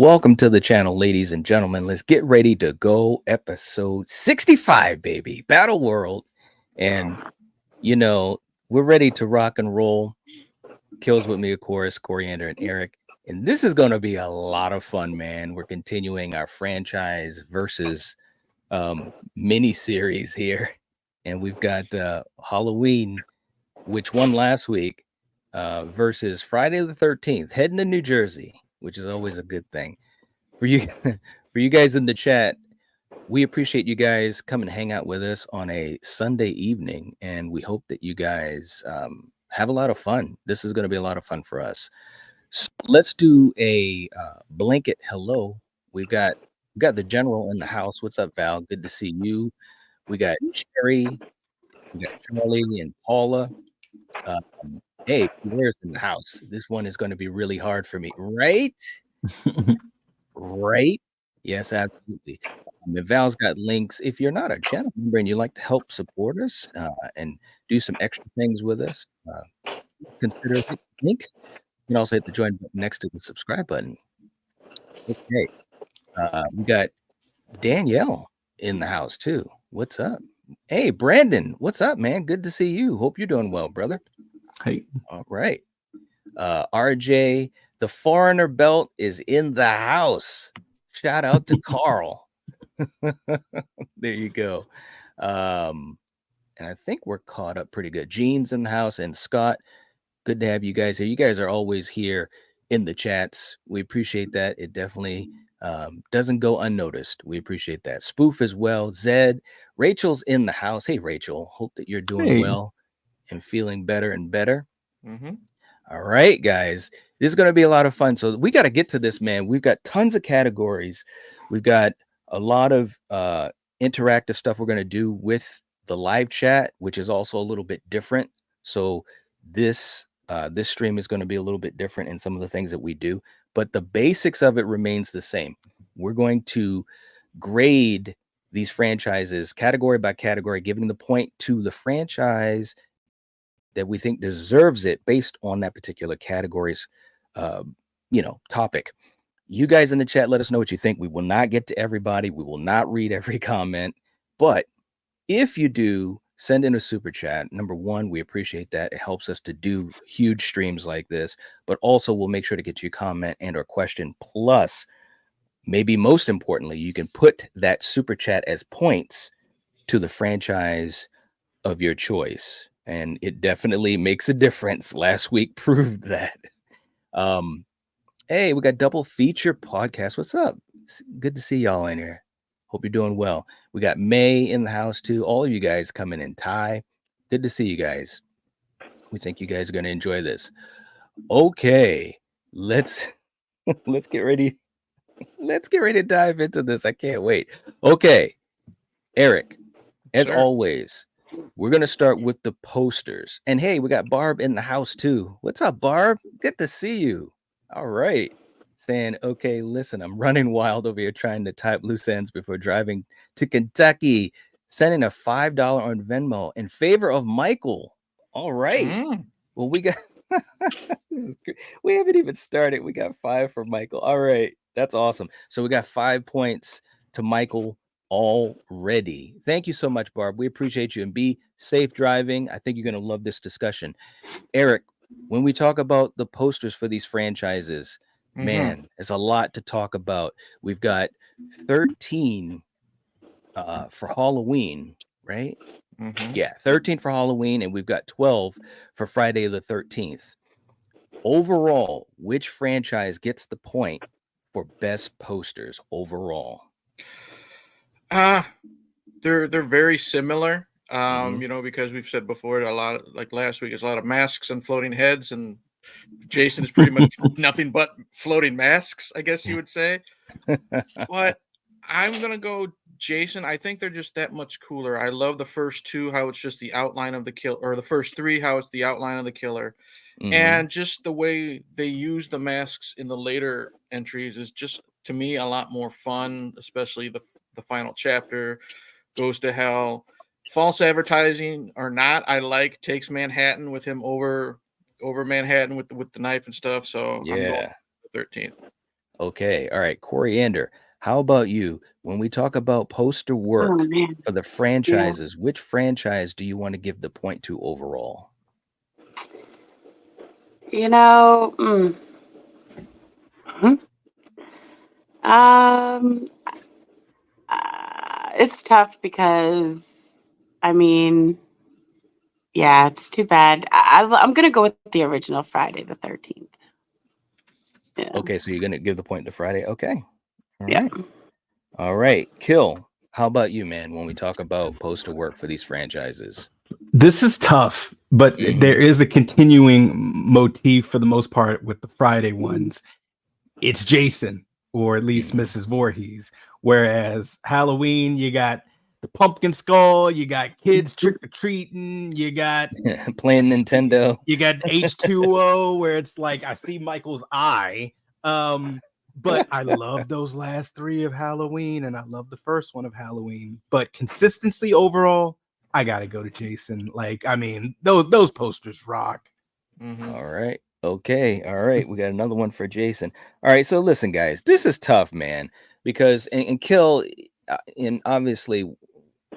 Welcome to the channel, ladies and gentlemen. Let's get ready to go. Episode 65, baby. Battle World. And, we're ready to rock and roll. Kills with me, of course, Coriander and Eric. And this is going to be a lot of fun, man. We're continuing our franchise versus mini series here. And we've got Halloween, which won last week, versus Friday the 13th, heading to New Jersey, which is always a good thing. For you for you guys in the chat, we appreciate you guys come and hang out with us on a Sunday evening, and we hope that you guys have a lot of fun. This is going to be a lot of fun for us. So let's do a blanket hello. We got the general in the house. What's up, Val? Good to see you. We got Sherry, we got Charlie and Paula. Hey, Pierre's in the house. This one is going to be really hard for me, right? Right? Yes, absolutely. And Val's got links. If you're not a channel member and you'd like to help support us and do some extra things with us, consider hitting the link. You can also hit the join button next to the subscribe button. Okay. We got Danielle in the house too. What's up? Hey, Brandon. What's up, man? Good to see you. Hope you're doing well, brother. Hey. All right. RJ, the foreigner belt is in the house. Shout out to Karl. There you go. And I think we're caught up pretty good. Gene's in the house, and Scott, good to have you guys here. You guys are always here in the chats. We appreciate that. It definitely doesn't go unnoticed. We appreciate that. Spoof as well. Zed, Rachel's in the house. Hey, Rachel, hope that you're doing well and feeling better and better. Mm-hmm. All right, guys, this is going to be a lot of fun. So we got to get to this, man. We've got tons of categories. We've got a lot of interactive stuff we're going to do with the live chat, which is also a little bit different. So this stream is going to be a little bit different in some of the things that we do, but the basics of it remains the same. We're going to grade these franchises category by category, giving the point to the franchise that we think deserves it based on that particular category's, topic. You guys in the chat, let us know what you think. We will not get to everybody. We will not read every comment. But if you do send in a super chat, number one, we appreciate that. It helps us to do huge streams like this. But also, we'll make sure to get you a comment and or question. Plus, maybe most importantly, you can put that super chat as points to the franchise of your choice. And it definitely makes a difference. Last week proved that. Hey, we got double feature podcast. What's up? It's good to see y'all in here. Hope you're doing well. We got May in the house too. All of you guys coming in. Ty, good to see you guys. We think you guys are going to enjoy this. Okay, let's get ready. Let's get ready to dive into this. I can't wait. Okay, Eric, as always, we're going to start with the posters. And hey, we got Barb in the house too. What's up, Barb? Good to see you. All right. Saying, okay, listen, I'm running wild over here trying to type loose ends before driving to Kentucky. Sending a $5 on Venmo in favor of Michael. All right. Well, we got we haven't even started. We got 5 for Michael. All right. That's awesome. So we got 5 points to Michael already. Thank you so much, Barb. We appreciate you, and be safe driving. I think you're going to love this discussion. Eric, when we talk about the posters for these franchises, man, there's a lot to talk about. We've got 13 for Halloween, right? Yeah, 13 for Halloween, and we've got 12 for Friday the 13th. Overall, which franchise gets the point for best posters overall? They're very similar. Because we've said before, a lot of, like last week, there's a lot of masks and floating heads, and Jason is pretty much nothing but floating masks, I guess you would say. But I'm gonna go Jason. I think they're just that much cooler. I love the first 2, how it's just the outline of the kill, or the first 3, how it's the outline of the killer. And just the way they use the masks in the later entries is just, to me, a lot more fun, especially the final chapter, Goes to Hell. False advertising or not, I like Takes Manhattan with him over Manhattan with the knife and stuff. So yeah. I'm going with the 13th. Okay. All right. Coriander, how about you? When we talk about poster Oh work man. for the Yeah. franchises, which franchise do you want to give the point to overall? You know, mhm. um, it's tough because, I mean, yeah, it's too bad. I'm gonna go with the original Friday the 13th. Yeah. Okay. So you're going to give the point to Friday? Okay. All Yeah. right. All right. Kill, how about you, man, when we talk about poster work for these franchises? This is tough, but Mhm. there is a continuing motif for the most part with the Friday ones. It's Jason, or at least Mhm. Mrs. Voorhees. Whereas Halloween, you got the pumpkin skull, you got kids trick or treating, you got Playing Nintendo. you got H2O, where it's like I see Michael's eye. But I love those last three of Halloween, and I love the first one of Halloween. But consistency overall, I gotta go to Jason. Like, I mean, those posters rock. All right. Okay. All right. We got another one for Jason. All right. So listen, guys, this is tough, man, because and Kill, and obviously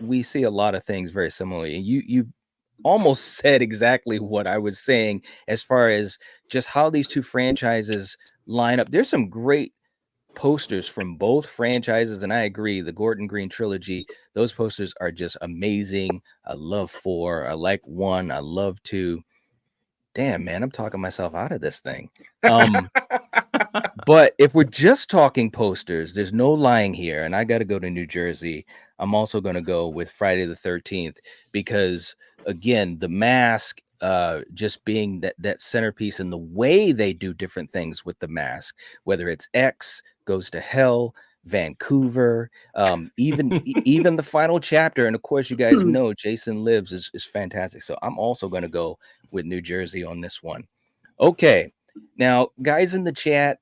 we see a lot of things very similarly. And you almost said exactly what I was saying as far as just how these two franchises line up. There's some great posters from both franchises, and I agree. The Gordon Green trilogy, those posters are just amazing. I love 4. I like 1. I love 2. Damn, man, I'm talking myself out of this thing. But if we're just talking posters, there's no lying here, and I got to go to New Jersey. I'm also going to go with Friday the 13th because, again, the mask, just being that centerpiece and the way they do different things with the mask, whether it's X goes to hell, Vancouver, even the final chapter, and of course, you guys know Jason Lives is fantastic. So I'm also going to go with New Jersey on this one. Okay, now guys in the chat,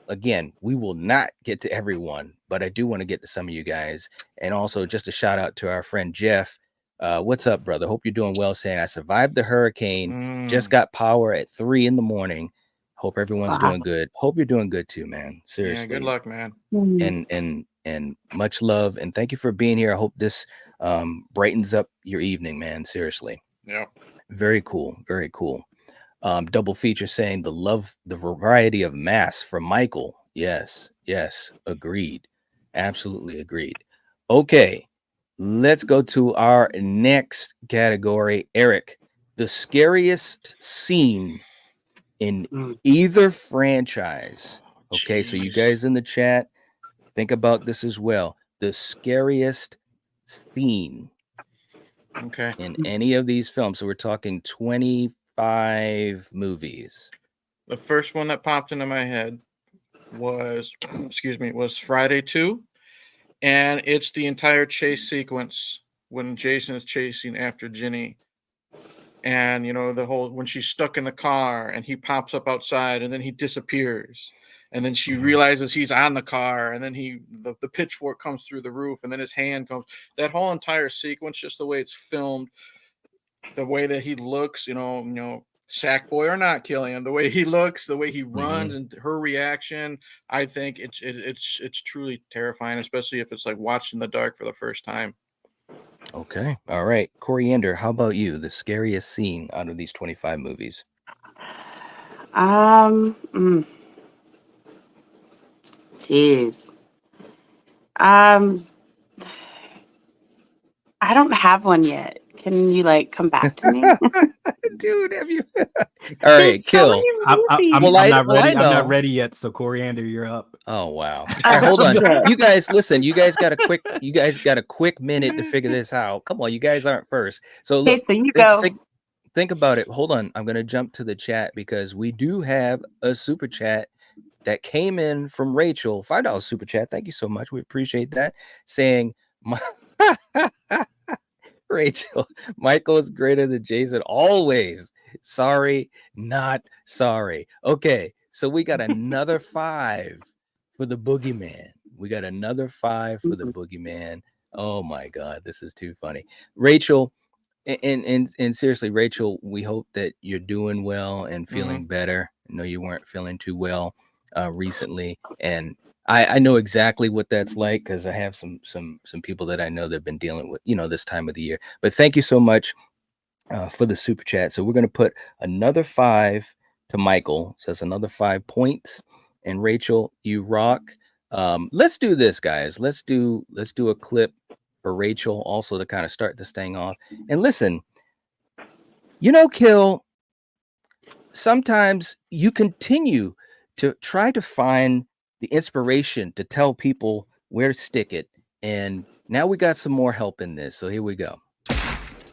again, we will not get to everyone, but I do want to get to some of you guys. And also just a shout out to our friend Jeff. What's up, brother? Hope you're doing well. Saying I survived the hurricane, just got power at 3 a.m. Hope everyone's doing good. Hope you're doing good too, man. Seriously. Yeah, good luck, man. And much love, and thank you for being here. I hope this brightens up your evening, man. Seriously. Yeah. Very cool. Very cool. Double feature saying the variety of masks from Michael. Yes, agreed. Absolutely agreed. Okay, let's go to our next category. Eric, the scariest scene in either franchise. Okay, so you guys in the chat, think about this as well. The scariest scene in any of these films. So we're talking 25 movies. The first one that popped into my head was was Friday 2, and it's the entire chase sequence when Jason is chasing after Ginny, and the whole when she's stuck in the car and he pops up outside and then he disappears, and then she realizes he's on the car, and then the pitchfork comes through the roof, and then his hand comes. That whole entire sequence, just the way it's filmed, the way that he looks, Sackboy or not killing him, the way he looks, the way he runs, and her reaction, I think it's truly terrifying, especially if it's like watched in the dark for the first time. Okay. All right. Coriander, how about you? The scariest scene out of these 25 movies? Jeez. I don't have one yet. Can you come back to me? Dude, have you? All right, Kill. I'm not ready. I'm not ready yet. So Coriander, you're up. Oh wow. All right, hold on. You guys, listen. You guys got a quick minute to figure this out. Come on, you guys aren't first. So look, so you go. Think about it. Hold on. I'm gonna jump to the chat because we do have a super chat that came in from Rachel. $5 super chat. Thank you so much. We appreciate that. Saying Rachel, Michael is greater than Jason always. Sorry, not sorry. Okay, so we got another 5 for the boogeyman. We got another 5 for the boogeyman. Oh my God, this is too funny. Rachel, and seriously, Rachel, we hope that you're doing well and feeling better. I know you weren't feeling too well. recently, and I know exactly what that's like because I have some people that I know that have been dealing with this time of the year. But thank you so much for the super chat. So we're going to put another 5 to Michael. So that's another 5 points. And Rachel, you rock. Let's do this, guys. Let's do a clip for Rachel also to kind of start this thing off. And listen, Kill, sometimes you continue to try to find the inspiration to tell people where to stick it. And now we got some more help in this. So here we go.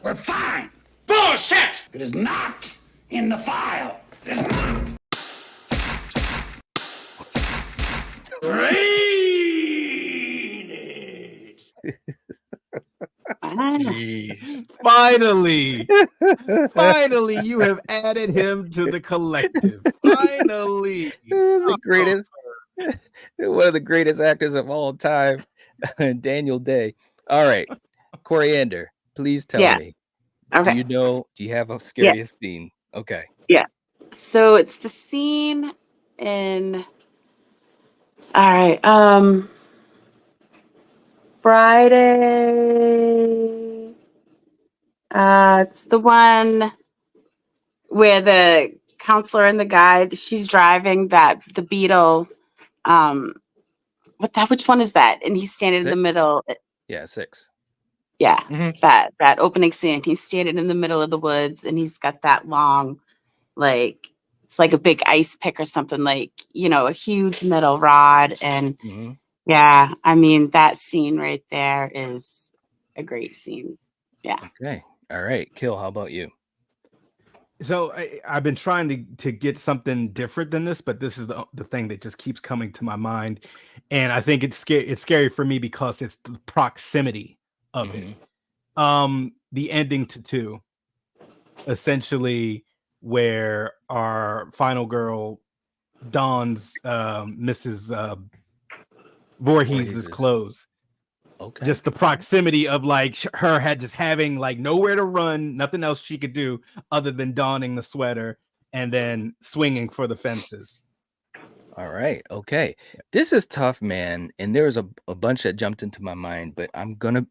We're fine. Bullshit! It is not in the file. It is not. Jeez. Finally, you have added him to the collective. Finally, The greatest, one of the greatest actors of all time, Daniel Day. All right, Coriander, please tell me. Okay. Do you have a scariest scene? Okay. Yeah. So it's the scene in. All right. Friday. It's the one where the counselor and the guide, she's driving the Beetle. Which one is that? And he's standing in the middle. Yeah, 6. Yeah, Mhm. that opening scene. He's standing in the middle of the woods, and he's got that long, it's like a big ice pick or something, a huge metal rod. And yeah, I mean, that scene right there is a great scene. Yeah. Okay. All right. Kill, how about you? So I've been trying to get something different than this, but this is the thing that just keeps coming to my mind, and I think it's scary for me because it's the proximity of it. The ending to 2, essentially, where our final girl dons Mrs. Voorhees' clothes. Okay. Just the proximity of her having nowhere to run, nothing else she could do other than donning the sweater and then swinging for the fences. All right. Okay. This is tough, man. And there was a bunch that jumped into my mind, but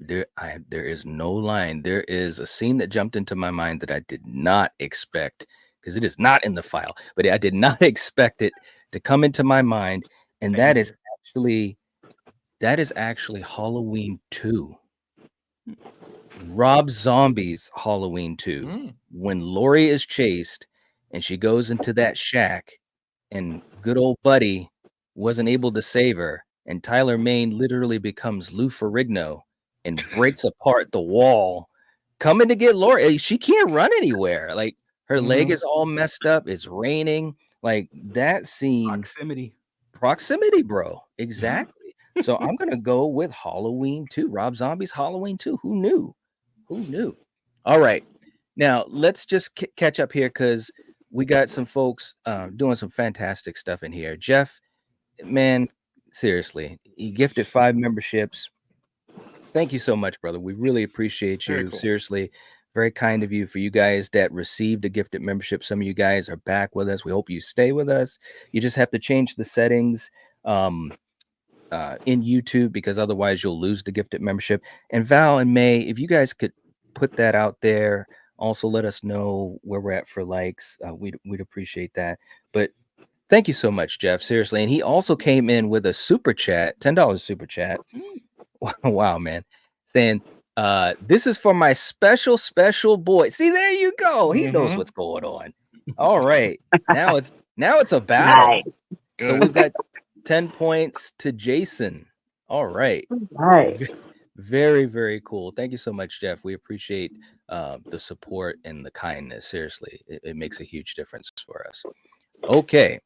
there is no line. There is a scene that jumped into my mind that I did not expect because it is not in the file, but I did not expect it to come into my mind. And that is actually Halloween 2. Rob Zombie's Halloween 2. When Laurie is chased and she goes into that shack and good old buddy wasn't able to save her, and Tyler Mane literally becomes Lou Ferrigno and breaks apart the wall coming to get Laurie. She can't run anywhere. Her leg is all messed up. It's raining. That scene. Proximity, bro. Exactly. So I'm going to go with Halloween 2. Rob Zombie's Halloween 2. Who knew? All right. Now, let's just catch up here because we got some folks doing some fantastic stuff in here. Jeff, man, seriously, he gifted 5 memberships. Thank you so much, brother. We really appreciate you. Cool. Seriously, very kind of you. For you guys that received a gifted membership, some of you guys are back with us. We hope you stay with us. You just have to change the settings in YouTube because otherwise you'll lose the gifted membership. And Val and May, if you guys could put that out there, also let us know where we're at for likes. We'd appreciate that. But thank you so much, Jeff. Seriously. And he also came in with a super chat, $10 super chat. Wow, man. Saying, this is for my special boy. See, there you go. He knows what's going on. All right. Now it's a battle. Nice. So we've got 10 points to Jason. All right. Very, very cool. Thank you so much, Jeff. We appreciate the support and the kindness. Seriously, it makes a huge difference for us. Okay.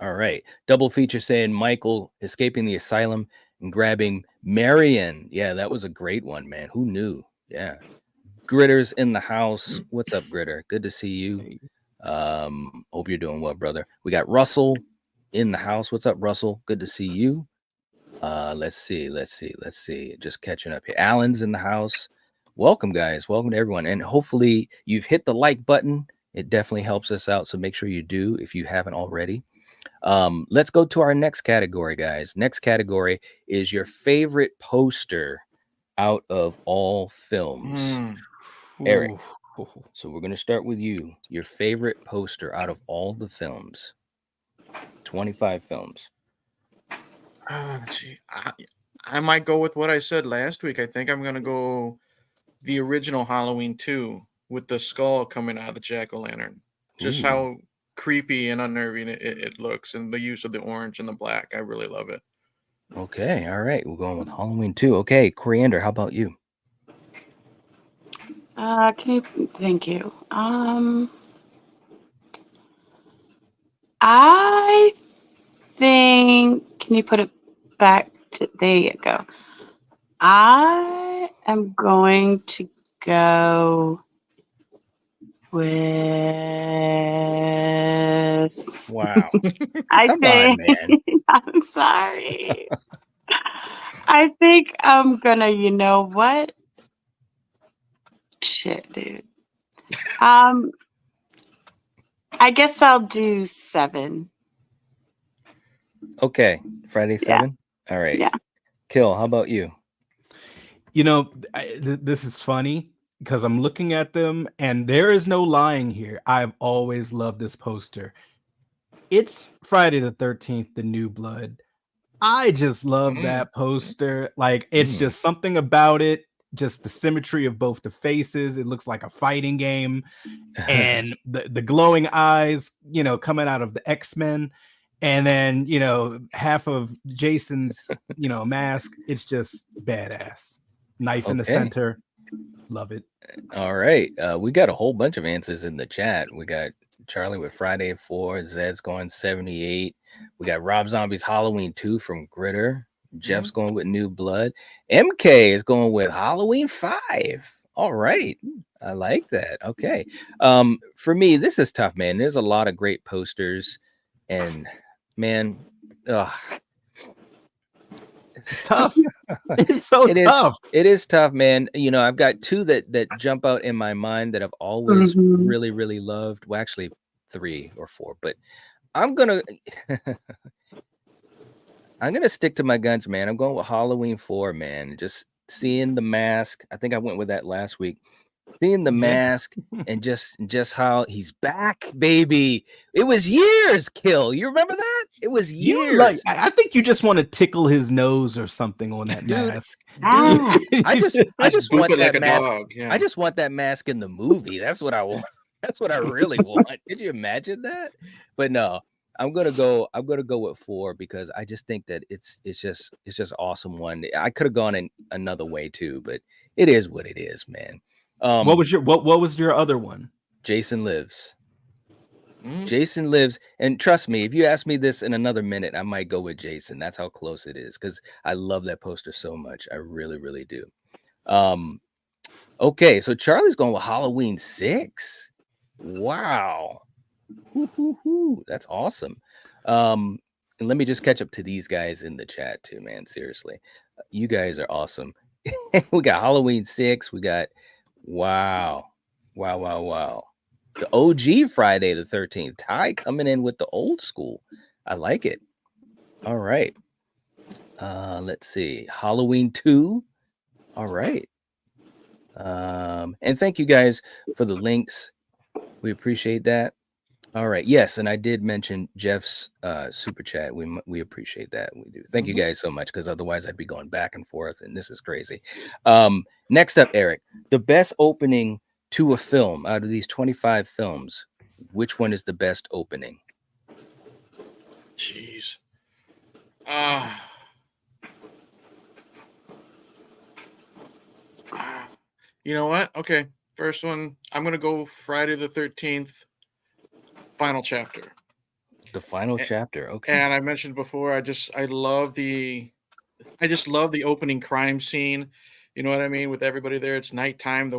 All right. Double feature saying Michael escaping the asylum and grabbing Marion. Yeah, that was a great one, man. Who knew? Yeah. Gritter's in the house. What's up, Gritter? Good to see you. Hope you're doing well, brother. We got Russell in the house. What's up, Russell? Good to see you. Let's see. Just catching up here. Alan's in the house. Welcome, guys. Welcome to everyone. And hopefully you've hit the like button. It definitely helps us out. So make sure you do if you haven't already. Let's go to our next category, guys. Next category is your favorite poster out of all films. Eric. So we're going to start with you. Your favorite poster out of all the films. 25 films. Gee, I might go with what I said last week. I think I'm going to go the original Halloween 2 with the skull coming out of the jack-o'-lantern. Just how creepy and unnerving it looks, and the use of the orange and the black. I really love it. Okay. All right. We're going with Halloween 2. Okay. Coriander, how about you? Thank you. I think, can you put it back to, there you go. I am going to go with, Wow. I Come think, on, man. I'm sorry. I think I'm gonna, you know what? Shit, dude. I guess I'll do 7. Okay. Friday 7? All right. Yeah. Kill, how about you? You know, this is funny because I'm looking at them and there is no lying here. I've always loved this poster. It's Friday the 13th, The New Blood. I just love that poster. Like, it's just something about it. Just the symmetry of both the faces. It looks like a fighting game. And the glowing eyes, you know, coming out of the X-Men. And then, you know, half of Jason's, you know, mask. It's just badass. Knife in the center. Love it. All right. We got a whole bunch of answers in the chat. We got Charlie with Friday 4. Zed's going 78. We got Rob Zombie's Halloween 2 from Gritter. Jeff's going with New Blood. MK is going with Halloween 5. All right. I like that. Okay. For me, this is tough, man. There's a lot of great posters. And, man, it's tough. It's so tough. It is tough, man. You know, I've got 2 that jump out in my mind that I've always really, really loved. Well, actually 3 or 4, but I'm gonna stick to my guns, man. I'm going with Halloween 4, man. Just seeing the mask. I think I went with that last week. Seeing the mask and just how he's back, baby. It was years, Kill. You remember that? It was years. I think you just want to tickle his nose or something on that mask. Dude, I just want that like mask. Dog, yeah. I just want that mask in the movie. That's what I want. That's what I really want. Could you imagine that? But no, I'm gonna go with 4 because I just think that it's just awesome one. I could have gone in another way too, but it is what it is, man. What was your other one? Jason Lives. Jason Lives, and trust me, if you ask me this in another minute, I might go with Jason. That's how close it is because I love that poster so much. I really, really do. Okay, so Charlie's going with Halloween 6. Wow. That's awesome. And let me just catch up to these guys in the chat too, man. Seriously. You guys are awesome. We got Halloween 6. We got wow. The OG Friday the 13th. Ty coming in with the old school. I like it. All right. Let's see. Halloween 2. All right. And thank you guys for the links. We appreciate that. All right. Yes, and I did mention Jeff's super chat. We appreciate that. We do. Thank you guys so much because otherwise I'd be going back and forth and this is crazy. Next up, Eric, the best opening to a film out of these 25 films. Which one is the best opening? Jeez. You know what? Okay. First one, I'm going to go Friday the 13th, final chapter. The final chapter. Okay. And I mentioned before, I love the opening crime scene. You know what I mean? With everybody there, it's nighttime,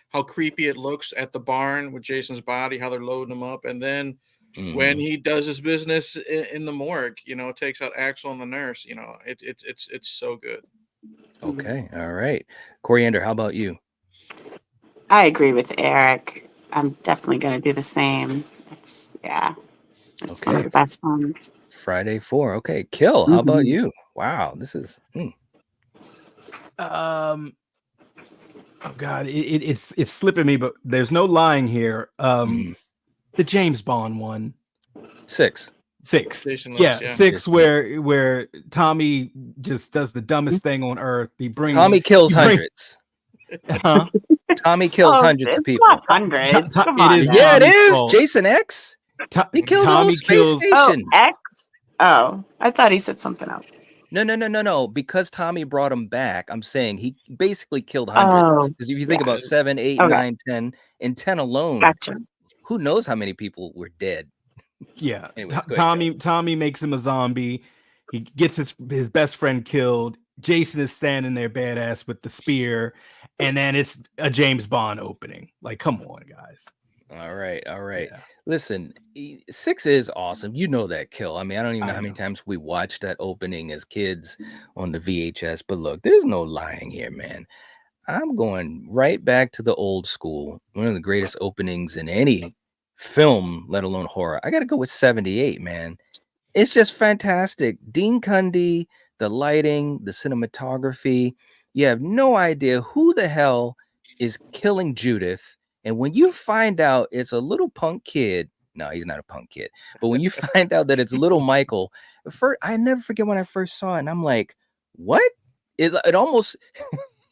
how creepy it looks at the barn with Jason's body, how they're loading him up. And then when he does his business in the morgue, you know, takes out Axel and the nurse, you know, it's so good. Okay. All right. Coriander, how about you? I agree with Eric. I'm definitely going to do the same. That's one of the best ones. Friday 4. Okay, Kill. How about Mhm. you? Wow, this is Oh God, it's slipping me, but there's no lying here. The James Bond one. 6. 6. Jason Yeah, Lewis, yeah. 6 where Tommy just does the dumbest thing on earth. He brings Tommy kills hundreds. Huh? Tommy kills hundreds of it's people. not hundreds. Come on, it is now. Yeah, it Tommy's is. fault. Jason X. He killed the whole Tommy space kills. station. X. Oh, I thought he said something else. No. Because Tommy brought him back, I'm saying he basically killed hundreds. Oh, Because if you think yeah. about 7, 8, Okay. 9, 10, and 10 alone, Gotcha. who knows how many people were dead? Yeah. Anyways, go ahead, Tommy makes him a zombie. He gets his best friend killed. Jason is standing there badass with the spear, and then it's a James Bond opening. Like, come on, guys. All right. Yeah. Listen, 6 is awesome. You know that, Kill. I mean, I don't even know I how many know. times we watched that opening as kids on the VHS. But look, there's no lying here, man. I'm going right back to the old school. One of the greatest openings in any film, let alone horror. I got to go with 78, man. It's just fantastic. Dean Cundy, the lighting, the cinematography. You have no idea who the hell is killing Judith. And when you find out it's a little punk kid, no, he's not a punk kid. But when you find out that it's little Michael, first, I never forget when I first saw it. And I'm like, what? It almost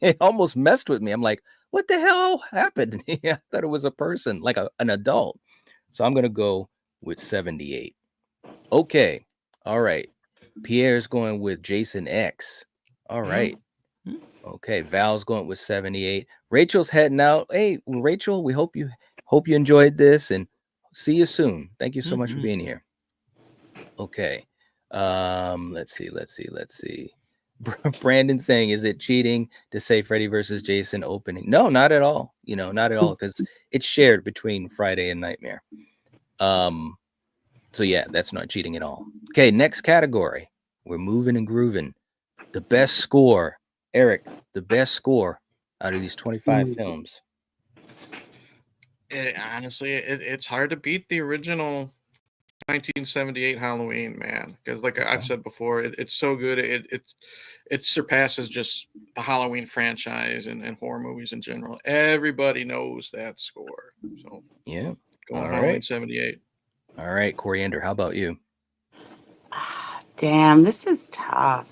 it almost messed with me. I'm like, what the hell happened? I thought it was a person, like an adult. So I'm going to go with 78. Okay. All right. Pierre's going with Jason X. All right. Okay. Val's going with 78. Rachel's heading out. Hey, Rachel, we hope you enjoyed this and see you soon. Thank you so much for being here. Okay. Let's see. Brandon saying, is it cheating to say Freddy versus Jason opening? No, not at all. Not at all, because it's shared between Friday and Nightmare. So yeah, that's not cheating at all. Okay, next category. We're moving and grooving. The best score. Eric, the best score out of these 25 films. Honestly, it's hard to beat the original 1978 Halloween, man, because like I've said before, it's so good. It surpasses just the Halloween franchise and horror movies in general. Everybody knows that score. So yeah, going Halloween 78. All right, Coriander, how about you? Damn, this is tough.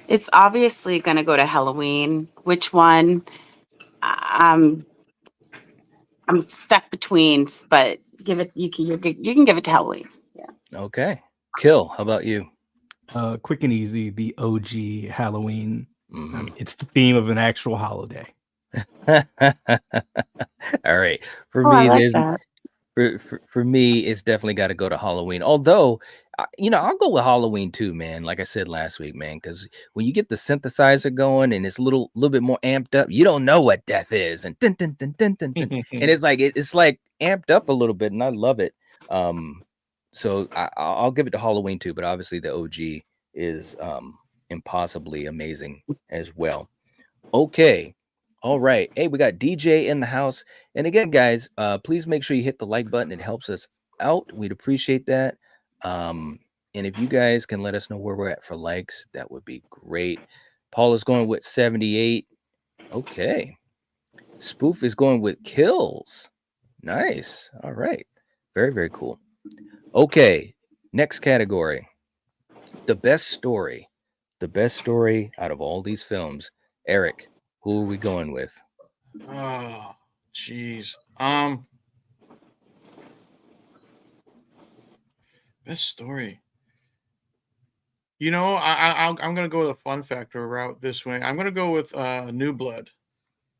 It's obviously going to go to Halloween. Which one? I'm stuck between, but give it. You can give it to Halloween. Yeah. Okay. Kill. How about you? Quick and easy. The OG Halloween. It's the theme of an actual holiday. All right. For me, I like there's that. For me, it's definitely got to go to Halloween. Although, I'll go with Halloween too, man. Like I said last week, man, because when you get the synthesizer going and it's a little bit more amped up, you don't know what death is, and dun, dun, dun, dun, dun, dun. And it's like amped up a little bit, and I love it. So I'll give it to Halloween too, but obviously the OG is impossibly amazing as well. Okay. All right. Hey, we got DJ in the house. And again, guys, please make sure you hit the like button. It helps us out. We'd appreciate that. And if you guys can let us know where we're at for likes, that would be great. Paul is going with 78. Okay. Spoof is going with kills. Nice. All right. Very, very cool. Okay. Next category. The best story. The best story out of all these films. Eric, who are we going with? Oh, jeez. Best story. I'm gonna go with a fun factor route this way. I'm gonna go with New Blood,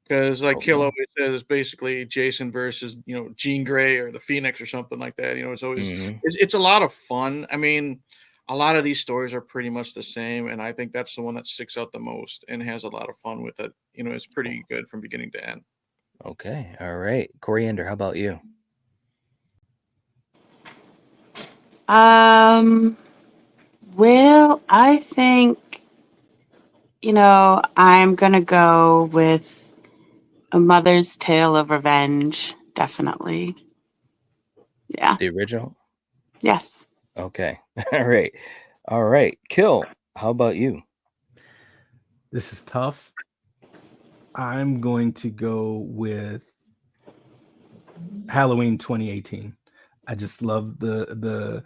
because like Kill always says, it's basically Jason versus Jean Grey or the Phoenix or something like that. It's always it's a lot of fun. I mean, a lot of these stories are pretty much the same, and I think that's the one that sticks out the most and has a lot of fun with it. It's pretty good from beginning to end. Okay. All right. Coriander, how about you? Well, I think, I'm going to go with A Mother's Tale of Revenge. Definitely. Yeah. The original? Yes. Okay. All right. Kill. How about you? This is tough. I'm going to go with Halloween 2018. I just love the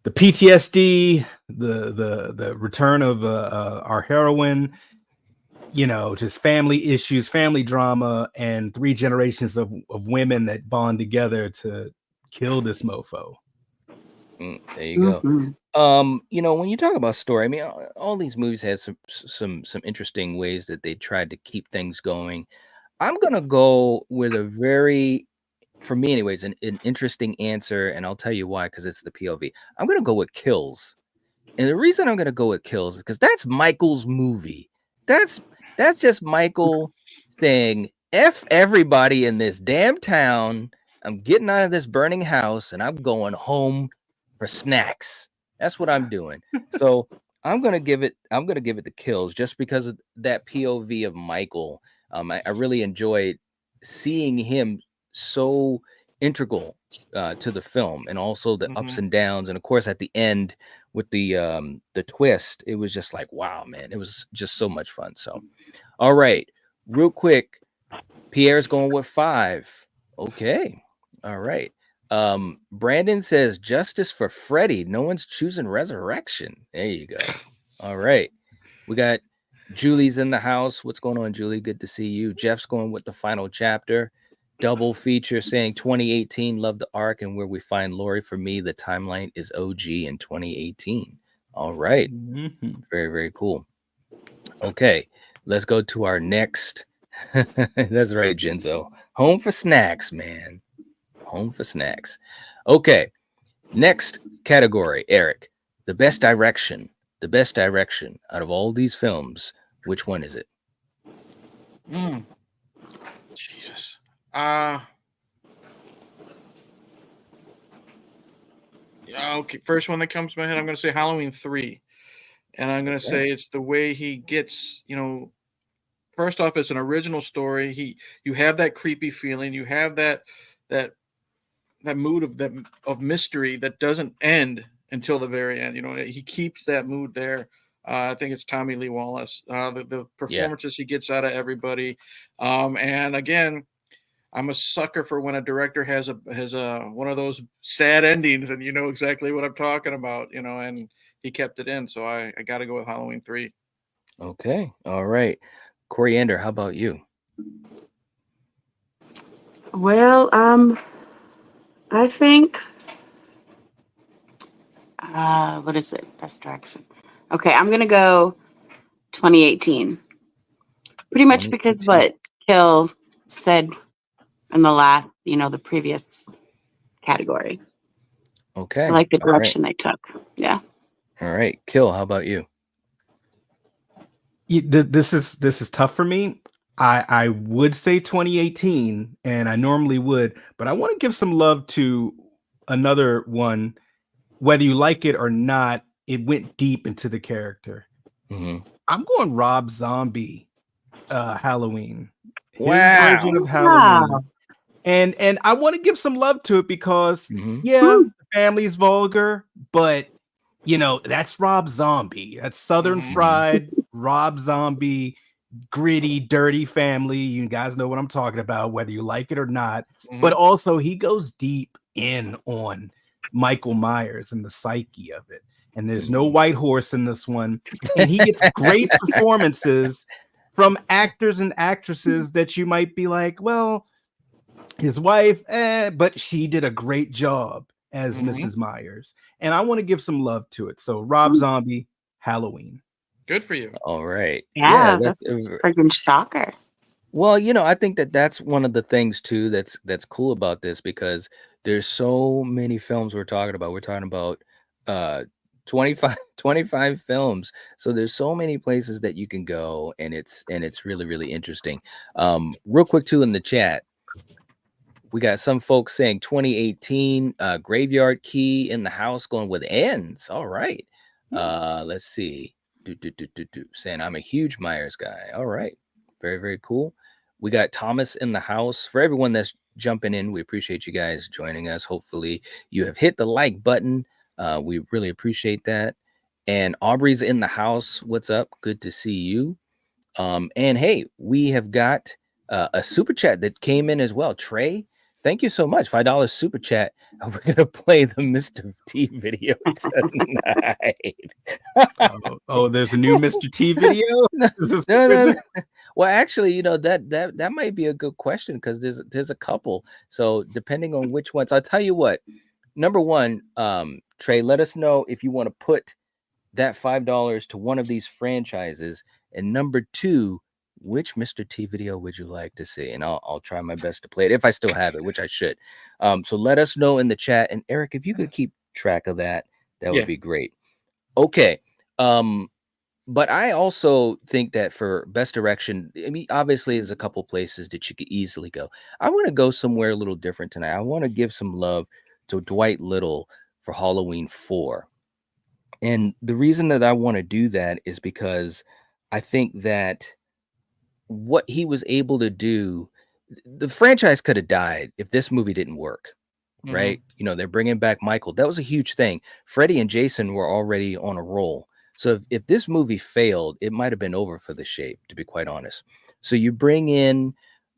PTSD, the return of our heroine, just family issues, family drama, and 3 generations of women that bond together to kill this mofo. There you go. When you talk about story, I mean, all these movies had some interesting ways that they tried to keep things going. I'm gonna go with a very, for me anyways, an interesting answer, and I'll tell you why, because it's the POV. I'm gonna go with Kills. And the reason I'm gonna go with Kills is because that's Michael's movie. That's just Michael saying, F everybody in this damn town. I'm getting out of this burning house and I'm going home for snacks. That's what I'm doing. So I'm gonna give it the Kills just because of that POV of Michael. I really enjoyed seeing him so integral to the film, and also the ups and downs, and of course at the end with the twist, it was just like, wow, man, it was just so much fun. So all right, real quick, Pierre's going with 5. Okay, all right. Brandon says justice for Freddy. No one's choosing Resurrection. There you go. All right, we got Julie's in the house. What's going on, Julie? Good to see you. Jeff's going with the final chapter. Double feature saying 2018, love the arc and where we find Lori. For me, the timeline is OG in 2018. All right. Very, very cool. Okay, let's go to our next. That's right, Genzo. Home for snacks, man. Home for snacks. Okay, next category, Eric. The best direction. The best direction out of all these films. Which one is it? Jesus. Okay, first one that comes to my head, I'm going to say Halloween 3. And I'm going to say it's the way he gets, first off, it's an original story. You have that creepy feeling. You have that mood of mystery that doesn't end until the very end. He keeps that mood there. I think it's Tommy Lee Wallace. The performances he gets out of everybody. And again, I'm a sucker for when a director has a one of those sad endings, and you know exactly what I'm talking about. And he kept it in. So I got to go with Halloween 3. Okay. All right. Coriander, how about you? Well, I think, what is it? Best direction. Okay, I'm going to go 2018. Pretty much because what Kill said in the last, the previous category. Okay. I like the direction they took. Yeah. All right. Kill, how about you? This is tough for me. I would say 2018, and I normally would, but I want to give some love to another one. Whether you like it or not, it went deep into the character. I'm going Rob Zombie, Halloween. His version of Halloween. And I want to give some love to it because the family's vulgar, but that's Rob Zombie. That's Southern fried Rob Zombie, gritty, dirty family. You guys know what I'm talking about, whether you like it or not. But also he goes deep in on Michael Myers and the psyche of it. And there's no white horse in this one. And he gets great performances from actors and actresses that you might be like, well, his wife, but she did a great job as Mrs. Myers. And I want to give some love to it. So Rob Zombie, Halloween. Good for you. All right. Yeah, that's a freaking shocker. Well, I think that's one of the things too that's cool about this, because there's so many films we're talking about. We're talking about 25 films. So there's so many places that you can go, and it's really, really interesting. Real quick too, in the chat, we got some folks saying 2018, Graveyard Key in the house, going with ends. All right. Let's see. Saying I'm a huge Myers guy. All right. Very, very cool. We got Thomas in the house. For everyone that's jumping in. We appreciate you guys joining us. Hopefully you have hit the like button. We really appreciate that. And Aubrey's in the house. What's up? Good to see you. And hey, we have got a super chat that came in as well. Trey, thank you so much. $5 super chat. We're gonna play the Mr. T video tonight. There's a new Mr. T video. No. Well, actually, you know, that might be a good question because there's a couple. So depending on which ones, I'll tell you what. Number one, Trey, let us know if you want to put that $5 to one of these franchises. And number two, which Mr. T video would you like to see? And I'll try my best to play it if I still have it, which I should. So let us know in the chat. And Eric, if you could keep track of that, that would be great. Okay. But I also think that for best direction, I mean, obviously there's a couple places that you could easily go. I want to go somewhere a little different tonight. I want to give some love to Dwight Little for Halloween 4. And the reason that I want to do that is because I think that what he was able to do, the franchise could have died if this movie didn't work, right? You know, they're bringing back Michael. That was a huge thing. Freddie and Jason were already on a roll. So if this movie failed, it might have been over for the Shape, to be quite honest. So you bring in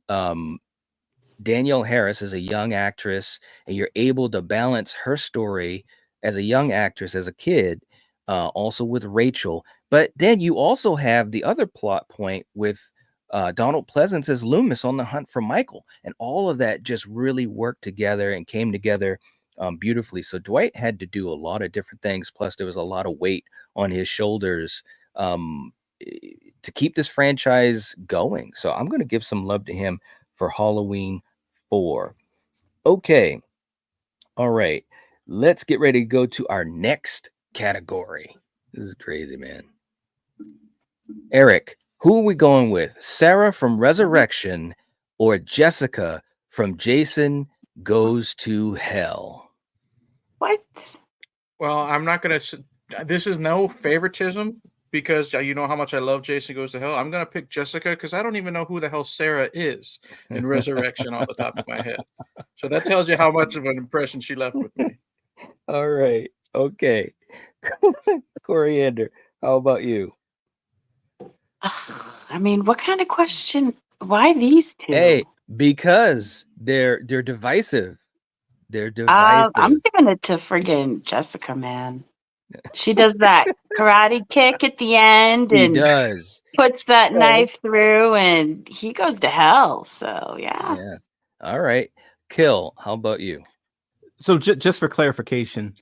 Danielle Harris as a young actress, and you're able to balance her story as a young actress, as a kid, also with Rachel. But then you also have the other plot point with Donald Pleasance as Loomis on the hunt for Michael. And all of that just really worked together and came together beautifully. So Dwight had to do a lot of different things. Plus, there was a lot of weight on his shoulders to keep this franchise going. So I'm going to give some love to him for Halloween 4. Okay. All right. Let's get ready to go to our next category. This is crazy, man. Eric, who are we going with? Sarah from Resurrection or Jessica from Jason Goes to Hell? What? Well, I'm not going to. This is no favoritism because you know how much I love Jason Goes to Hell. I'm going to pick Jessica because I don't even know who the hell Sarah is in Resurrection off the top of my head. So that tells you how much of an impression she left with me. All right. Okay. Coriander, how about you? I mean, what kind of question? Why these two? Hey, because they're divisive. They're divisive. I'm giving it to friggin' Jessica, man. She does that karate kick at the end He and does. puts that knife through, and he goes to hell. So yeah. All right. Kill, how about you? So just for clarification,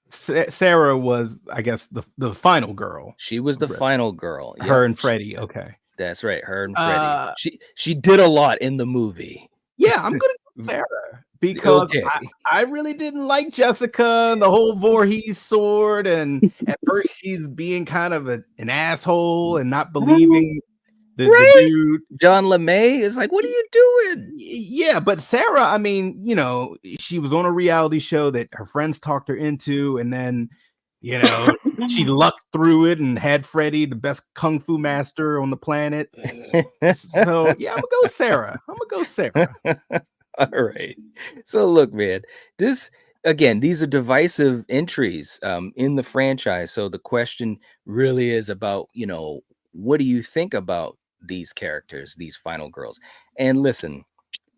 Sarah was, I guess, the final girl. She was the final girl. Her and Freddie. Okay, that's right. Her and Freddie. She did a lot in the movie. Yeah, I'm gonna go with Sarah because I really didn't like Jessica and the whole Voorhees sword, and at first she's being kind of an asshole and not believing the dude. John LeMay is like, what are you doing? Yeah, but Sarah, I mean, you know, she was on a reality show that her friends talked her into, and then, you know, she lucked through it and had Freddie, the best kung fu master on the planet. So yeah, I'm gonna go Sarah. All right. So look, man, these are divisive entries in the franchise. So the question really is about, you know, what do you think about these characters, these final girls? And listen,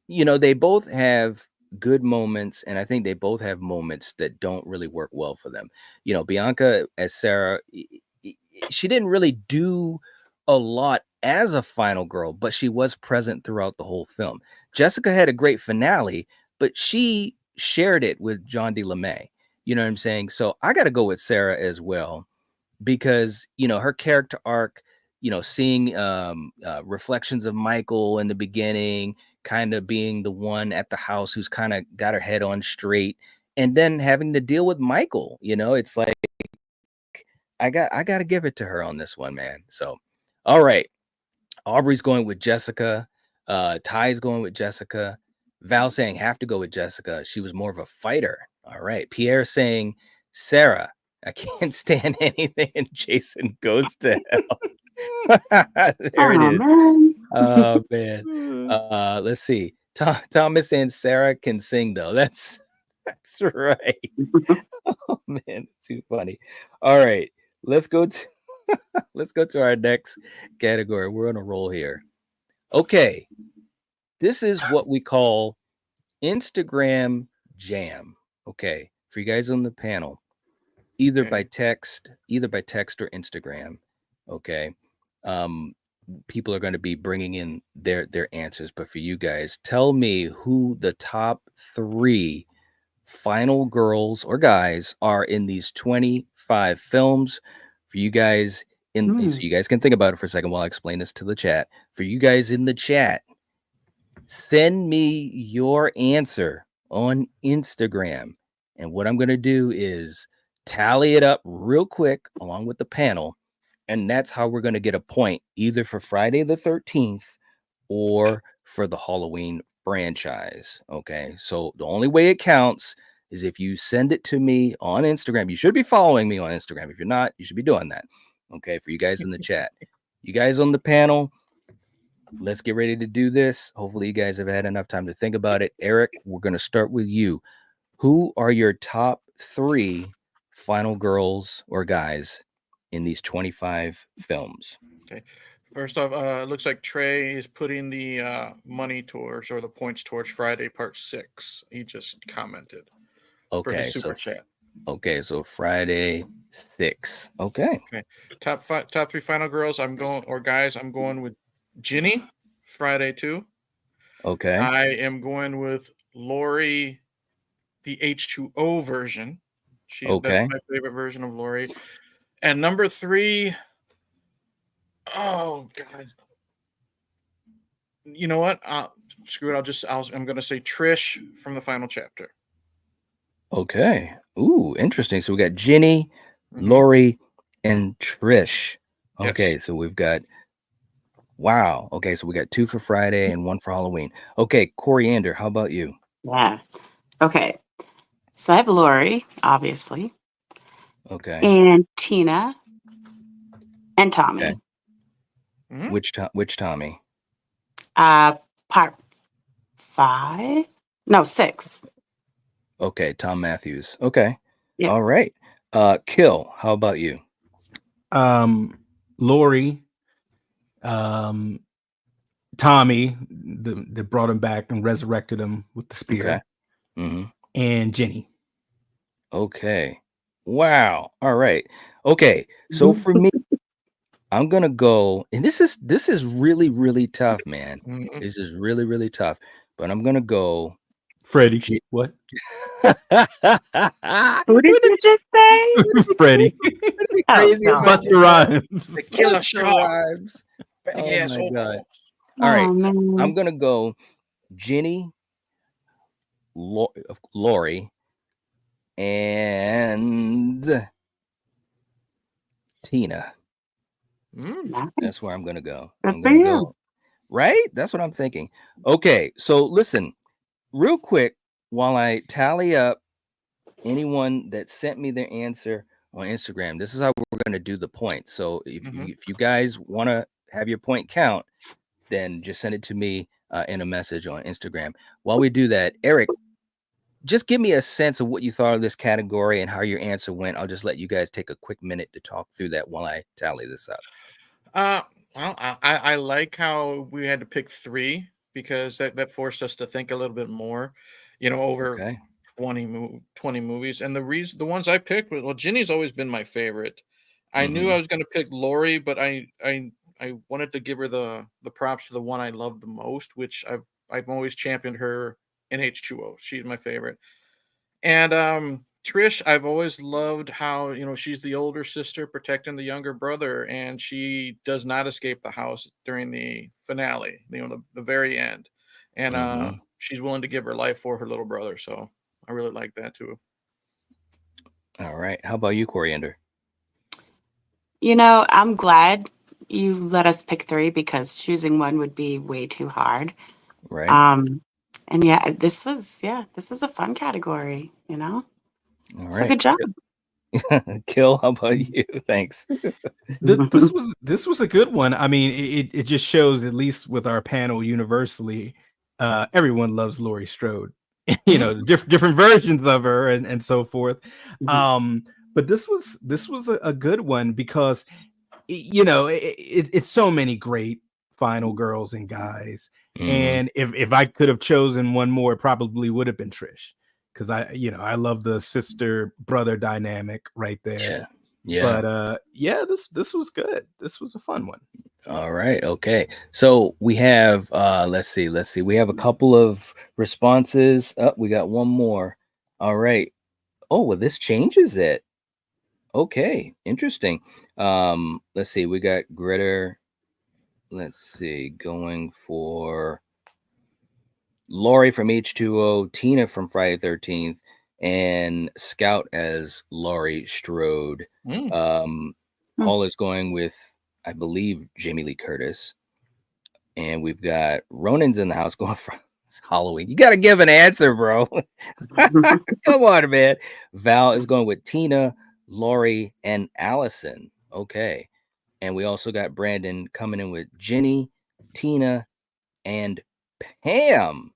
you know, they both have good moments, and I think they both have moments that don't really work well for them. You know, Bianca as Sarah, she didn't really do a lot as a final girl, but she was present throughout the whole film. Jessica had a great finale, but she shared it with John D. LeMay. You know what I'm saying? So I got to go with Sarah as well, because, you know, her character arc, you know, seeing reflections of Michael in the beginning, kind of being the one at the house who's kind of got her head on straight, and then having to deal with Michael, you know, it's like, I got to give it to her on this one, man. So, all right. Aubrey's going with Jessica. Ty's going with Jessica. Val saying have to go with Jessica. She was more of a fighter. All right. Pierre saying Sarah. I can't stand anything. And Jason Goes to Hell. There it is. Man. Oh man. Let's see. Thomas and Sarah can sing though. That's right. Oh man, too funny. All right, let's go to let's go to our next category. We're on a roll here. Okay, this is what we call Instagram jam. Okay, for you guys on the panel, either by text or Instagram. Okay, people are going to be bringing in their answers, but for you guys, tell me who the top 3 final girls or guys are in these 25 films. For you guys so you guys can think about it for a second while I explain this to the chat. For you guys in the chat, send me your answer on Instagram, and what I'm going to do is tally it up real quick along with the panel, and that's how we're going to get a point either for Friday the 13th or for the Halloween franchise. Okay, so the only way it counts is if you send it to me on Instagram. You should be following me on Instagram. If you're not, you should be doing that. Okay, for you guys in the chat, you guys on the panel, let's get ready to do this. Hopefully you guys have had enough time to think about it. Eric, we're going to start with you. Who are your top 3 final girls or guys in these 25 films? Okay. First off, it looks like Trey is putting the money towards, or the points towards, Friday Part 6. He just commented for his super chat. Okay, so Friday 6. Okay. Top 3 final girls. I'm going with Ginny, Friday 2. Okay. I am going with Lori, the H2O version. That's my favorite version of Lori. And number 3, oh God, you know what? Screw it. I'm going to say Trish from the final chapter. Okay. Ooh, interesting. So we got Ginny, Lori, and Trish. Okay, Yes. so we've got. Wow. Okay, so we got 2 for Friday and 1 for Halloween. Okay, Coriander, how about you? Yeah. Okay. So I have Lori, obviously. Okay. And Tina and Tommy. Okay. Which Tommy? Part 5? No, 6. Okay, Tom Matthews. Okay. Yeah. All right. Kill, how about you? Lori, Tommy, that brought him back and resurrected him with the spear. Okay. And Jenny. Okay. Wow. All right. Okay. So for me, I'm gonna go, and this is really, really tough, man. This is really, really tough. But I'm gonna go Freddie. What? Who did you just say? Freddie. Crazy Buster Rhymes. The Killer Rhymes. Oh my God. All right. So I'm gonna go Ginny, Lori, and Tina. Nice. That's where I'm gonna go. Good for you. Right? That's what I'm thinking. Okay, so listen, real quick, while I tally up anyone that sent me their answer on Instagram, this is how we're gonna do the points. So if you guys want to have your point count, then just send it to me in a message on Instagram. While we do that, Eric, just give me a sense of what you thought of this category and how your answer went. I'll just let you guys take a quick minute to talk through that while I tally this up. Well, I like how we had to pick 3 because that forced us to think a little bit more, over 20 movies. And the ones I picked, well, Ginny's always been my favorite. I knew I was going to pick Lori, but I wanted to give her the props to the one I love the most, which I've always championed her in H2O. She's my favorite. And Trish, I've always loved how, she's the older sister protecting the younger brother, and she does not escape the house during the finale, the very end. And she's willing to give her life for her little brother. So I really like that too. All right. How about you, Coriander? I'm glad you let us pick 3 because choosing one would be way too hard. Right. And yeah, this was a fun category, All right. So good job. Kill, how about you? Thanks. This was a good one. I mean, it just shows, at least with our panel universally, everyone loves Laurie Strode. You know, different versions of her and so forth. But this was a good one because, you know, it's so many great final girls and guys. And if I could have chosen one more, it probably would have been Trish, because I love the sister brother dynamic right there. Yeah. But this was good. This was a fun one. All right. Okay. So we have let's see. We have a couple of responses. Oh, we got one more. All right. Oh, well, this changes it. Okay. Interesting. Let's see. We got Gritter. Let's see. Going for Laurie from H2O, Tina from Friday the 13th, and Scout as Laurie Strode. Paul is going with, I believe, Jamie Lee Curtis. And we've got Ronan's in the house going for Halloween. You got to give an answer, bro. Come on, man. Val is going with Tina, Laurie, and Allison. Okay. And we also got Brandon coming in with Jenny, Tina, and Pam.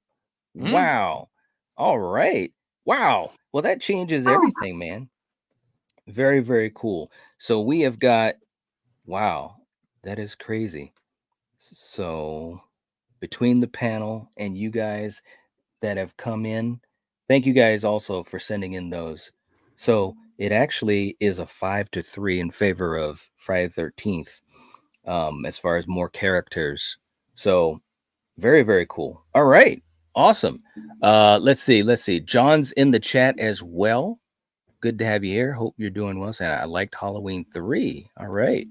Wow. All right. Wow. Well, that changes everything, man. Very, very cool. So we have got, wow, that is crazy. So between the panel and you guys that have come in, thank you guys also for sending in those. So it actually is a 5-3 in favor of Friday the 13th, as far as more characters. So very, very cool. All right. Awesome. Let's see. John's in the chat as well. Good to have you here. Hope you're doing well. Saying I liked Halloween 3. All right.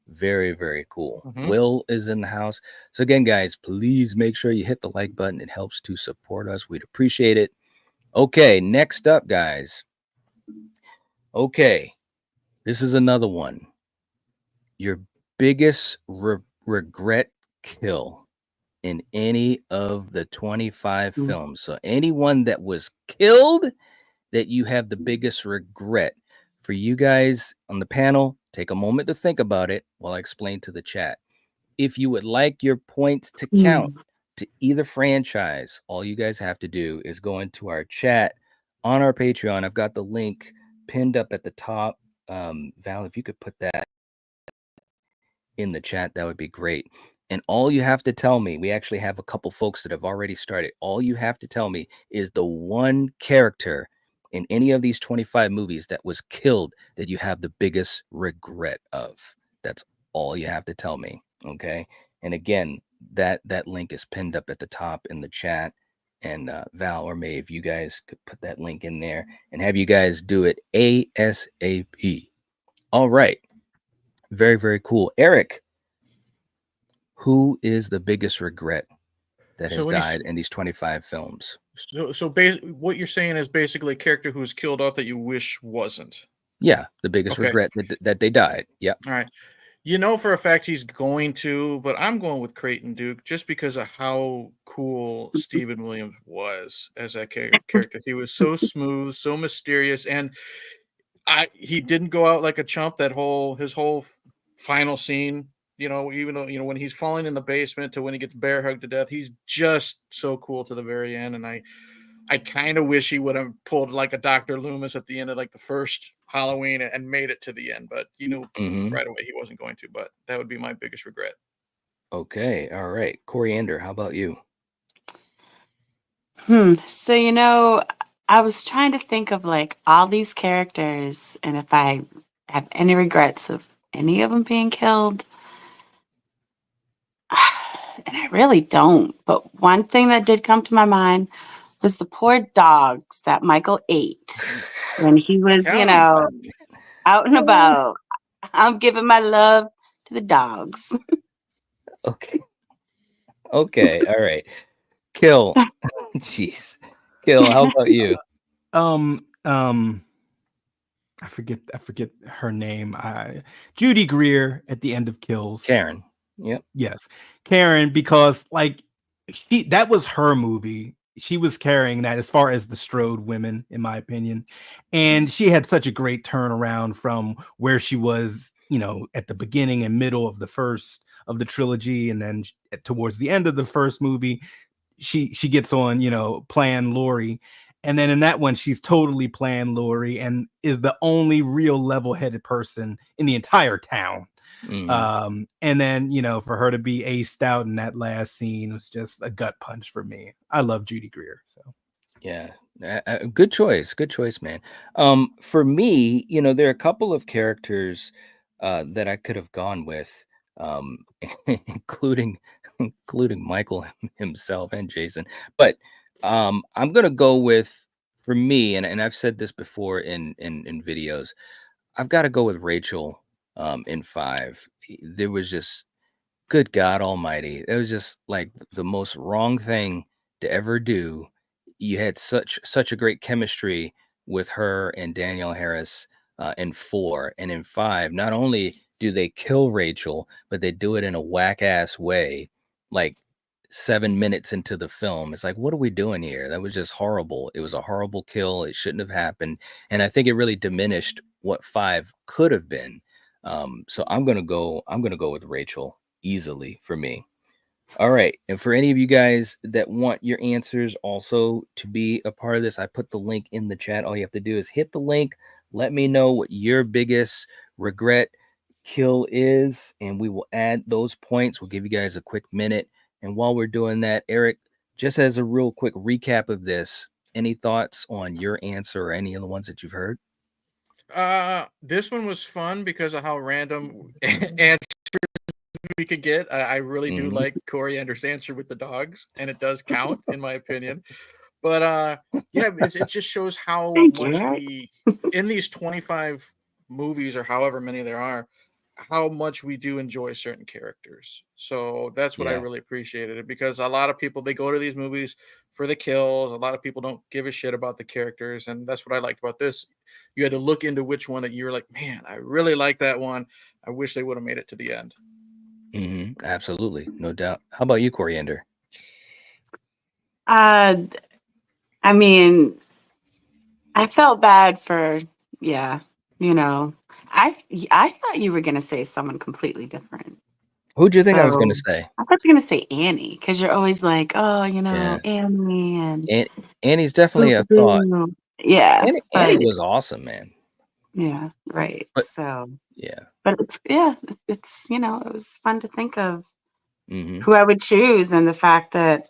Very, very cool. Will is in the house. So again, guys, please make sure you hit the like button. It helps to support us. We'd appreciate it. Okay, next up, guys. Okay, this is another one. Your biggest regret kill in any of the 25 films. So anyone that was killed that you have the biggest regret. For you guys on the panel, take a moment to think about it while I explain to the chat. If you would like your points to count to either franchise, all you guys have to do is go into our chat on our Patreon. I've got the link pinned up at the top. Val, if you could put that in the chat, that would be great. And all you have to tell me, we actually have a couple folks that have already started. All you have to tell me is the one character in any of these 25 movies that was killed that you have the biggest regret of. That's all you have to tell me. Okay. And again, that link is pinned up at the top in the chat. And Val or May, if you guys could put that link in there and have you guys do it ASAP. All right. Very, very cool. Eric, who is the biggest regret that has died in these 25 films? So what you're saying is basically a character who was killed off that you wish wasn't. Yeah, the biggest regret that they died. Yeah. All right. You know for a fact he's going to, but I'm going with Creighton Duke just because of how cool Stephen Williams was as that character. He was so smooth, so mysterious, and he didn't go out like a chump. His whole final scene, even though when he's falling in the basement to when he gets bear hugged to death, he's just so cool to the very end. And I kind of wish he would have pulled like a Dr. Loomis at the end of like the first Halloween and made it to the end, but he knew right away he wasn't going to. But that would be my biggest regret. Okay, all right, Coriander, how about you? So I was trying to think of like all these characters, and if I have any regrets of any of them being killed. And I really don't. But one thing that did come to my mind was the poor dogs that Michael ate when he was, out and about. I'm giving my love to the dogs. Okay. Okay. All right. Kill. Jeez. Kill. How about you? I forget her name. Judy Greer at the end of Kills. Karen. Yep. Yes. Karen, because like that was her movie. She was carrying that as far as the Strode women, in my opinion. And she had such a great turnaround from where she was, at the beginning and middle of the first of the trilogy. And then towards the end of the first movie, she gets on, you know, playing Lori. And then in that one, she's totally playing Lori and is the only real level-headed person in the entire town. And then, you know, for her to be aced out in that last scene was just a gut punch for me. I love Judy Greer. So Yeah, good choice, man. For me, you know, there are a couple of characters that I could have gone with, um, including Michael himself and Jason. But I'm gonna go with, for me, and I've said this before in videos, I've got to go with Rachel in 5. There was just, good God Almighty, it was just like the most wrong thing to ever do. You had such a great chemistry with her and Danielle Harris in 4, and in 5. Not only do they kill Rachel, but they do it in a whack ass way. Like 7 minutes into the film, it's like, what are we doing here? That was just horrible. It was a horrible kill. It shouldn't have happened, and I think it really diminished what 5 could have been. So I'm gonna go with Rachel easily for me. All right. And for any of you guys that want your answers also to be a part of this, I put the link in the chat. All you have to do is hit the link. Let me know what your biggest regret kill is, and we will add those points. We'll give you guys a quick minute. And while we're doing that, Eric, just as a real quick recap of this, any thoughts on your answer or any of the ones that you've heard? This one was fun because of how random answers we could get. I really do like Coriander's answer with the dogs, and it does count in my opinion. But yeah, it just shows how much we, in these 25 movies or however many there are, how much we do enjoy certain characters. So that's what I really appreciated it, because a lot of people, they go to these movies for the kills. A lot of people don't give a shit about the characters, and that's what I liked about this. You had to look into which one that you were like, man, I really like that one. I wish they would have made it to the end. Absolutely, no doubt. How about you, Coriander? I mean, I felt bad for, you know, I thought you were gonna say someone completely different. Who do you think I was going to So say? I thought you were gonna say Annie, because you're always like, oh, you know, Annie and Annie's definitely a thought. yeah, Annie but was awesome, man. yeah, right. But So, yeah, but it's you know, it was fun to think of mm-hmm. who I would choose, and the fact that,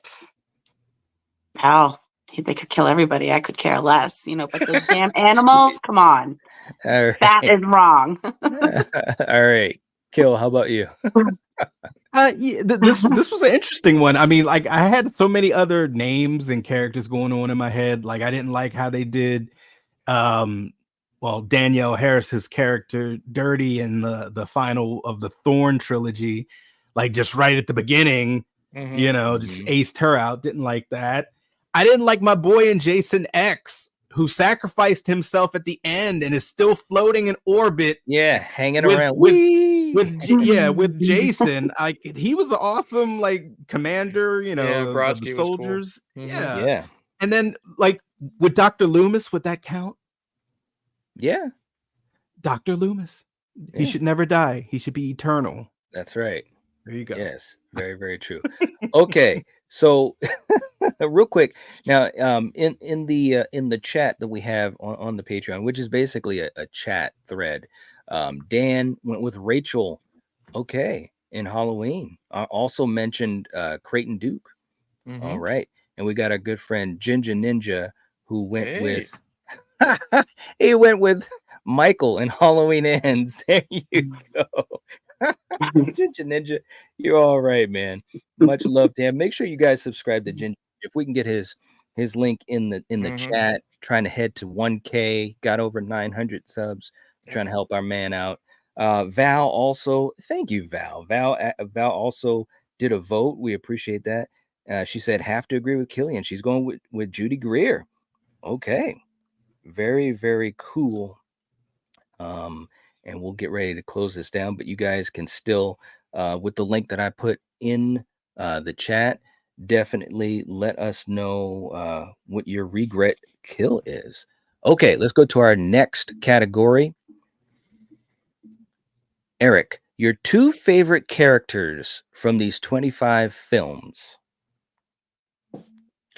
hell, they could kill everybody. I could care less, you know, but those damn animals, come on. All right. That is wrong. All right. Kill, how about you? Yeah, this was an interesting one. I mean, like, I had so many other names and characters going on in my head. Like, I didn't like how they did well, Danielle Harris's character Dirty in the final of the Thorn trilogy, like just right at the beginning, you know, just aced her out. Didn't like that. I didn't like my boy in Jason X, who sacrificed himself at the end and is still floating in orbit. Yeah, hanging with, around with Jason. Like, he was an awesome, like, commander, you know, of the soldiers. Cool. Yeah. And then, like, with Dr. Loomis, would that count? Yeah. Dr. Loomis. He should never die. He should be eternal. That's right. There you go. Yes, very, very true. Okay, so real quick now, in the chat that we have on the Patreon, which is basically a chat thread, Dan went with Rachel. Okay, in Halloween. Also mentioned Creighton Duke. All right, and we got our good friend Ginger Ninja, who went with he went with Michael in Halloween Ends. There you go. Ginger Ninja, you're all right, man. Much love to him. Make sure you guys subscribe to Ginger. If we can get his link in the chat, trying to head to 1K, got over 900 subs, trying to help our man out. Val also, thank you, Val. Val also did a vote. We appreciate that. She said, have to agree with Killian. She's going with Judy Greer. Okay. Very, very cool. And we'll get ready to close this down, but you guys can still, with the link that I put in the chat, definitely let us know what your regret kill is. Okay, let's go to our next category. Eric, your 2 favorite characters from these 25 films.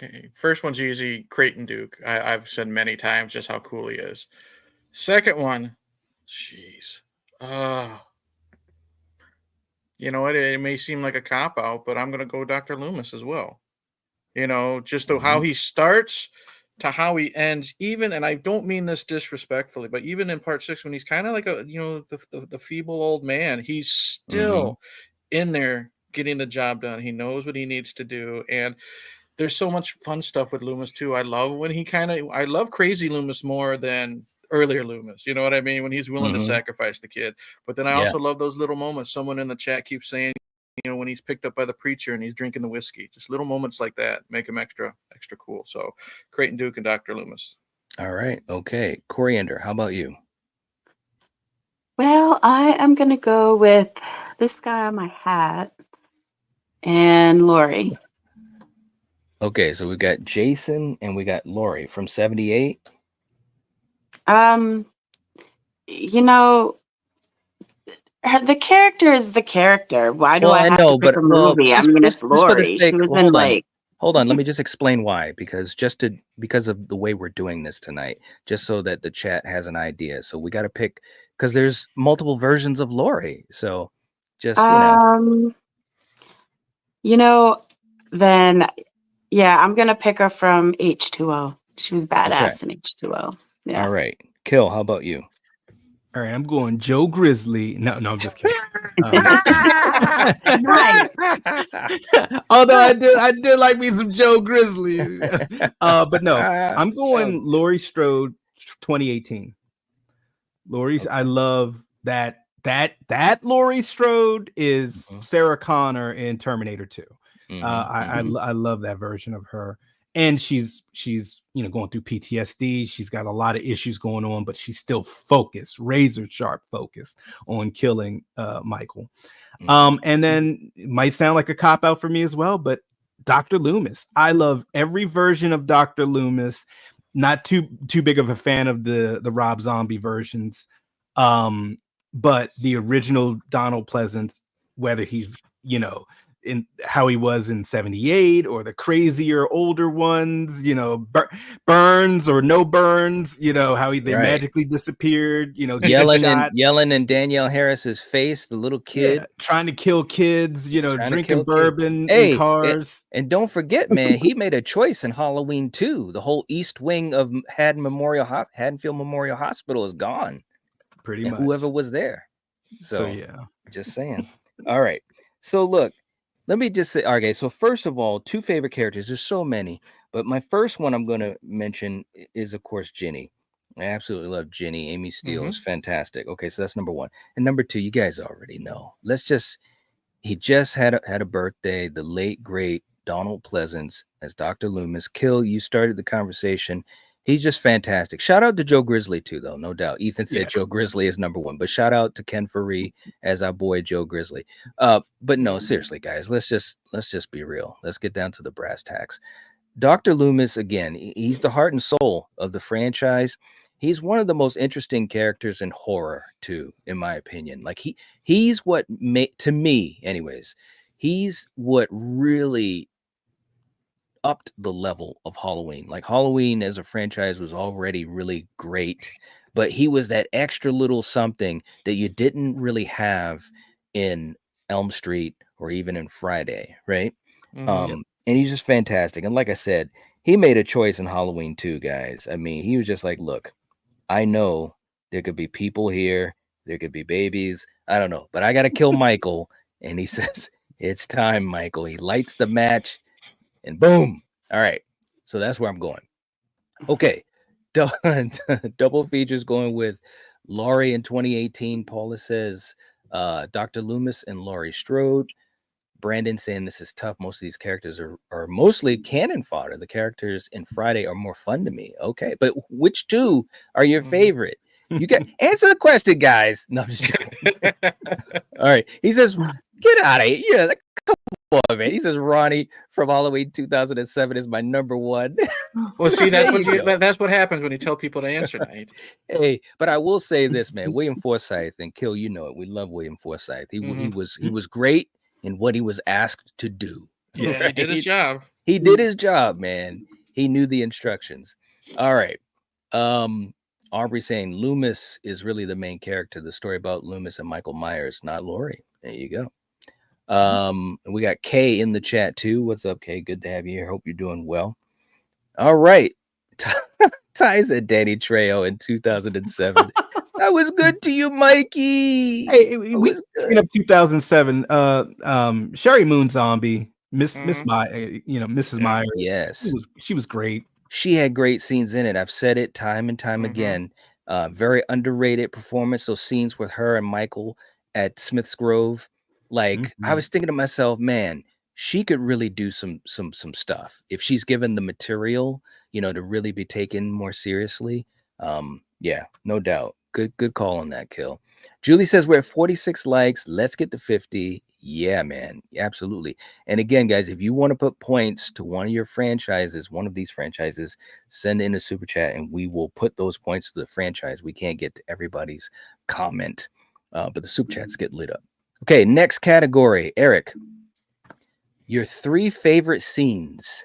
Okay. First one's easy. Creighton Duke. I've said many times just how cool he is. Second one, jeez. You know what? It may seem like a cop out, but I'm going to go Dr. Loomis as well. You know, just how he starts to how he ends, even, and I don't mean this disrespectfully, but even in part 6, when he's kind of like the feeble old man, he's still in there getting the job done. He knows what he needs to do. And there's so much fun stuff with Loomis too. I love when I love crazy Loomis more than earlier Loomis. You know what I mean? When he's willing to sacrifice the kid. But then I also love those little moments. Someone in the chat keeps saying, you know, when he's picked up by the preacher and he's drinking the whiskey, just little moments like that make him extra cool. So Creighton Duke and Dr. Loomis. All right. Okay. Coriander, how about you? Well, I am going to go with this guy on my hat and Lori. Okay, so we got Jason and we got Lori from 78. You know, the character is the character. Why do I have to pick a movie? I mean, it's Lori. She was in like. Hold on, let me just explain why. Because of the way we're doing this tonight, just so that the chat has an idea. So we got to pick, because there's multiple versions of Lori. So just then yeah, I'm gonna pick her from H2O. She was badass in H2O. Yeah. All right, Kill. How about you? All right, I'm going Joe Grizzly. No, I'm just kidding. Although I did like me some Joe Grizzly. But no, I'm going Laurie Strode 2018. I love that Laurie Strode is Sarah Connor in Terminator 2. I love that version of her. And she's going through PTSD. She's got a lot of issues going on, but she's still focused, razor sharp focused on killing Michael. And then it might sound like a cop out for me as well, but Dr. Loomis. I love every version of Dr. Loomis. Not too big of a fan of the Rob Zombie versions, but the original Donald Pleasance, whether he's in how he was in 78 or the crazier older ones, Burns or no Burns, how they magically disappeared, yelling in Danielle Harris's face, the little kid trying to kill kids, drinking bourbon in cars. And don't forget, man, he made a choice in Halloween 2. The whole east wing of Haddonfield Memorial Hospital is gone. Pretty much. Whoever was there. So yeah, just saying. All right. So look, let me just say, okay, so first of all, 2 favorite characters. There's so many, but my first one I'm going to mention is, of course, Ginny. I absolutely love Ginny. Amy Steele is fantastic. Okay, so that's number 1. And number 2, you guys already know. He just had a birthday, the late, great Donald Pleasance as Dr. Loomis. Kill, you started the conversation. He's just fantastic. Shout out to Joe Grizzly too, though, no doubt. Ethan said Joe Grizzly is number 1, but shout out to Ken Faree as our boy Joe Grizzly. But no, seriously, guys, let's just be real. Let's get down to the brass tacks. Dr. Loomis, again, he's the heart and soul of the franchise. He's one of the most interesting characters in horror too, in my opinion. Like he's what to me, anyways. He's what really upped the level of Halloween. Like Halloween as a franchise was already really great, but he was that extra little something that you didn't really have in Elm Street or even in Friday, right? And he's just fantastic. And like I said, he made a choice in Halloween too, guys. I mean, he was just like, look, I know there could be people here, there could be babies, I don't know, but I got to kill Michael. And he says, it's time, Michael. He lights the match. And boom. All right. So that's where I'm going. Okay. Double features going with Laurie in 2018. Paula says Dr. Loomis and Laurie Strode. Brandon saying this is tough. Most of these characters are mostly cannon fodder. The characters in Friday are more fun to me. Okay. But which 2 are your favorite? You got answer the question, guys. No, I'm just joking. All right. He says, get out of here. Yeah, come on, man. He says Ronnie from Halloween 2007 is my number 1. Well, see, that's what happens when you tell people to answer night. Hey, but I will say this, man. William Forsythe, and Kill, you know it. We love William Forsythe. He was great in what he was asked to do. Yeah, he did his job. He did his job, man. He knew the instructions. All right. Aubrey saying Loomis is really the main character. The story about Loomis and Michael Myers, not Laurie. There you go. We got Kay in the chat too. What's up, Kay? Good to have you here. Hope you're doing well. All right. Ty said Danny Trejo in 2007. That was good to you, Mikey. Hey, we up 2007. Sherry Moon Zombie, Mrs. Myers. Yes, she was great. She had great scenes in it. I've said it time and time again. Very underrated performance. Those scenes with her and Michael at Smith's Grove. Like I was thinking to myself, man, she could really do some stuff if she's given the material, to really be taken more seriously. Yeah, no doubt. Good call on that, Kill. Julie says we're at 46 likes. Let's get to 50. Yeah, man. Absolutely. And again, guys, if you want to put points to one of your franchises, one of these franchises, send in a super chat and we will put those points to the franchise. We can't get to everybody's comment, but the super chats get lit up. Okay, next category. Eric, your 3 favorite scenes.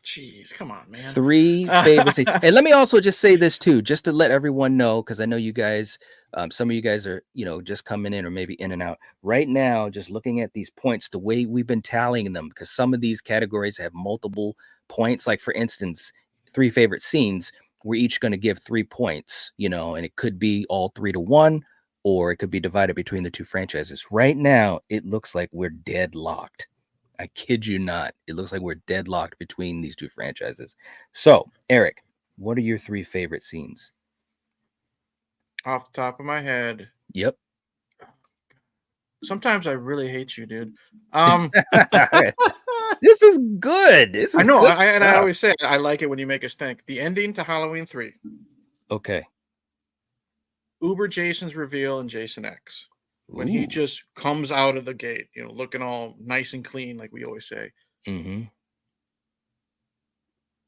Jeez, come on, man. 3 favorite scenes. And let me also just say this too, just to let everyone know, because I know you guys, some of you guys are, just coming in or maybe in and out. Right now, just looking at these points, the way we've been tallying them, because some of these categories have multiple points. Like, for instance, 3 favorite scenes, we're each going to give 3 points, and it could be all 3 to 1, or it could be divided between the 2 franchises. Right now, it looks like we're deadlocked. I kid you not. It looks like we're deadlocked between these 2 franchises. So, Eric, what are your 3 favorite scenes? Off the top of my head. Yep. Sometimes I really hate you, dude. This is good. This is I know. Good I always say I like it when you make us think. The ending to Halloween 3. Okay. Uber Jason's reveal in Jason X. When he just comes out of the gate, looking all nice and clean, like we always say. Mm-hmm.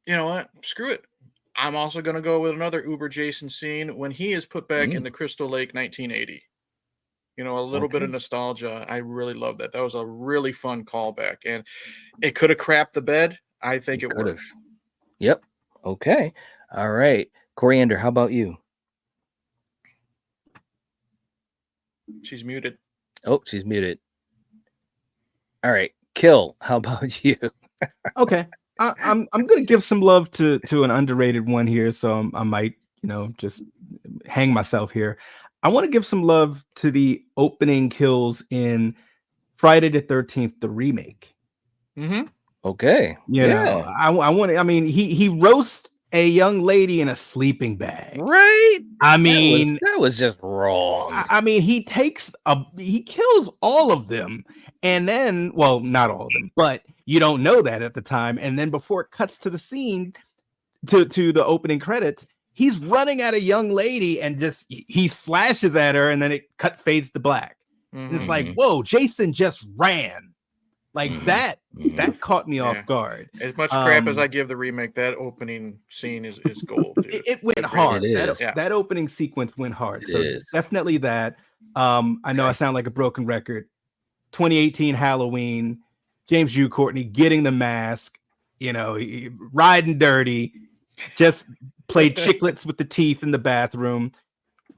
You know what? Screw it. I'm also going to go with another Uber Jason scene when he is put back in the Crystal Lake 1980. A little bit of nostalgia. I really love that. That was a really fun callback. And it could have crapped the bed. I think it would have. Yep. Okay. All right. Coriander, how about you? She's muted. Oh, she's muted. All right. Kill, how about you? Okay. I'm gonna give some love to an underrated one here, so I might just hang myself here. I want to give some love to the opening kills in Friday the 13th, the remake. Okay. I want to. I mean, he roasts a young lady in a sleeping bag. Right. I mean, that was just wrong. I mean, he kills all of them, and then, well, not all of them, but you don't know that at the time. And then before it cuts to the scene, to the opening credits, he's running at a young lady and just he slashes at her, and then it fades to black. And it's like, whoa, Jason just ran. Like that caught me off guard. As much crap as I give the remake, that opening scene is gold. Dude. It went hard. That opening sequence went hard. So definitely that. I know I sound like a broken record. 2018 Halloween, James Hugh Courtney getting the mask, riding dirty, just played chiclets with the teeth in the bathroom,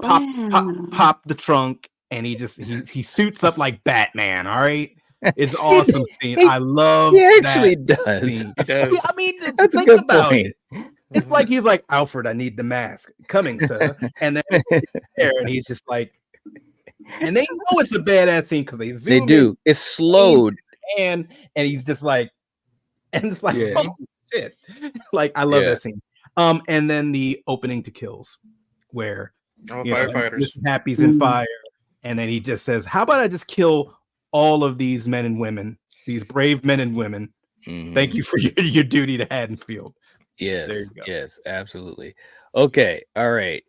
pop the trunk, and he suits up like Batman. All right. It's awesome scene. I love he actually does. He does. I mean, that's think a good about point. it. It's like he's like, Alfred, I need the mask. Coming, sir. And then there, and he's just like, and they know it's a badass scene because they do. It's slowed. And he's just like, and it's like, oh shit. Like, I love that scene. And then the opening to Kills, where firefighters. Mr. Happy's in fire, and then he just says, how about I just kill all of these men and women, these brave men and women. Thank you for your duty to Haddonfield. Yes, yes, absolutely. Okay, all right.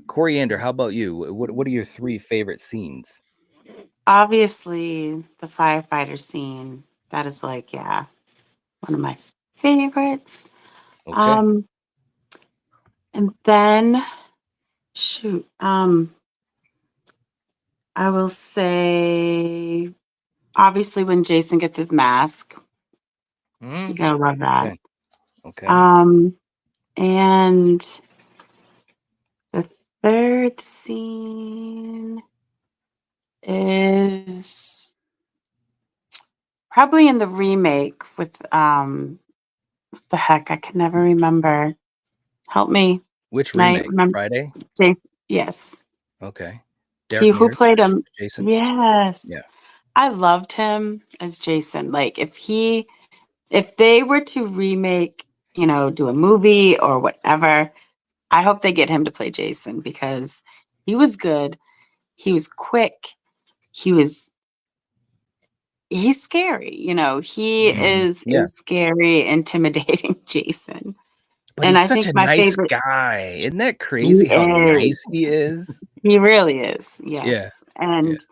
Coriander, how about you? What are your 3 favorite scenes? Obviously, the firefighter scene. That is like, one of my favorites. Okay. And then, I will say, obviously, when Jason gets his mask, You're gonna love that. Okay. And the third scene is probably in the remake with what the heck? I can never remember. Help me. Which Can I remake? remember? Friday? Jason. Yes. Okay. He Derek who Mears played as him. Jason? Yes. Yeah. I loved him as Jason. Like if they were to remake, do a movie or whatever, I hope they get him to play Jason because he was good. He was quick. He's scary. He is Yeah. a scary, intimidating Jason. But And he's I such think a my nice favorite, guy. Isn't that he crazy how is. nice he is? He really is. Yeah. Yes. And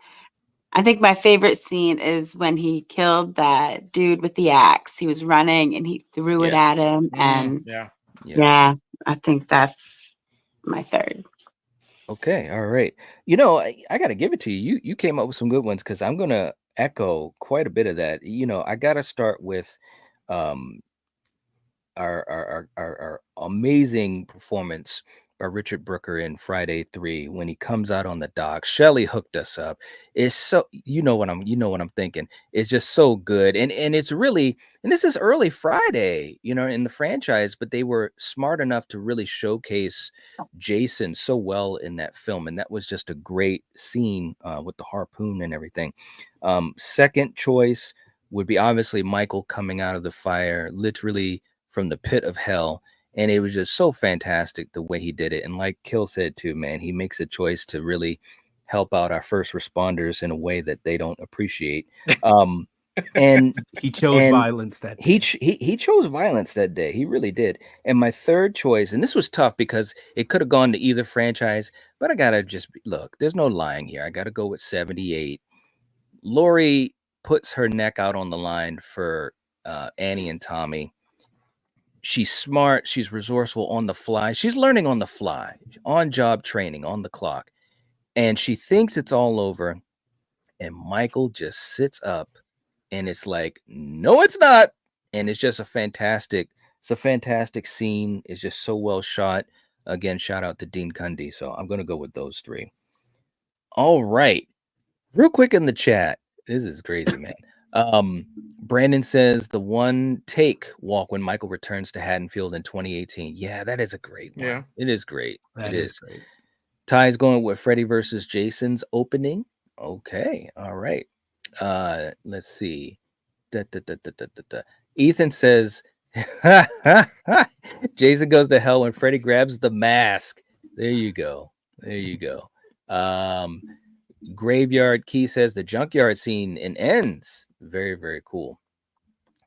I think my favorite scene is when he killed that dude with the axe. He was running and he threw it at him. And Yeah. I think that's my third. Okay. All right. I got to give it to you. You came up with some good ones because I'm going to echo quite a bit of that. I got to start with um, our amazing performance by Richard Brooker in Friday 3 when he comes out on the dock. Shelley hooked us up. It's so what I'm thinking. It's just so good. And it's really, and this is early Friday, in the franchise, but they were smart enough to really showcase Jason so well in that film. And that was just a great scene with the harpoon and everything. Second choice would be obviously Michael coming out of the fire, literally from the pit of hell. And it was just so fantastic the way he did it. And like Kill said too, man, he makes a choice to really help out our first responders in a way that they don't appreciate. And he chose violence that day. He chose violence that day. He really did. And my third choice, and this was tough because it could have gone to either franchise, but I gotta just look. There's no lying here. I gotta go with 78. Lori puts her neck out on the line for Annie and Tommy. She's smart. She's resourceful on the fly. She's learning on the fly, on job training, on the clock. And she thinks it's all over. And Michael just sits up and it's like, no, it's not. And it's just a fantastic scene. It's just so well shot. Again, shout out to Dean Cundy. So I'm going to go with those three. All right. Real quick in the chat. This is crazy, man. Brandon says the one take walk when Michael returns to Haddonfield in 2018. Yeah, that is a great one. Yeah. It is great. That is great. Ty's going with Freddy versus Jason's opening. Okay. All right. Let's see. Ethan says Jason goes to hell when Freddy grabs the mask. There you go. Graveyard Key says the junkyard scene in Ends. Very, very cool.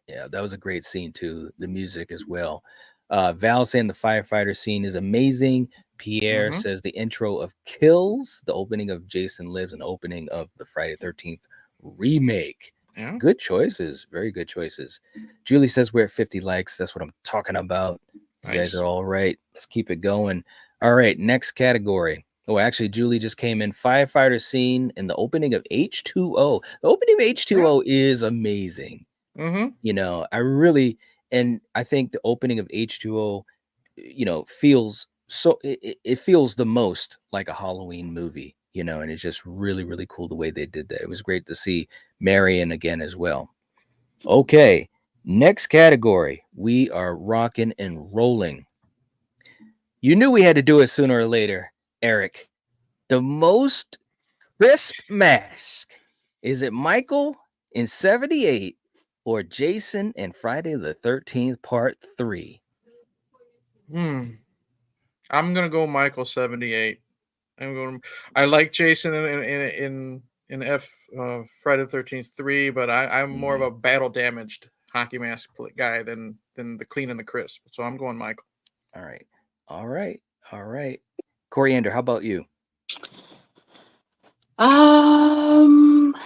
Yeah, that was a great scene too. The music as well. Val saying the firefighter scene is amazing. Pierre says the intro of Kills, the opening of Jason Lives, and opening of the Friday 13th remake. Yeah. Good choices. Very good choices. Julie says we're at 50 likes. That's what I'm talking about. You guys are all right. Let's keep it going. All right, next category. Oh, actually, Julie just came in. Firefighter scene in the opening of H2O. The opening of H2O is amazing. I really, and I think the opening of H2O, feels so, it feels the most like a Halloween movie, and it's just really, really cool the way they did that. It was great to see Marion again as well. Okay, next category. We are rocking and rolling. You knew we had to do it sooner or later, Eric. The most crisp mask. Is it Michael in 78 or Jason in Friday the 13th Part 3? I'm gonna go Michael 78. I like Jason in Friday the 13th 3, but I'm more of a battle damaged hockey mask guy than the clean and the crisp. So I'm going Michael. All right. Coriander, how about you?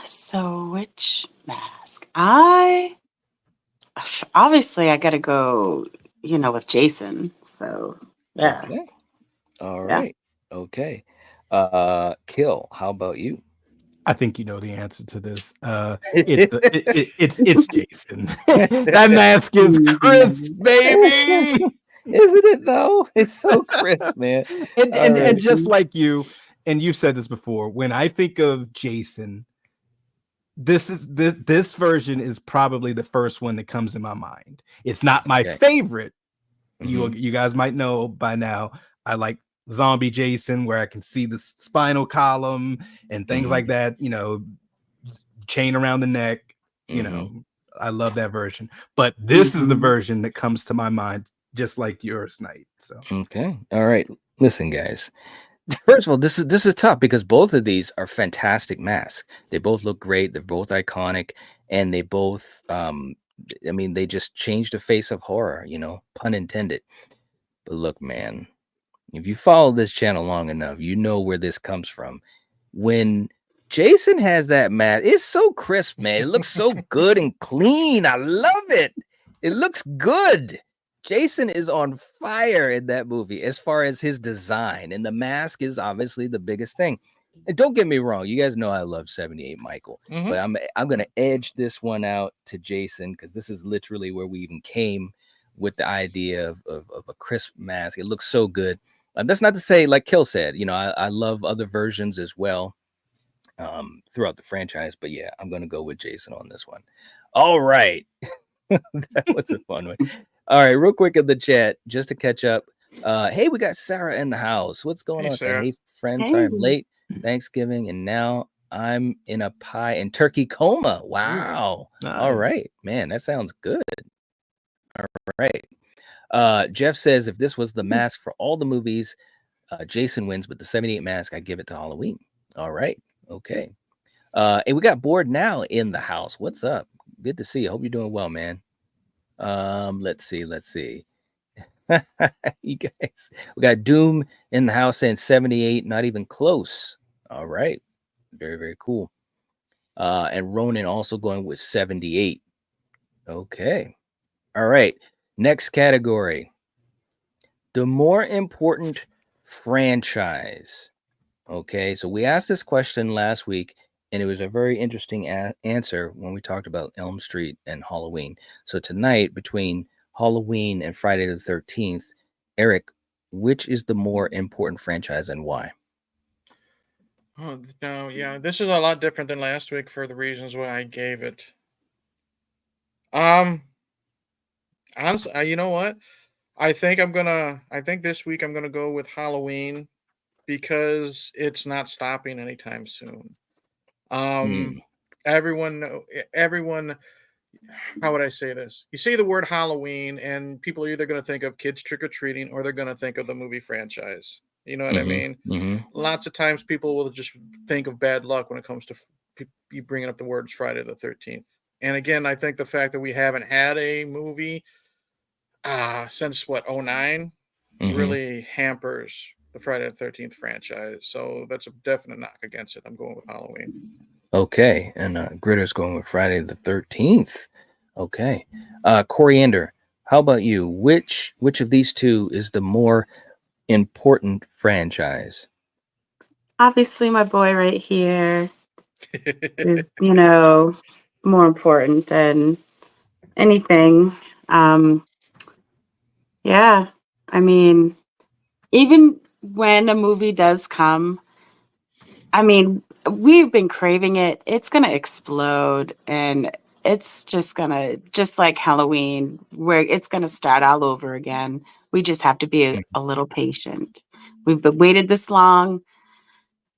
So which mask? I gotta go, with Jason. So yeah. Okay. All right. Okay. Kill, how about you? I think you know the answer to this. It's Jason. That mask is crisp, baby. Isn't it though? It's so crisp, man. And just like you, and you've said this before, when I think of Jason, this version is probably the first one that comes in my mind. It's not my favorite. You guys might know by now. I like Zombie Jason, where I can see the spinal column and things like that. You know, chain around the neck. You know, I love that version. But this is the version that comes to my mind, just like yours, Knight. So okay, all right. Listen, guys. First of all, this is tough because both of these are fantastic masks. They both look great. They're both iconic, and they both, I mean, they just changed the face of horror. You know, pun intended. But look, man, if you follow this channel long enough, you know where this comes from. When Jason has that mask, it's so crisp, man. It looks so good and clean. I love it. It looks good. Jason is on fire in that movie as far as his design, and the mask is obviously the biggest thing. And don't get me wrong, you guys know I love 78 Michael, but I'm gonna edge this one out to Jason because this is literally where we even came with the idea of a crisp mask. It looks so good. That's not to say, like Kill said, you know, I love other versions as well throughout the franchise, but yeah, I'm gonna go with Jason on this one. All right. That was a fun one. All right, real quick in the chat, just to catch up. Hey, we got Sarah in the house. What's going on, Sarah? Hey, friend. Sorry I'm late. Thanksgiving, and now I'm in a pie and turkey coma. Wow. Nice. All right, man, that sounds good. All right. Jeff says if this was the mask for all the movies, Jason wins, but the 78 mask, I give it to Halloween. All right. Okay. And we got Bored Now in the house. What's up? Good to see you. Hope you're doing well, man. Let's see. You guys, we got Doom in the house saying 78, not even close. All right. Very, very cool. And Ronan also going with 78. Okay. All right. Next category. The more important franchise. Okay. So we asked this question last week, and it was a very interesting answer when we talked about Elm Street and Halloween. So tonight, between Halloween and Friday the 13th, Eric, which is the more important franchise and why? Oh, no, yeah, this is a lot different than last week for the reasons why I gave it. Honestly, you know what? I think this week I'm gonna go with Halloween because it's not stopping anytime soon. Everyone, how would I say this? You say the word Halloween, and people are either going to think of kids trick-or-treating or they're going to think of the movie franchise. You know what I mean? Lots of times people will just think of bad luck when it comes to you bringing up the words Friday the 13th. And again, I think the fact that we haven't had a movie since, 2009 really hampers the Friday the 13th franchise. So that's a definite knock against it. I'm going with Halloween. Okay, and Gritter's going with Friday the 13th. Okay, Coriander, how about you? Which of these two is the more important franchise? Obviously, my boy right here is, more important than anything. Yeah, I mean, even when a movie does come, I mean, we've been craving it. It's going to explode, and it's just like Halloween, where it's going to start all over again. We just have to be a little patient. We've been waited this long.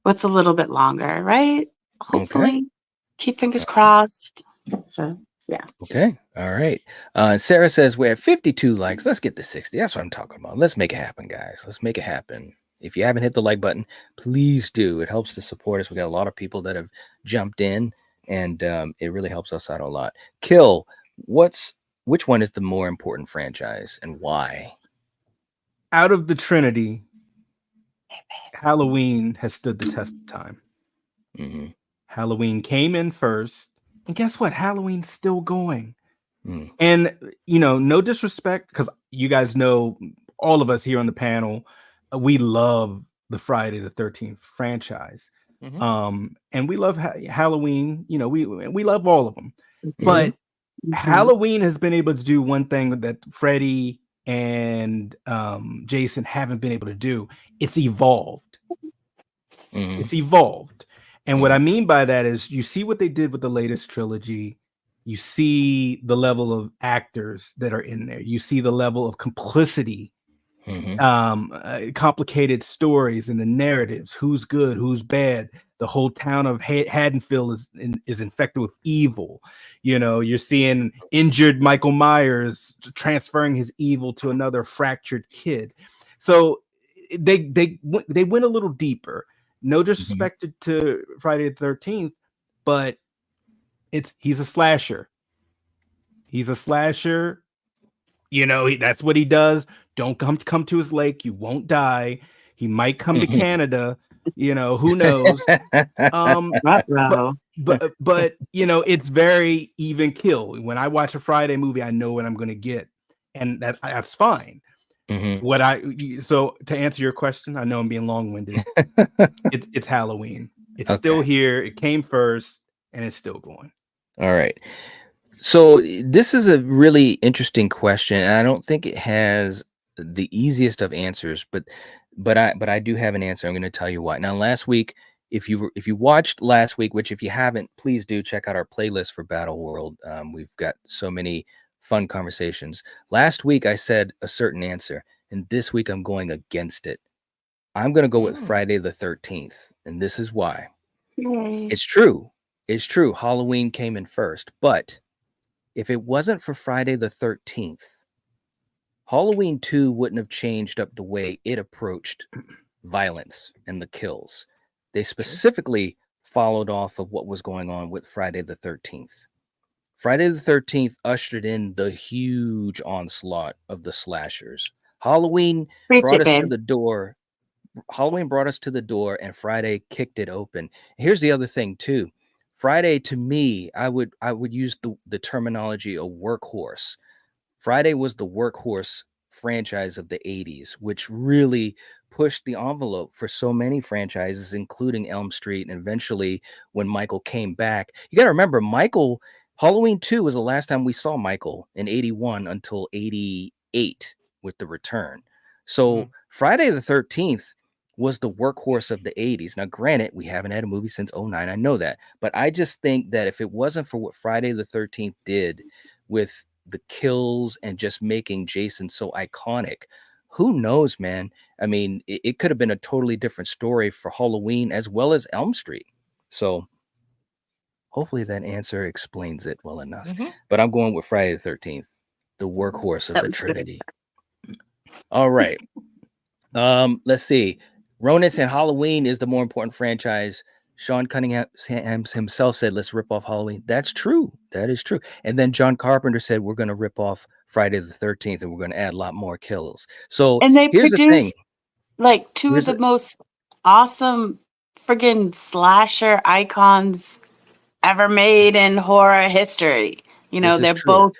What's a little bit longer, right? Hopefully. Okay. Keep fingers crossed. So, yeah. Okay. All right. Sarah says we have 52 likes. Let's get to 60. That's what I'm talking about. Let's make it happen, guys. Let's make it happen. If you haven't hit the like button, please do. It helps to support us. We got a lot of people that have jumped in, and it really helps us out a lot. Kill, which one is the more important franchise and why? Out of the Trinity, Halloween has stood the test of time. Halloween came in first, and guess what? Halloween's still going. And, no disrespect, because you guys know, all of us here on the panel, we love the Friday the 13th franchise. And we love Halloween. You know, we love all of them, but Mhm. Halloween has been able to do one thing that Freddy and Jason haven't been able to do. It's evolved. It's evolved. And what I mean by that is you see what they did with the latest trilogy. You see the level of actors that are in there. You see the level of complicity, complicated stories and the narratives. Who's good? Who's bad? The whole town of Haddonfield is infected with evil. You know, you're seeing injured Michael Myers transferring his evil to another fractured kid. So they went a little deeper. No disrespect to Friday the 13th, but he's a slasher. He's a slasher. You know, that's what he does. Don't come to his lake. You won't die. He might come to Canada. You know, who knows? But you know, it's very even kill. When I watch a Friday movie, I know what I'm going to get, and that's fine. So to answer your question, I know I'm being long-winded. It's Halloween. It's still here. It came first, and it's still going. All right. So this is a really interesting question, and I don't think it has the easiest of answers, but I do have an answer. I'm going to tell you why. Now, last week, if you watched last week, which if you haven't, please do check out our playlist for Battle World. We've got so many fun conversations. Last week, I said a certain answer, and this week I'm going against it. I'm going to go with Friday the 13th, and this is why. Yay. It's true. It's true. Halloween came in first, but if it wasn't for Friday the 13th, Halloween 2 wouldn't have changed up the way it approached violence and the kills. They specifically followed off of what was going on with Friday the 13th. Friday the 13th ushered in the huge onslaught of the slashers. Halloween brought us to the door. Halloween brought us to the door, and Friday kicked it open. Here's the other thing too. Friday, to me, I would use the terminology a workhorse. Friday was the workhorse franchise of the 80s, which really pushed the envelope for so many franchises, including Elm Street. And eventually, when Michael came back, you got to remember, Halloween 2 was the last time we saw Michael in 81 until 88 with the return. So Friday the 13th was the workhorse of the 80s. Now, granted, we haven't had a movie since 09. I know that. But I just think that if it wasn't for what Friday the 13th did with the kills and just making Jason so iconic, who knows, man? I mean, it could have been a totally different story for Halloween as well as Elm Street. So hopefully that answer explains it well enough. But I'm going with Friday the 13th, the workhorse of the Trinity. All right. Let's see. Ronan said Halloween is the more important franchise. Sean Cunningham himself said, let's rip off Halloween. That's true. That is true. And then John Carpenter said, we're going to rip off Friday the 13th and we're going to add a lot more kills. So and they here's the thing. produced like two of the most awesome friggin' slasher icons ever made in horror history. You know, they're both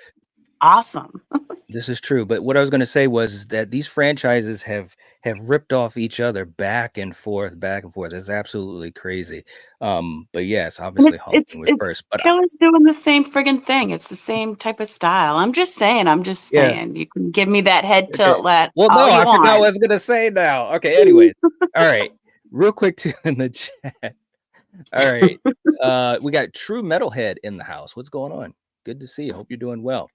awesome. This is true. But what I was going to say was that these franchises have ripped off each other back and forth. It's absolutely crazy. But yes, obviously Halloween was first. But Killer's doing the same friggin' thing. It's the same type of style. I'm just saying. You can give me that head tilt. Well, no, I forgot what I was going to say now. Okay, anyways. All right. Real quick, too, in the chat. All right. We got True Metalhead in the house. What's going on? Good to see you. Hope you're doing well.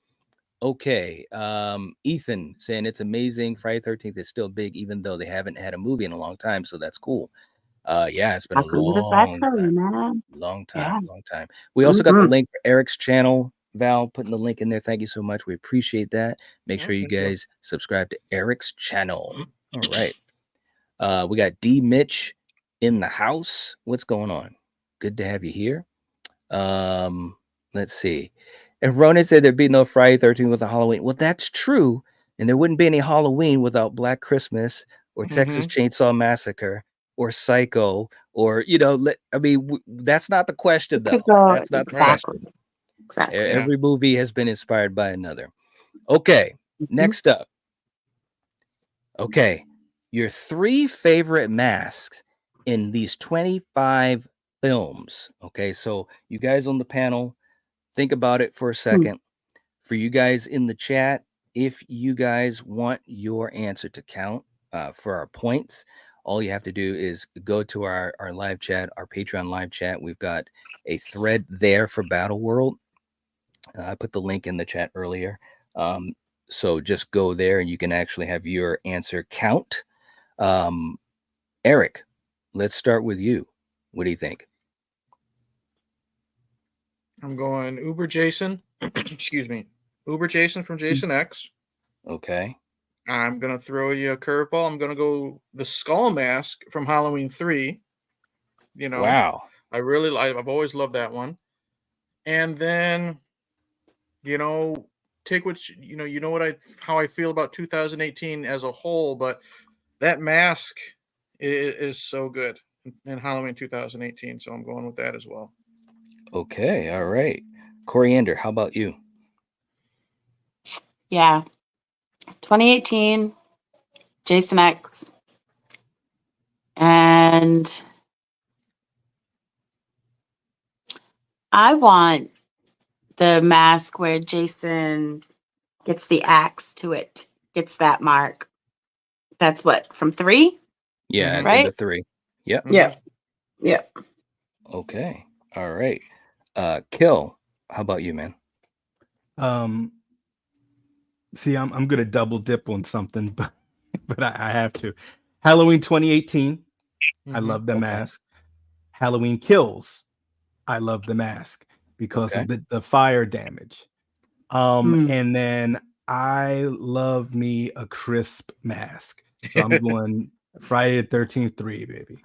Okay. Ethan saying it's amazing. Friday 13th is still big, even though they haven't had a movie in a long time. So that's cool. Yeah, it's been a long time. We also got the link for Eric's channel. Val putting the link in there. Thank you so much. We appreciate that. Make sure you guys subscribe to Eric's channel. All right. We got D Mitch in the house. What's going on? Good to have you here. Let's see. And Ronan said there'd be no Friday 13th without Halloween. Well, that's true. And there wouldn't be any Halloween without Black Christmas or Texas Chainsaw Massacre or Psycho or, that's not the question, though. That's not the question. Exactly. Every movie has been inspired by another. Okay. Next up. Okay. Your 3 favorite masks in these 25 films. Okay, so you guys on the panel, think about it for a second. For you guys in the chat, if you guys want your answer to count for our points, all you have to do is go to our live chat, our Patreon live chat. We've got a thread there for Battle World. I put the link in the chat earlier. So just go there and you can actually have your answer count. Eric, let's start with you. What do you think? I'm going Uber Jason. Excuse me. Uber Jason from Jason X. Okay. I'm going to throw you a curveball. I'm going to go the Skull Mask from Halloween 3. You know, Wow. I've always loved that one. And then, you know, take what how I feel about 2018 as a whole, but that mask is so good in Halloween 2018. So I'm going with that as well. Okay. All right. Coriander, how about you? Yeah. 2018, Jason X. And I want the mask where Jason gets the axe to it, gets that mark. That's what, from 3? Yeah, at the Right? 3. Yep. Yeah. Yeah. Okay. All right. Kill, how about you, man? See, I'm gonna double dip on something, but I have to. Halloween 2018. I love the mask. Halloween Kills. I love the mask because of the fire damage. And then I love me a crisp mask. So I'm going Friday the 13th 3, baby.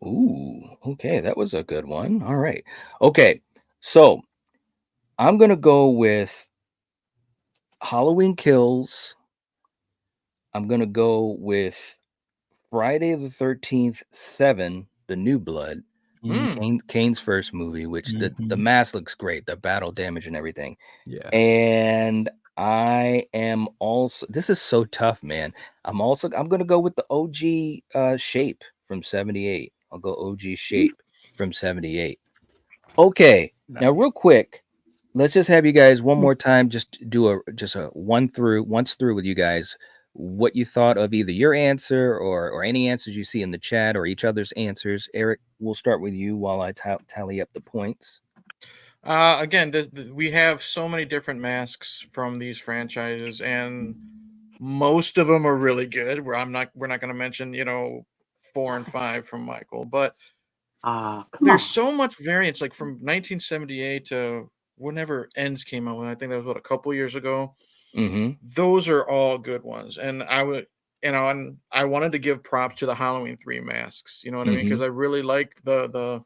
Ooh, okay, that was a good one. All right. Okay, so I'm gonna go with Halloween Kills. I'm gonna go with Friday the 13th 7, The New Blood. Kane's first movie, which the mask looks great, the battle damage and everything. Yeah. And I am also, this is so tough, man. I'm gonna go with the OG Shape from 78. I'll go OG Shape from 78. Okay. Nice. Now real quick, let's just have you guys one more time just do a once through with you guys what you thought of either your answer or any answers you see in the chat or each other's answers. Eric, we'll start with you while I tally up the points. Again, we have so many different masks from these franchises, and most of them are really good. We're not going to mention 4 and 5 from Michael, but there's so much variance. Like from 1978 to whenever Ends came out, I think that was a couple years ago. Those are all good ones, and I wanted to give props to the Halloween 3 masks. You know what I mean? Because I really like the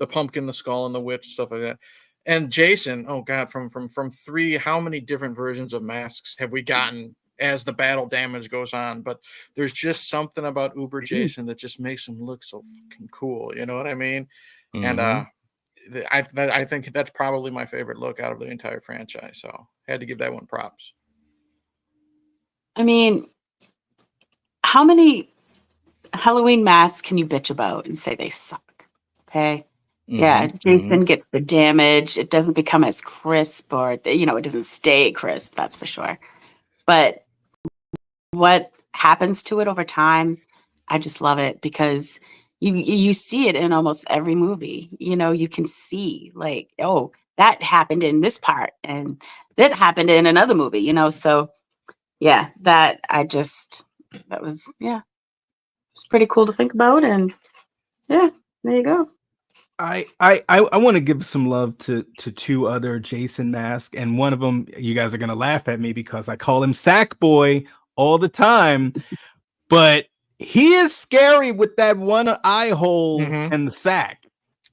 pumpkin, the skull, and the witch, stuff like that. And Jason, oh God, from 3, how many different versions of masks have we gotten as the battle damage goes on? But there's just something about Uber Jason that just makes him look so fucking cool. You know what I mean? And I think that's probably my favorite look out of the entire franchise. So had to give that one props. I mean, how many Halloween masks can you bitch about and say they suck? Okay. Yeah, Jason gets the damage. It doesn't become as crisp, or it doesn't stay crisp, that's for sure. But what happens to it over time, I just love it because you see it in almost every movie. You can see like, oh, that happened in this part and that happened in another movie, so yeah, that was it's pretty cool to think about. And yeah, there you go. I want to give some love to 2 other Jason masks, and one of them, you guys are gonna laugh at me because I call him Sack Boy all the time, but he is scary with that one eye hole and the sack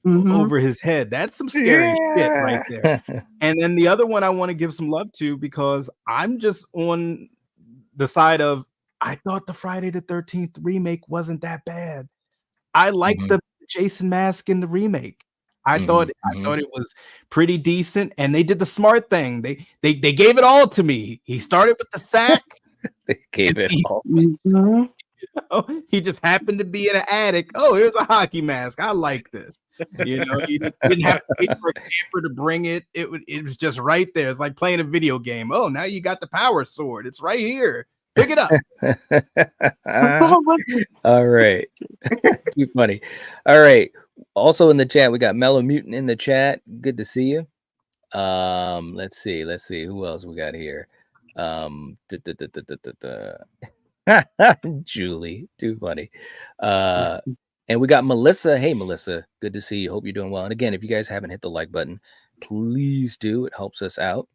over his head. That's some scary shit right there. And then the other one I want to give some love to, because I'm just on the side of, I thought the Friday the 13th remake wasn't that bad. I like the Jason mask in the remake. I thought it was pretty decent, and they did the smart thing. They gave it all to me. He started with the sack. They gave it all. He just happened to be in an attic. Oh, here's a hockey mask. I like this. You didn't have to wait for a camper to bring it. It was just right there. It's like playing a video game. Oh, now you got the power sword. It's right here. Pick it up. All right. Too funny. All right. Also in the chat, we got Mellow Mutant in the chat. Good to see you. Let's see who else we got here. Julie, too funny. And we got Melissa. Hey Melissa, good to see you. Hope you're doing well. And again, if you guys haven't hit the like button, please do. It helps us out.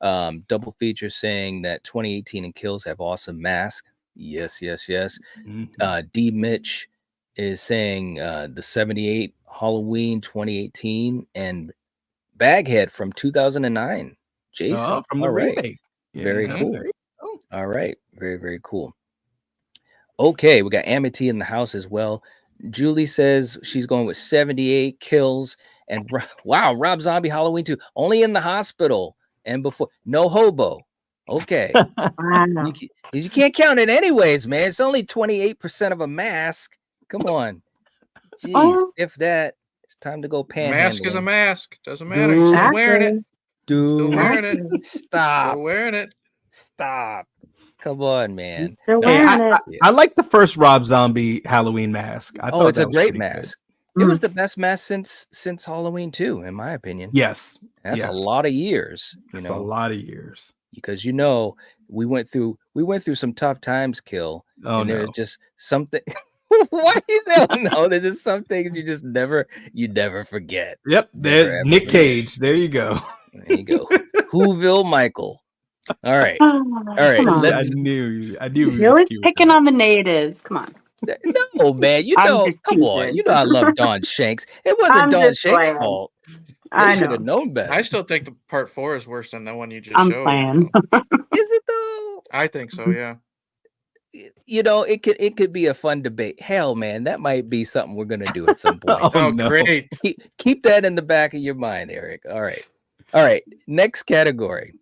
Double feature saying that 2018 and Kills have awesome masks. Yes. Mm-hmm. D Mitch is saying the 78 Halloween 2018 and Baghead from 2009. Jason, from the remake. Very cool. All right, very cool. Okay, we got Amity in the house as well. Julie says she's going with 78 Kills and wow, Rob Zombie Halloween 2 only in the hospital and before no hobo. Okay. You can't count it anyways, man. It's only 28% of a mask. Come on. Jeez, if that, it's time to go panhandling. Mask is a mask. Doesn't matter. You're still wearing it. Dude, still wearing it. Stop. Still wearing it. Stop. Come on, man. Still wearing it. I like the first Rob Zombie Halloween mask. I thought it's a great mask. Good. It was the best mask since Halloween 2, in my opinion. Yes. That's a lot of years. That's a lot of years. Because we went through some tough times, Kill. Oh, and there's just something. Why is that? No, there's just some things you never forget. Yep. There, Nick Cage. There you go. There you go. Whoville Michael. All right. I knew. You're always picking on the natives. Come on. No, man. Come on. You know I love Don Shanks. It wasn't Don Shanks' fault. I should have known better. I still think the part 4 is worse than the one you just showed. Playing. Is it though? I think so, yeah. It could be a fun debate. Hell, man, that might be something we're gonna do at some point. Great. Keep that in the back of your mind, Eric. All right. Next category.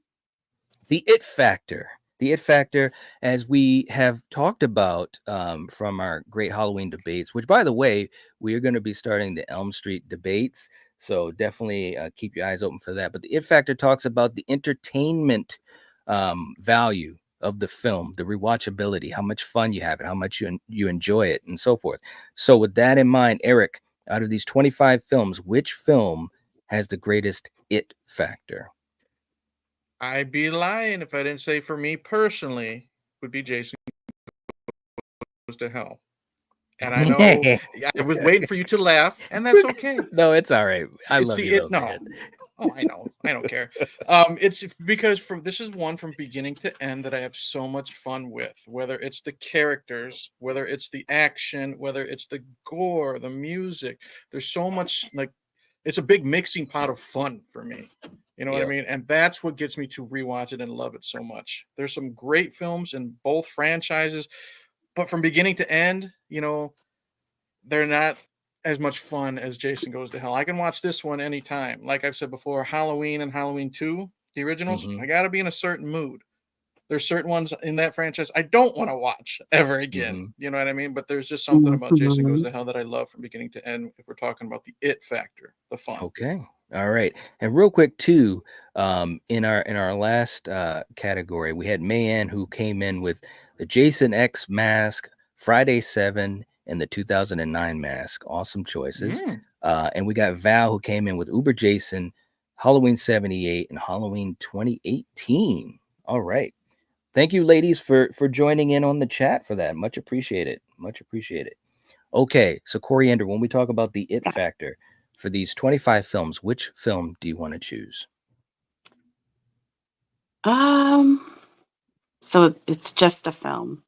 The It Factor. The It Factor, as we have talked about from our great Halloween debates, which, by the way, we are going to be starting the Elm Street debates. So definitely keep your eyes open for that. But the It Factor talks about the entertainment value of the film, the rewatchability, how much fun you have it, how much you enjoy it, and so forth. So with that in mind, Eric, out of these 25 films, which film has the greatest It Factor? I'd be lying if I didn't say for me personally would be Jason Goes to Hell. And I know I was waiting for you to laugh, and that's okay. No, it's all right. I love you. Oh, I know. I don't care. It's because this is one from beginning to end that I have so much fun with, whether it's the characters, whether it's the action, whether it's the gore, the music. There's so much, it's a big mixing pot of fun for me. You know what I mean? And that's what gets me to rewatch it and love it so much. There's some great films in both franchises, but from beginning to end, they're not as much fun as Jason Goes to Hell. I can watch this one anytime. Like I've said before, Halloween and Halloween 2, the originals, I got to be in a certain mood. There's certain ones in that franchise I don't want to watch ever again. You know what I mean? But there's just something about Jason Goes to Hell that I love from beginning to end if we're talking about the It Factor, the fun. Okay. All right. And real quick too, in our last category, we had Mayanne who came in with the Jason X mask, Friday 7, and the 2009 mask. Awesome choices. And we got Val who came in with Uber Jason, Halloween 78, and Halloween 2018. All right. Thank you, ladies, for joining in on the chat for that. Much appreciated. Much appreciated. Okay. So Coriander, when we talk about the It Factor, for these 25 films, which film do you want to choose? So it's just a film.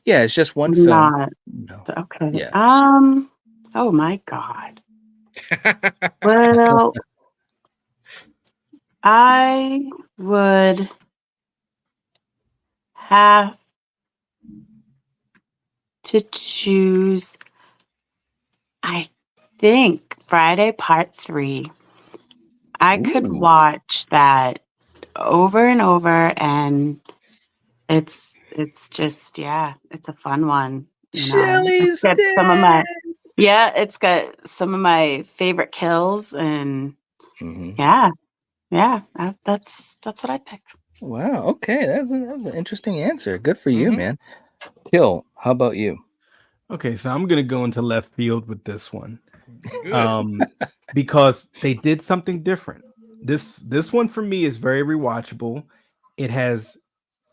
Yeah, it's just one film. No. Okay. Yeah. Oh my God. Well, I would have to choose, I think, Friday Part 3. I could watch that over and over, and it's just, it's a fun one. Shelly's got dead. some of my it's got some of my favorite kills, and that's what I pick. Wow. Okay, that was an interesting answer. Good for you, man. Kill. How about you? Okay, so I'm gonna go into left field with this one. Good. Because they did something different. This one for me is very rewatchable. It has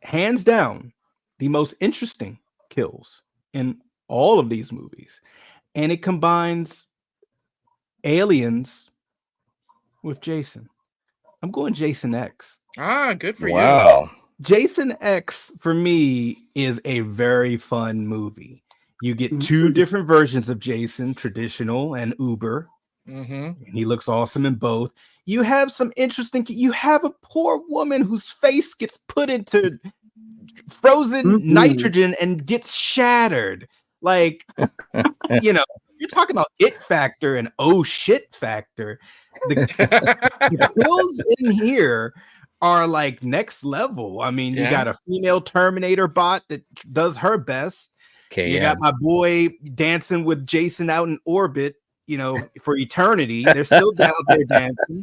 hands down the most interesting kills in all of these movies, and it combines aliens with Jason. I'm going Jason X. Good for Wow. Jason X for me is a very fun movie. You get two different versions of Jason, traditional and Uber. And he looks awesome in both. You have some interesting. You have a poor woman whose face gets put into frozen nitrogen and gets shattered. Like, you're talking about it factor and oh shit factor. The kills in here are like next level. I mean, you got a female Terminator bot that does her best. Okay, you got my boy dancing with Jason out in orbit, for eternity. They're still down there dancing.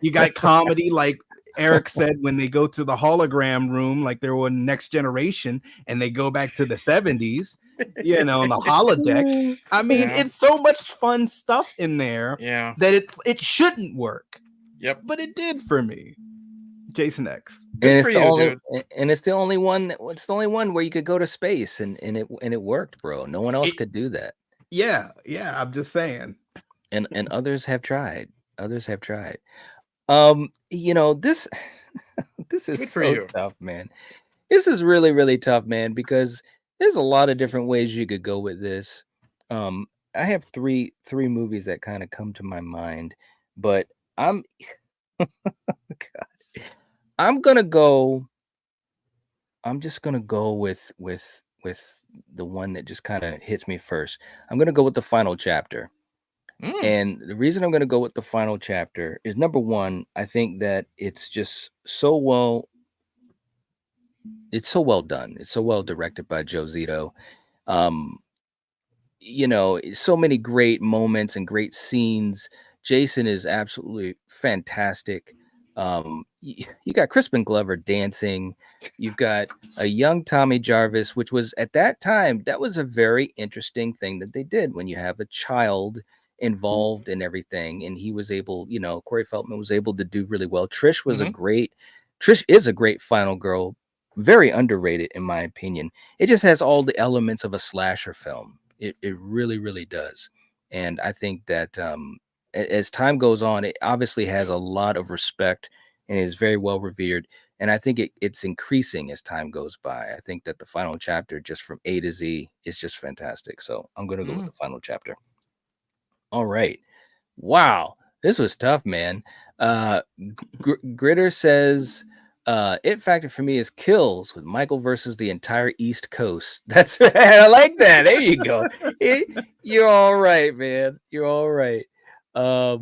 You got comedy, like Eric said, when they go to the hologram room, like they were Next Generation, and they go back to the 70s, on the holodeck. I mean, it's so much fun stuff in there that it shouldn't work. Yep. But it did for me. Jason X. And it's the only one. It's the only one where you could go to space and it worked, bro. No one else could do that. Yeah, I'm just saying. And others have tried. This this is so tough, man. This is really, really tough, man, because there's a lot of different ways you could go with this. I have three movies that kind of come to my mind, but I'm just gonna go with the one that just kind of hits me first. I'm gonna go with the final chapter. And the reason I'm gonna go with the final chapter is, number one, I think that it's just so well done. It's so well directed by Joe Zito. So many great moments and great scenes. Jason is absolutely fantastic. You got Crispin Glover dancing. You've got a young Tommy Jarvis, which was, at that time, that was a very interesting thing that they did when you have a child involved in everything. And he was able, Corey Feldman was able to do really well. Trish is a great final girl. Very underrated, in my opinion. It just has all the elements of a slasher film. It really, really does. And I think that as time goes on, it obviously has a lot of respect and is very well revered. And I think it's increasing as time goes by. I think that the final chapter, just from A to Z, is just fantastic. So I'm going to go with the final chapter. All right. Wow. This was tough, man. Gritter says, it factor for me is Kills with Michael versus the entire East Coast. That's right. I like that. There you go. You're all right, man. You're all right. Hey,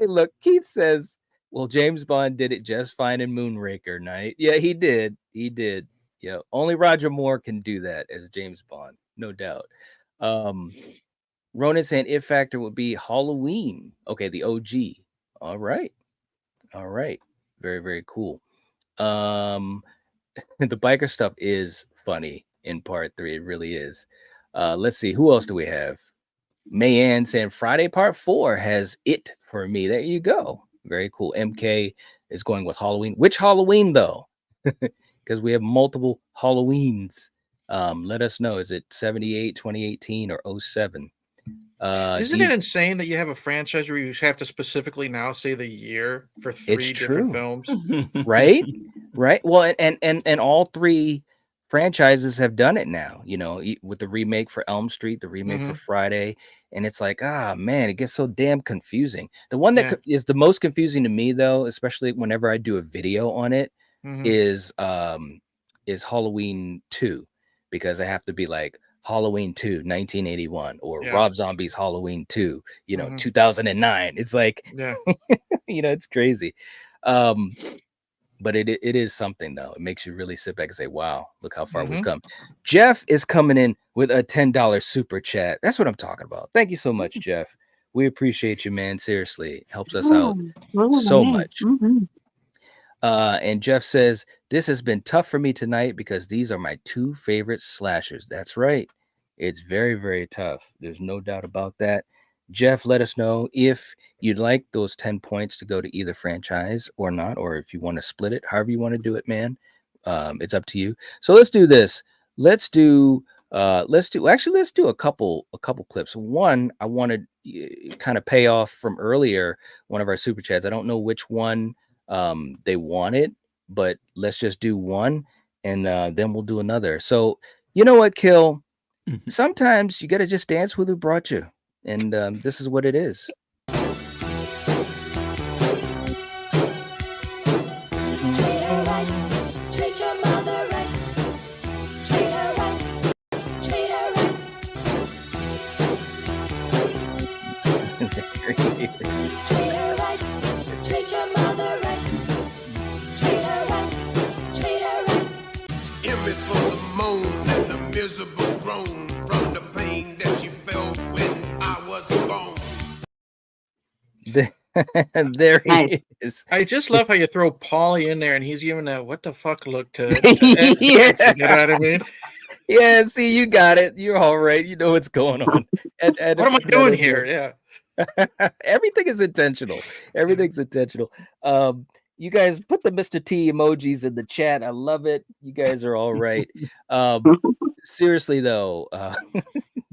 look, Keith says, well, James Bond did it just fine in Moonraker Night. Yeah, he did. Yeah, only Roger Moore can do that as James Bond, no doubt. Ronan saying it factor would be Halloween. Okay, the OG. All right. Very, very cool. The biker stuff is funny in part 3. It really is. Let's see, who else do we have? Mayanne saying Friday part 4 has it for me. There you go. Very cool. MK is going with Halloween. Which Halloween though? Because we have multiple Halloweens. Let us know. Is it 78, 2018, or 07? Isn't it insane that you have a franchise where you have to specifically now say the year for 3 different films? Right? Well, and all 3 franchises have done it now, with the remake for Elm Street, the remake for Friday, and it's like, man, it gets so damn confusing. The one that is the most confusing to me, though, especially whenever I do a video on it, is Halloween 2, because I have to be like Halloween 2, 1981, or Rob Zombie's Halloween 2, 2009. It's like, it's crazy. but it is something though. It makes you really sit back and say, wow, look how far we've come. Jeff is coming in with a $10 super chat. That's what I'm talking about. Thank you so much, Jeff. We appreciate you, man. Seriously, it helps us out so much. And Jeff says, this has been tough for me tonight because these are my two favorite slashers. That's right. It's very, very tough. There's no doubt about that. Jeff, let us know if you'd like those 10 points to go to either franchise or not, or if you want to split it, however you want to do it, man. It's up to you. So let's do this. Let's do a couple clips. One, I want to kind of pay off from earlier, one of our super chats. I don't know which one they wanted, but let's just do one and then we'll do another. So you know what, Kill? Sometimes you got to just dance with who brought you. And this is what it is. For the moan and the miserable groan from the pain that you felt when I was born. There he is. I just love how you throw Paulie in there and he's giving that what the fuck look to yeah. You know what I mean? Yeah, see, you got it. You're all right. You know what's going on. And what am I doing here? Yeah. Everything is intentional. Everything's intentional. You guys put the Mr. T emojis in the chat. I love it. You guys are all right. Seriously, though,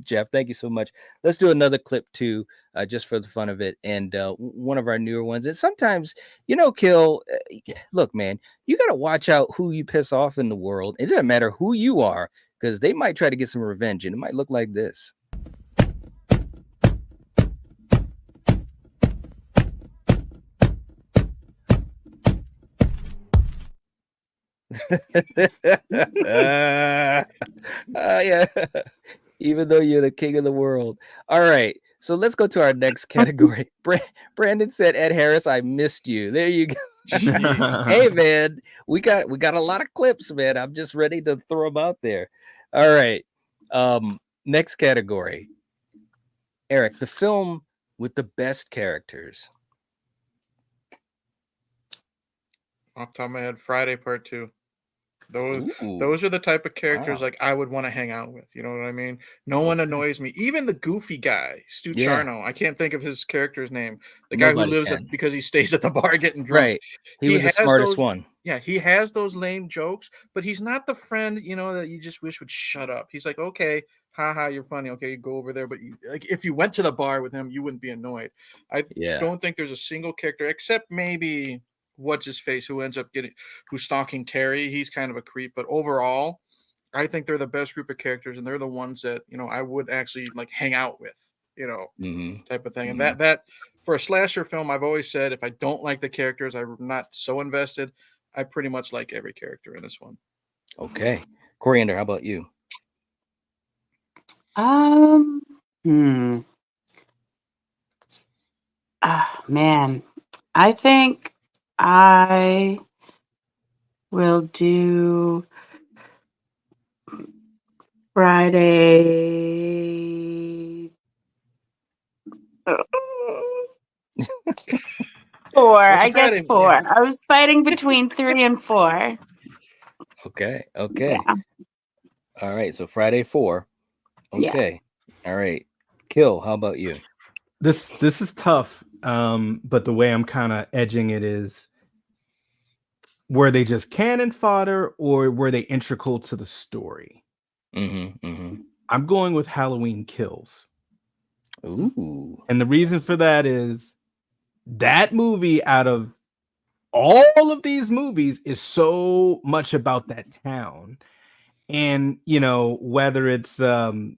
Jeff, thank you so much. Let's do another clip, too, just for the fun of it. And one of our newer ones. And sometimes, Kill, look, man, you got to watch out who you piss off in the world. It doesn't matter who you are, because they might try to get some revenge. And it might look like this. Yeah. Even though you're the king of the world. All right. So let's go to our next category. Brandon said, Ed Harris, I missed you. There you go. Hey, man, we got a lot of clips, man. I'm just ready to throw them out there. All right. Next category. Eric, the film with the best characters. Off the top of my head, Friday Part 2. Those are the type of characters like I would want to hang out with. You know what I mean? No one annoys me. Even the goofy guy, Stu Charno. I can't think of his character's name. The guy who lives because he stays at the bar getting drunk. Right. He was the smartest one. Yeah, he has those lame jokes, but he's not the friend, that you just wish would shut up. He's like, okay, haha, you're funny. Okay, you go over there. But if you went to the bar with him, you wouldn't be annoyed. I don't think there's a single character except maybe what's his face who ends up who's stalking Terry. He's kind of a creep, but overall I think they're the best group of characters and they're the ones that I would actually like hang out with, type of thing. And that for a slasher film, I've always said if I don't like the characters, I'm not so invested. I pretty much like every character in this one. Okay, Coriander, how about you? Man, I think I will do Friday 4. I guess 4. Yeah. I was fighting between 3 and 4. Okay. Yeah. All right. So Friday 4. Okay. Yeah. All right. Kill. How about you? This is tough. But the way I'm kind of edging it is, were they just cannon fodder or were they integral to the story? I'm going with Halloween Kills. Ooh. And the reason for that is that movie, out of all of these movies, is so much about that town. And, whether it's the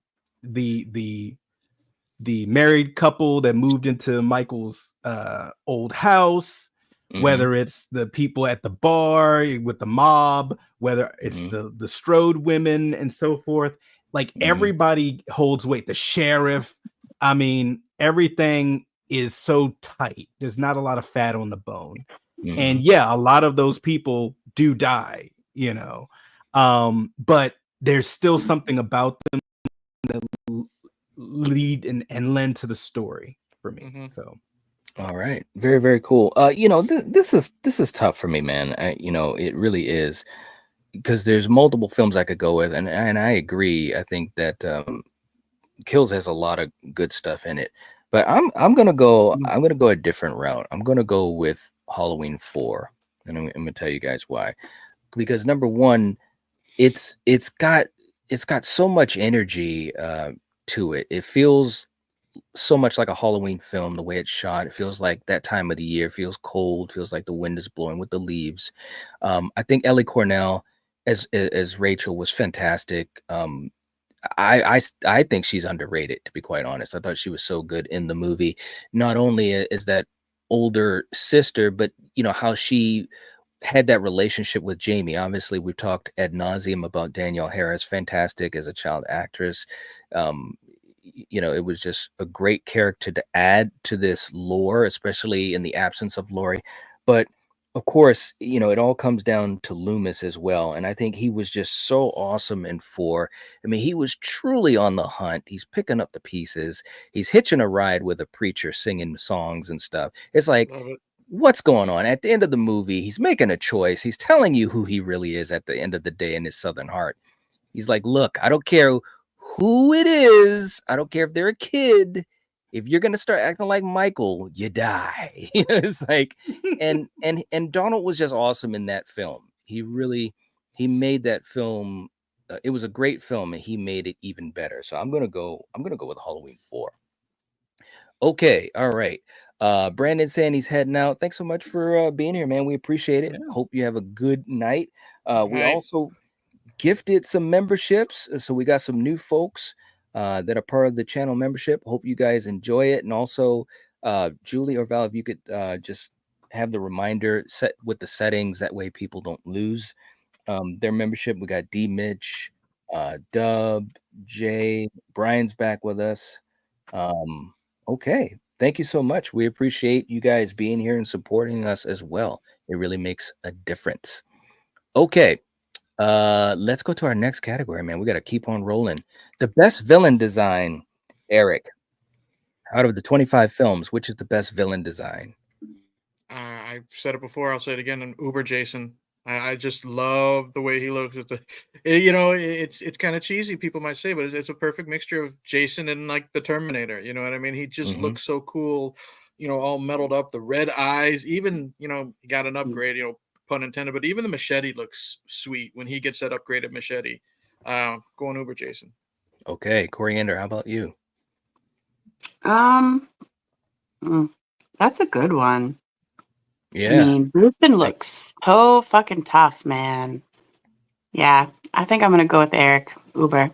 married couple that moved into Michael's old house, whether it's the people at the bar with the mob, whether it's the Strode women and so forth, like everybody holds weight. The sheriff, I mean, everything is so tight. There's not a lot of fat on the bone. And yeah, a lot of those people do die, you know. But there's still something about them that lead and lend to the story for me. So all right, very, very cool. You know, this is tough for me, man. You know, it really is, because there's multiple films I could go with, and I agree. I think that Kills has a lot of good stuff in it, but I'm gonna go a different route. I'm gonna go with Halloween 4, and I'm gonna tell you guys why. Because number one, it's got so much energy to it. It feels so much like a Halloween film, the way it's shot. It feels like that time of the year. It feels cold. Feels like the wind is blowing with the leaves. I think Ellie Cornell as Rachel was fantastic. I think she's underrated, to be quite honest. I thought she was so good in the movie. Not only is that older sister, but you know how she had that relationship with Jamie. Obviously, we've talked ad nauseum about Danielle Harris, fantastic as a child actress. You know, it was just a great character to add to this lore, especially in the absence of Laurie. But of course, you know, it all comes down to Loomis as well. And I think he was just so awesome in 4. I mean, he was truly on the hunt. He's picking up the pieces. He's hitching a ride with a preacher singing songs and stuff. It's like, what's going on? At the end of the movie, he's making a choice. He's telling you who he really is at the end of the day in his Southern heart. He's like, look, I don't care who it is. I don't care if they're a kid. If you're gonna start acting like Michael, you die. You know, it's like, and Donald was just awesome in that film. He made that film. It was a great film, and he made it even better. So I'm gonna go with Halloween 4. Okay, all right. Brandon saying he's heading out. Thanks so much for being here, man. We appreciate it. Hope you have a good night. We also gifted some memberships, so we got some new folks that are part of the channel membership. Hope you guys enjoy it. And also, Julie or Val, if you could just have the reminder set with the settings, that way people don't lose their membership. We got D Mitch, Dub, Jay, Brian's back with us. Okay, thank you so much. We appreciate you guys being here and supporting us as well. It really makes a difference. Okay, let's go to our next category, man. We got to keep on rolling. The best villain design, Eric. Out of the 25 films, which is the best villain design? I've said it before. I'll say it again. An Uber Jason. I just love the way he looks. You know, it's kind of cheesy, people might say, but it's a perfect mixture of Jason and like the Terminator. You know what I mean? He just looks so cool. You know, all metaled up, the red eyes. Even, you know, he got an upgrade. You know, pun intended. But even the machete looks sweet when he gets that upgraded machete. Going Uber Jason. Okay, Coriander, how about you? That's a good one. Yeah. I mean, Brisbane looks so fucking tough, man. Yeah, I think I'm gonna go with Eric. Uber.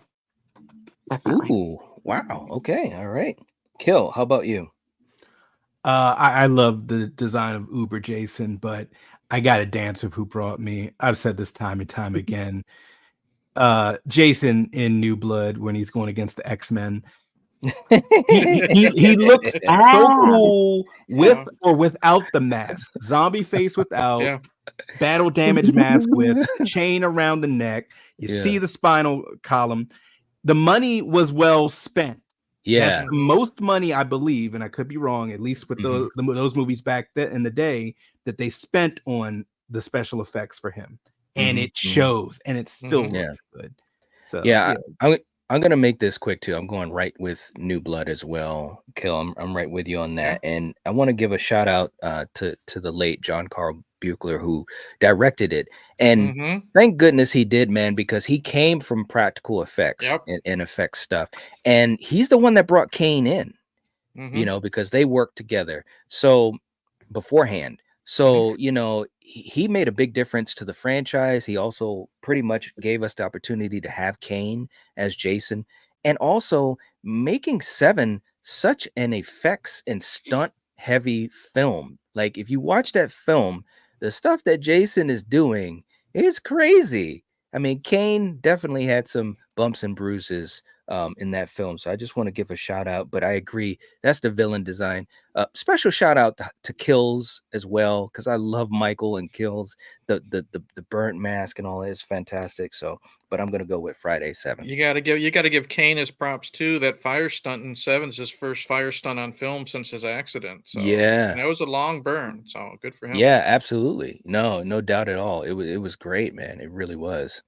Definitely. Ooh, wow. Okay, all right. Kill, how about you? I love the design of Uber Jason, but I got to dance with Who Brought Me. I've said this time and time again. Jason in New Blood when he's going against the X-Men. he looks so cool with or without the mask. Zombie face without, battle damage mask with, chain around the neck. You see the spinal column. The money was well spent. Yeah, that's the most money, I believe, and I could be wrong, at least with those movies back then in the day, that they spent on the special effects for him. And it shows, and it still looks good. So yeah. I'm gonna make this quick too. I'm going right with New Blood as well. Kill, I'm right with you on that. And I want to give a shout out to the late John Carl Buechler, who directed it. And thank goodness he did, man, because he came from practical effects and effect stuff. And he's the one that brought Kane in, you know, because they worked together. So beforehand. So, you know, he made a big difference to the franchise. He also pretty much gave us the opportunity to have Kane as Jason, and also making Seven such an effects and stunt heavy film. Like, if you watch that film, the stuff that Jason is doing is crazy. I mean, Kane definitely had some bumps and bruises in that film. So I just want to give a shout out. But I agree, that's the villain design. Special shout out to Kills as well, because I love Michael and Kills. The burnt mask and all that is fantastic. So, but I'm gonna go with Friday 7. You gotta give Kane his props too. That fire stunt in 7 is his first fire stunt on film since his accident. So Yeah, that was a long burn. So good for him. yeah, absolutely. No doubt at all. It was great, man. It really was.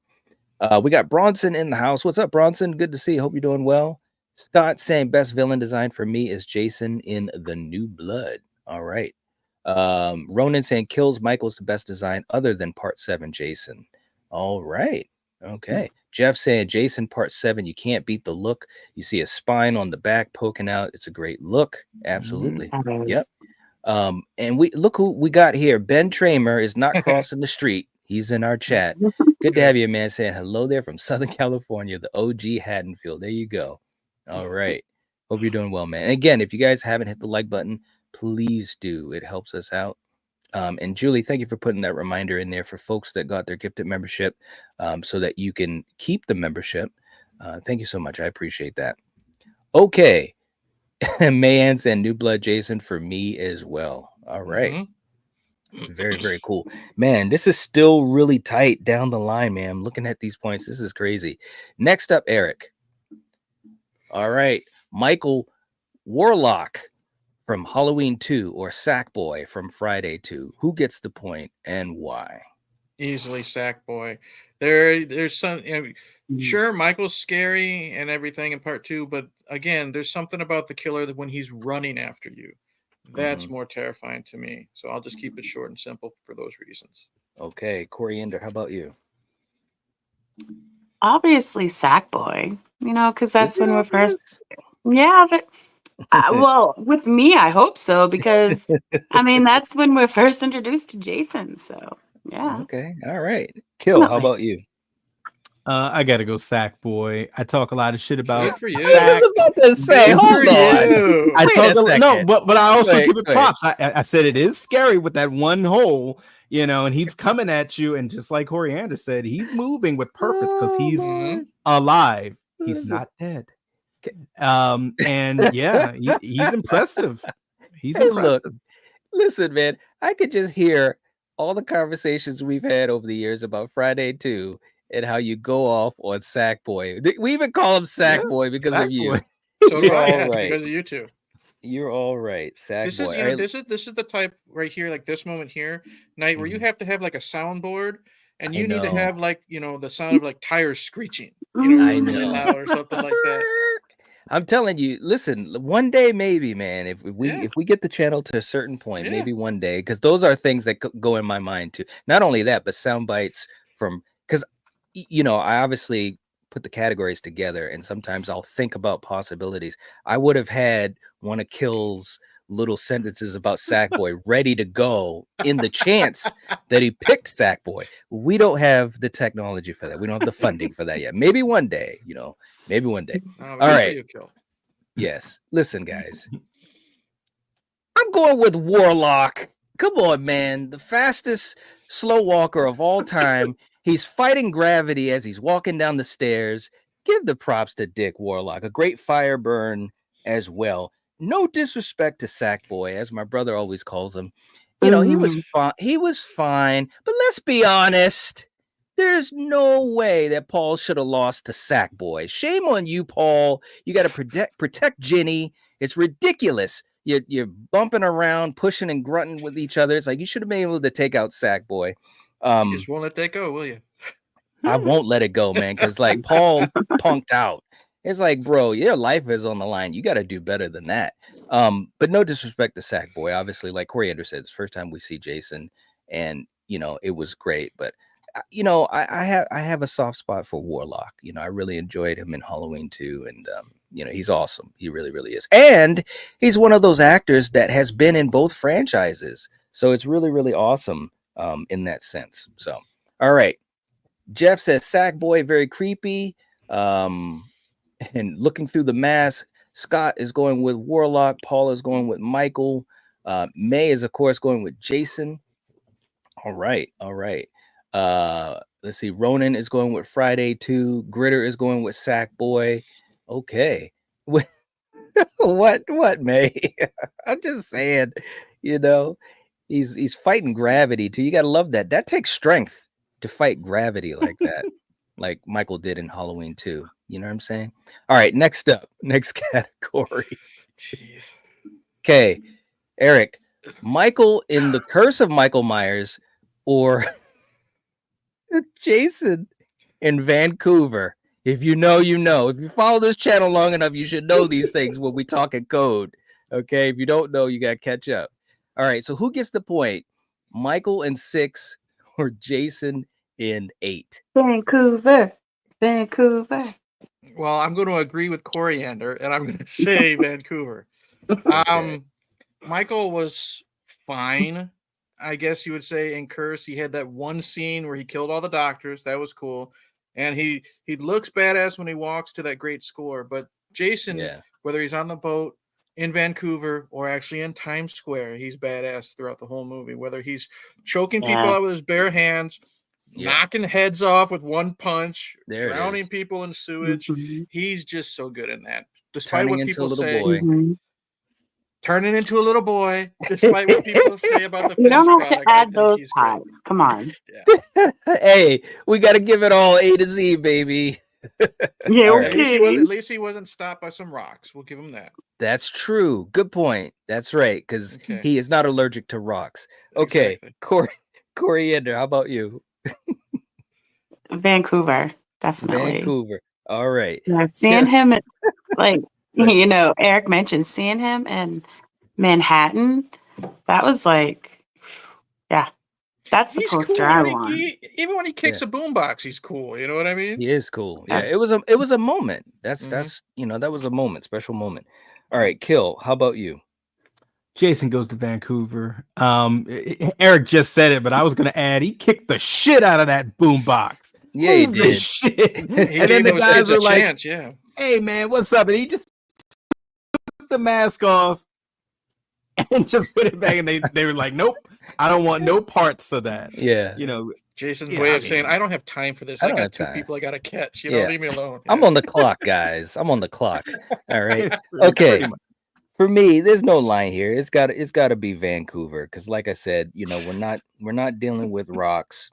We got Bronson in the house. What's up, Bronson? Good to see you. Hope you're doing well. Scott saying best villain design for me is Jason in The New Blood. All right. Ronan saying Kills Michael's the best design other than Part 7 Jason. All right. Okay. Jeff saying Jason Part 7, you can't beat the look. You see a spine on the back poking out. It's a great look. Absolutely. Yep. And we look who we got here. Ben Tramer is not crossing the street. He's in our chat. Good to have you, man. Saying hello there from Southern California, the OG Haddonfield. There you go. All right. Hope you're doing well, man. And again, if you guys haven't hit the like button, please do. It helps us out. And Julie, thank you for putting that reminder in there for folks that got their gifted membership, so that you can keep the membership. Thank you so much. I appreciate that. Okay. Mayans and New Blood Jason for me as well. All right. Mhm. Very, very cool. Man, this is still really tight down the line, man. I'm looking at these points. This is crazy. Next up, Eric. All right. Michael Warlock from Halloween 2 or Sackboy from Friday 2. Who gets the point and why? Easily Sackboy. There's some, sure, Michael's scary and everything in Part 2, but again, there's something about the killer that when he's running after you, that's more terrifying to me. So I'll just keep it short and simple for those reasons. Okay, Coriander, how about you? Obviously, Sackboy. Because that's when we're first. Yeah, but well, with me, I hope so, because that's when we're first introduced to Jason. So yeah. Okay, all right. Kill, how about you? I gotta go Sackboy. I talk a lot of shit about Good for you. I was about to say, Good hold for on. you. I Wait talk a a, no, second. but I also Wait, give it wait. props. I said it is scary with that one hole, and he's coming at you, and just like Coriander said, he's moving with purpose because he's alive. He's not dead. And yeah, he's impressive. He's Hey, impressive. look, listen, man. I could just hear all the conversations we've had over the years about Friday 2 and how you go off on Sackboy. We even call him Sackboy because of you. Sackboy. So do You're I, all yes, right. because of you two. You're all right, Sackboy. This is, this is the type right here, like this moment here, Night, where you have to have like a soundboard, and you need to have like the sound of like tires screeching, I really, really know. loud or something like that. I'm telling you, listen, one day maybe, man, if we get the channel to a certain point, maybe one day, because those are things that go in my mind too. Not only that, but sound bites from, because I obviously put the categories together, and sometimes I'll think about possibilities. I would have had one of Kill's little sentences about Sackboy ready to go in the chance that he picked Sackboy. We don't have the technology for that. We don't have the funding for that yet. Maybe one day, maybe one day. All right. You kill. Yes. Listen, guys. I'm going with Warlock. Come on, man. The fastest slow walker of all time. He's fighting gravity as he's walking down the stairs. Give the props to Dick Warlock. A great fire burn as well. No disrespect to Sackboy, as my brother always calls him. He was fine. He was fine. But let's be honest. There's no way that Paul should have lost to Sackboy. Shame on you, Paul. You got to protect Ginny. It's ridiculous. You're bumping around, pushing and grunting with each other. It's like you should have been able to take out Sackboy. You just won't let that go, will you? I won't let it go, man, because like Paul punked out. It's like, bro, your life is on the line. You got to do better than that. But no disrespect to Sackboy. Obviously, like Coriander said, it's the first time we see Jason, and it was great. But I have a soft spot for Warlock. I really enjoyed him in Halloween 2, and he's awesome. He really, really is. And he's one of those actors that has been in both franchises, so it's really, really awesome in that sense. So, all right. Jeff says Sackboy very creepy. And looking through the mask, Scott is going with Warlock. Paul is going with Michael. May is, of course, going with Jason. All right. Let's see. Ronan is going with Friday 2. Gritter is going with Sackboy. Okay. What, May? I'm just saying, you know, he's fighting gravity too. You gotta love that. That takes strength to fight gravity like that, like Michael did in Halloween 2. You know what I'm saying? All right, next up, next category. Jeez. Okay, Eric, Michael in The Curse of Michael Myers or Jason in Vancouver. If you know, you know. If you follow this channel long enough, you should know these things when we talk in code. Okay, if you don't know, you got to catch up. All right, so who gets the point? Michael in 6 or Jason in 8? Vancouver. Vancouver. Well, I'm going to agree with Coriander, and I'm going to say Vancouver. Okay. Michael was fine, I guess you would say, in Curse. He had that one scene where he killed all the doctors. That was cool. And he looks badass when he walks to that great score. But Jason, Yeah. whether he's on the boat in Vancouver or actually in Times Square, he's badass throughout the whole movie. Whether he's choking people out with his bare hands, knocking heads off with one punch, There it drowning is. people in sewage, Mhm. he's just so good in that. Despite Turning what into a people little say, boy. Mhm. turning into a little boy, despite what people say about the You don't finished have to product, I add think those he's great. parts. Come on. Hey, we got to give it all A to Z, baby. Yeah, All right. At least he wasn't stopped by some rocks. We'll give him that. That's true. Good point. That's right, because Okay. he is not allergic to rocks. Okay, Exactly. Coriander, how about you? Vancouver, definitely. Vancouver. All right. Yeah, seeing him at, like, you know, Eric mentioned seeing him in Manhattan. That was like, yeah, that's the He's poster cool. I When want. even when he kicks a boombox, he's cool. You know what I mean? He is cool. Yeah, Yeah. it was a moment. That's Mhm. that was a moment, special moment. All right, Kill. How about you? Jason goes to Vancouver. Eric just said it, but I was gonna add he kicked the shit out of that boombox. Yeah, he Move this did. shit. He And then gave the those guys kids a were like, chance. Yeah. "Hey man, what's up?" And he just took the mask off and just put it back. And they were like, "Nope, I don't want no parts of that." Yeah. You know, Jason's yeah, way I of saying, mean- "I don't have time for this. I I don't got have two time. people I got to catch. Yeah. Leave me alone." I'm Yeah. on the clock, guys. I'm on the clock. All right. pretty Okay. much. For me, there's no line here. It's got to be Vancouver because, like I said, we're not dealing with rocks.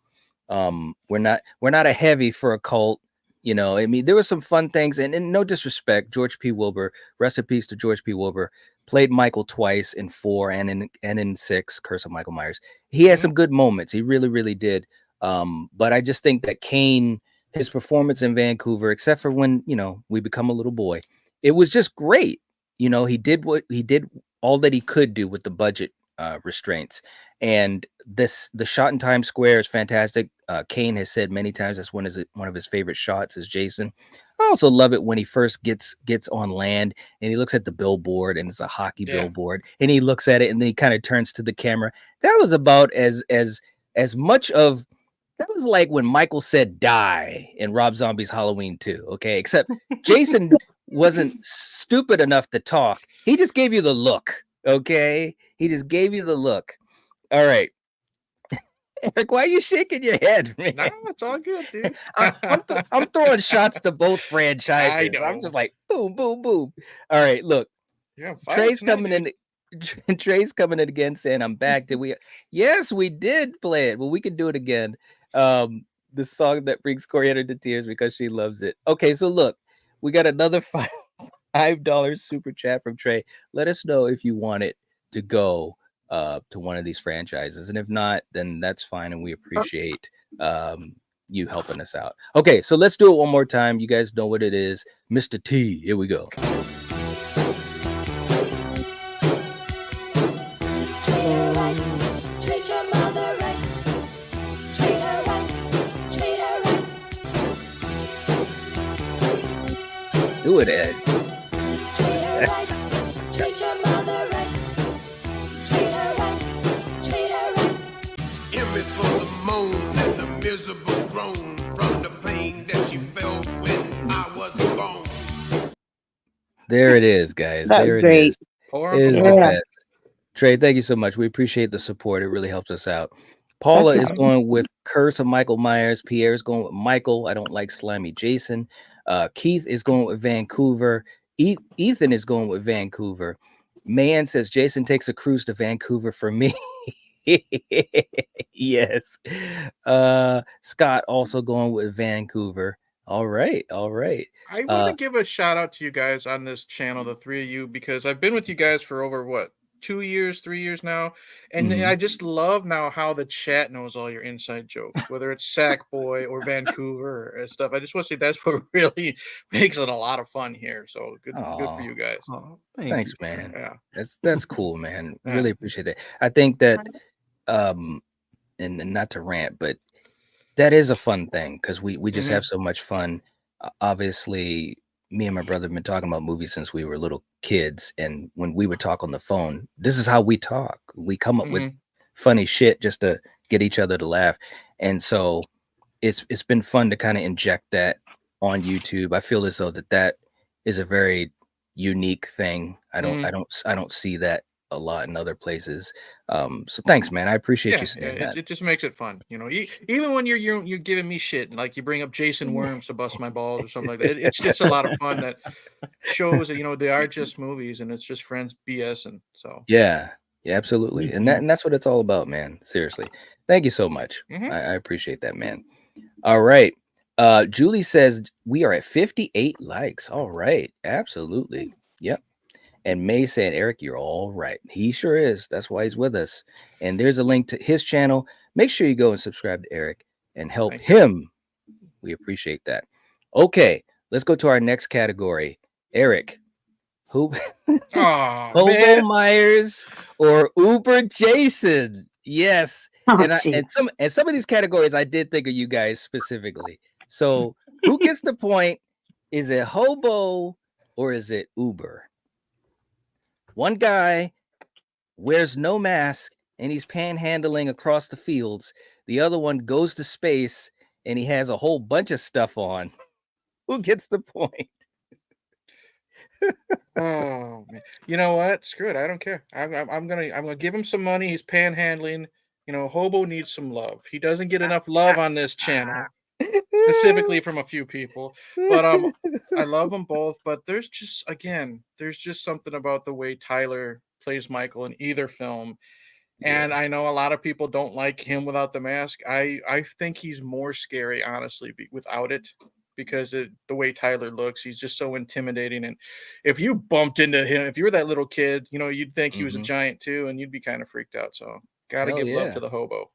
We're not a heavy for a cult. I mean, there were some fun things, and no disrespect, George P. Wilbur, rest in peace to George P. Wilbur, played Michael twice in 4 and in 6, Curse of Michael Myers. He had some good moments. He really, really did. But I just think that Kane, his performance in Vancouver, except for when we become a little boy, it was just great. He did all that he could do with the budget restraints. And the shot in Times Square is fantastic. Kane has said many times that's one of his favorite shots is Jason. I also love it when he first gets on land and he looks at the billboard and it's a hockey billboard and he looks at it and then he kind of turns to the camera. That was about as much of that was like when Michael said die in Rob Zombie's Halloween 2. Okay, except Jason wasn't stupid enough to talk. He just gave you the look. Okay, he just gave you the look. All right. Eric, why are you shaking your head, man? No, it's all good, dude. I'm throwing shots to both franchises. I I'm know. just like boom, boom, boom. All right, look. You're on fire Trey's tonight, coming dude. in. Trey's coming in again saying I'm back. Did we? Yes, we did play it. Well, we can do it again. The song that brings Coriander to tears because she loves it. Okay, so look, we got another $5 super chat from Trey. Let us know if you want it to go to one of these franchises, and if not, then that's fine, and we appreciate you helping us out. Okay, so let's do it one more time. You guys know what it is, Mr. T. Here we go. Do it, Ed. Image for the moan and the miserable groan from the pain that you felt when I wasn't born. There it is, guys. That there was it great. is. Poor It is Uncle the Paul. best. Trey, thank you so much. We appreciate the support. It really helps us out. Paula is Definitely. going with Curse of Michael Myers. Pierre's going with Michael. I don't like Slimy Jason. Keith is going with Vancouver. Ethan is going with Vancouver. Mayan says Jason takes a cruise to Vancouver for me. Yes. Scott also going with Vancouver. All right. I want to give a shout out to you guys on this channel, the three of you, because I've been with you guys for over what, 2 years, 3 years now, and I just love now how the chat knows all your inside jokes, whether it's Sackboy or Vancouver and stuff. I just want to say that's what really makes it a lot of fun here. So good for you guys. Oh, Thanks, you, man. Yeah, That's cool, man. Yeah. Really appreciate it. I think that and not to rant, but that is a fun thing because we just have so much fun. Obviously, me and my brother have been talking about movies since we were little kids, and when we would talk on the phone, this is how we talk. We come up with funny shit just to get each other to laugh, and so it's been fun to kind of inject that on YouTube. I feel as though that is a very unique thing. I don't see that a lot in other places. So thanks, man. I appreciate you saying that. It just makes it fun, you know. Even when you're giving me shit, like you bring up Jason Worms to bust my balls or something like that. It's just a lot of fun that shows that, you know, they are just movies and it's just friends BS, and so Yeah, absolutely. And that's what it's all about, man. Seriously. Thank you so much. I appreciate that, man. All right. Julie says we are at 58 likes. All right. Absolutely. Yep. And May saying, Eric, you're all right. He sure is. That's why he's with us. And there's a link to his channel. Make sure you go and subscribe to Eric and help him. We appreciate that. Okay, let's go to our next category. Eric, who Hobo Myers or Uber Jason? Yes. And some of these categories I did think of you guys specifically. So who gets the point? Is it Hobo or is it Uber? One guy wears no mask and he's panhandling across the fields. The other one goes to space and he has a whole bunch of stuff on. Who gets the point? Oh man, you know what? Screw it. I don't care. I'm gonna give him some money. He's panhandling. You know, Hobo needs some love. He doesn't get enough love on this channel, specifically from a few people. But I love them both. But there's just something about the way Tyler plays Michael in either film. And I know a lot of people don't like him without the mask. I think he's more scary, honestly, without it. Because the way Tyler looks, he's just so intimidating. And if you bumped into him, if you were that little kid, you know, you'd think he was a giant too, and you'd be kind of freaked out. So gotta give love to the Hobo.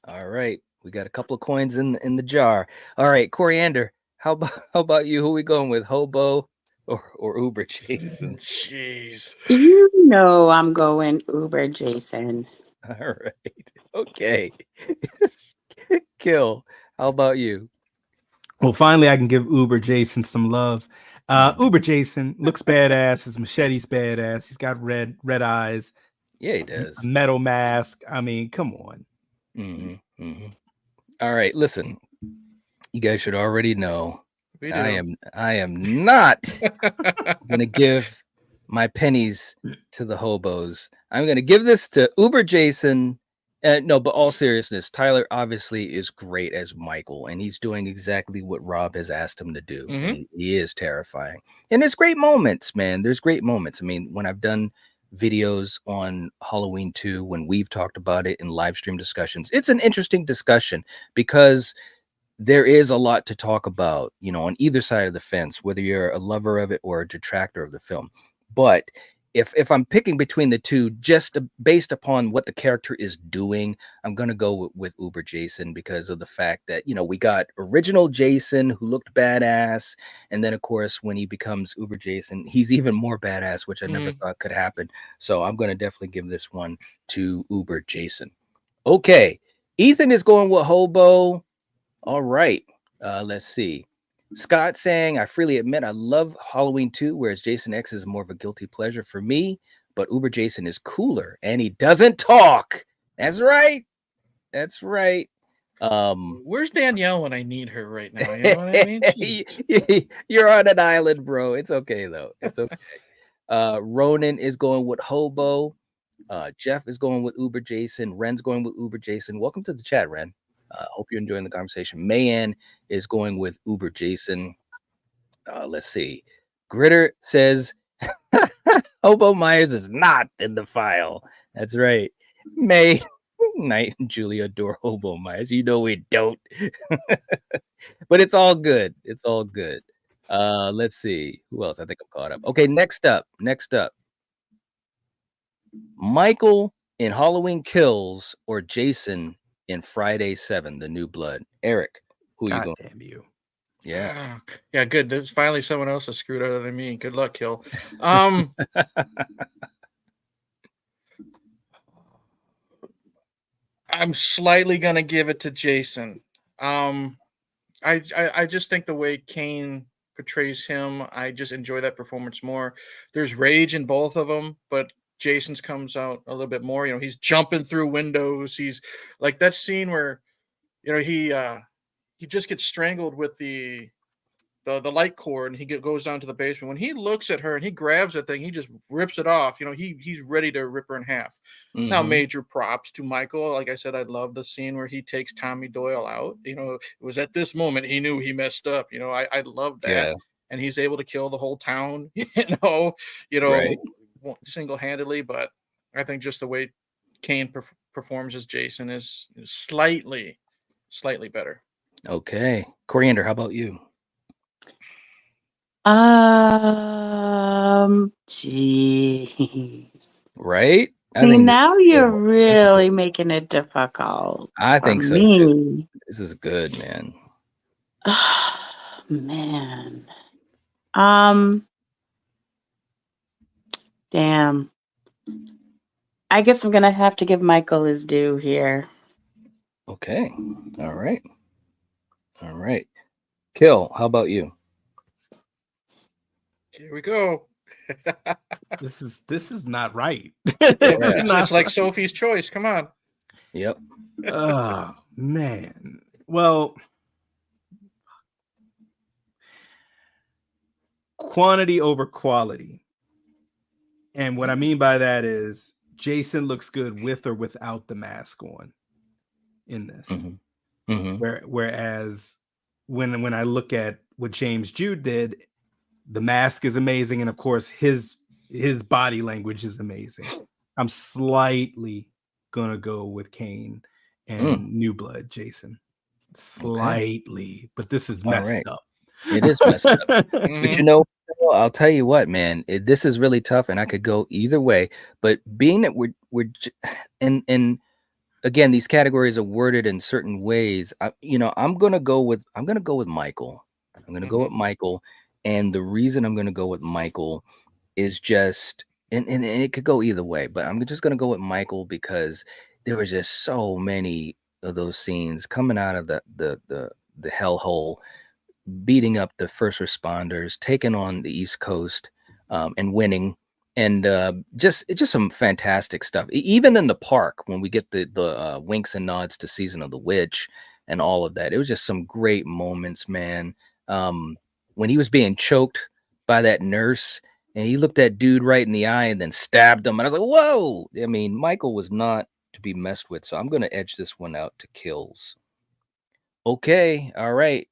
All right. We got a couple of coins in the jar. All right, Coriander, how about you? Who are we going with? Hobo or Uber Jason? Jeez. You know I'm going Uber Jason. All right. Okay. Kill. How about you? Well, finally, I can give Uber Jason some love. Uber Jason looks badass. His machete's badass. He's got red eyes. Yeah, he does. A metal mask. I mean, come on. All right, listen. You guys should already know. I am not gonna give my pennies to the hobos. I'm gonna give this to Uber Jason. No, but all seriousness, Tyler obviously is great as Michael, and he's doing exactly what Rob has asked him to do. And he is terrifying. And there's great moments, man. There's great moments. I mean, when I've done videos on Halloween 2, when we've talked about it in live stream discussions, it's an interesting discussion because there is a lot to talk about, you know, on either side of the fence, whether you're a lover of it or a detractor of the film. But if I'm picking between the two, just based upon what the character is doing, I'm going to go with Uber Jason because of the fact that, you know, we got original Jason who looked badass. And then, of course, when he becomes Uber Jason, he's even more badass, which I never thought could happen. So I'm going to definitely give this one to Uber Jason. Okay. Ethan is going with Hobo. All right. Let's see. Scott saying, I freely admit I love Halloween 2, whereas Jason X is more of a guilty pleasure for me, but Uber Jason is cooler and he doesn't talk. That's right. That's right. Where's Danielle when I need her right now? You know what I mean? You're on an island, bro. It's okay, though. It's okay. Ronan is going with Hobo. Jeff is going with Uber Jason. Ren's going with Uber Jason. Welcome to the chat, Ren. Hope you're enjoying the conversation. Mayan is going with Uber Jason. Let's see. Gritter says Hobo Myers is not in the file. That's right. May Knight and Julia adore Hobo Myers. You know we don't. But it's all good. It's all good. Let's see. Who else? I think I'm caught up. Okay, next up. Michael in Halloween Kills or Jason in Friday 7, The New Blood. Eric, who you God going? damn you. Yeah. Yeah, good. There's finally someone else is screwed other than me. Good luck, Kill. I'm slightly gonna give it to Jason. I just think the way Kane portrays him, I just enjoy that performance more. There's rage in both of them, but Jason's comes out a little bit more. You know, he's jumping through windows. He's like that scene where, you know, he just gets strangled with the light cord, and he goes down to the basement. When he looks at her and he grabs that thing, he just rips it off. You know, he's ready to rip her in half. Now, major props to Michael. Like I said, I love the scene where he takes Tommy Doyle out. You know, it was at this moment he knew he messed up. You know, I love that. Yeah. And he's able to kill the whole town, Right. single-handedly. But I think just the way Kane performs as Jason is slightly better. Okay. Coriander, how about you? Jeez. Right? I mean, now you're good. really making it difficult. I for think so me. too. This is good, man. Man. Damn. I guess I'm gonna have to give Michael his due here. Okay. All right. Kill, how about you? Here we go. This is not right. It's like Sophie's Choice. Come on. Yep. Oh man. Well, quantity over quality. And what I mean by that is Jason looks good with or without the mask on in this. Whereas when I look at what James Jude did, the mask is amazing, and of course his body language is amazing. I'm slightly gonna go with Kane and New Blood, Jason. Slightly, but this is messed up. It is messed up. But you know, I'll tell you what, man, this is really tough, and I could go either way. But being that we're and again, these categories are worded in certain ways. I'm gonna go with Michael. I'm gonna go with Michael, and the reason I'm gonna go with Michael is just, and it could go either way, but I'm just gonna go with Michael because there was just so many of those scenes coming out of the hellhole, beating up the first responders, taking on the East Coast, and winning. And it's just some fantastic stuff. Even in the park, when we get the winks and nods to Season of the Witch and all of that, it was just some great moments, man. When he was being choked by that nurse, and he looked that dude right in the eye and then stabbed him, and I was like, whoa! I mean, Michael was not to be messed with. So I'm going to edge this one out to kills. Okay, all right.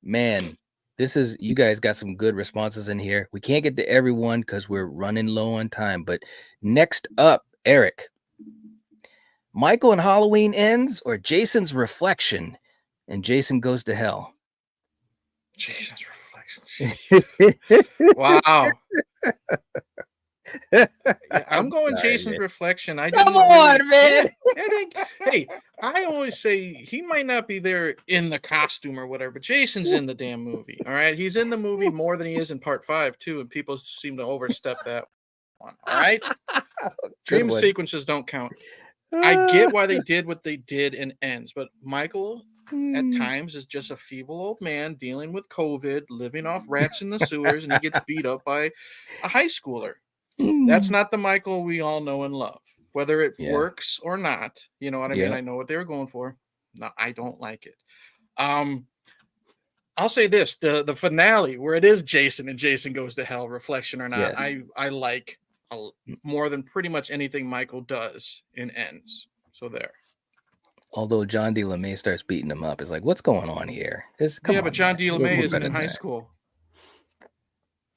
Man, you guys got some good responses in here. We can't get to everyone because we're running low on time. But next up, Eric, Michael and Halloween Ends or Jason's Reflection and Jason Goes to Hell? Jason's Reflection. Wow. I'm going Jason's Reflection. Come on, man. Hey, I always say he might not be there in the costume or whatever, but Jason's in the damn movie. All right. He's in the movie more than he is in part 5, too. And people seem to overstep that one. All right. Dream sequences don't count. I get why they did what they did in Ends, but Michael at times is just a feeble old man dealing with COVID, living off rats in the sewers, and he gets beat up by a high schooler. That's not the Michael we all know and love. Whether it works or not, you know what I mean? I know what they were going for. No, I don't like it. I'll say this: the finale where it is Jason and Jason Goes to Hell, Reflection or not, I like more than pretty much anything Michael does in Ends. So there. Although John D. LeMay starts beating him up, it's like, what's going on here? Come Yeah, on, but John man. D. We're LeMay better isn't in than high that. school.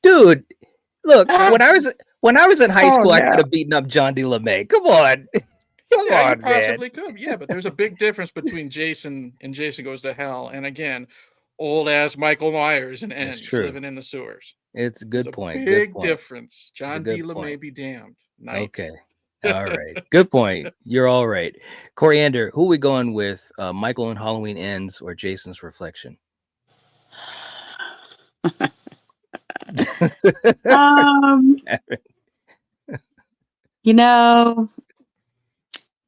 Dude, look, when I was in high Oh, school, I no. could have beaten up John D. LeMay. Come on. Come Yeah, you on, man. possibly could. Yeah, but there's a big difference between Jason and Jason Goes to Hell, and again, old ass Michael Myers and That's Ends true. living in the sewers. It's a There's good a point. big Good point. difference. John D. good LeMay point. be damned. Night. Okay. All right. Good point. You're all right. Coriander, who are we going with? Michael and Halloween Ends or Jason's Reflection? You know,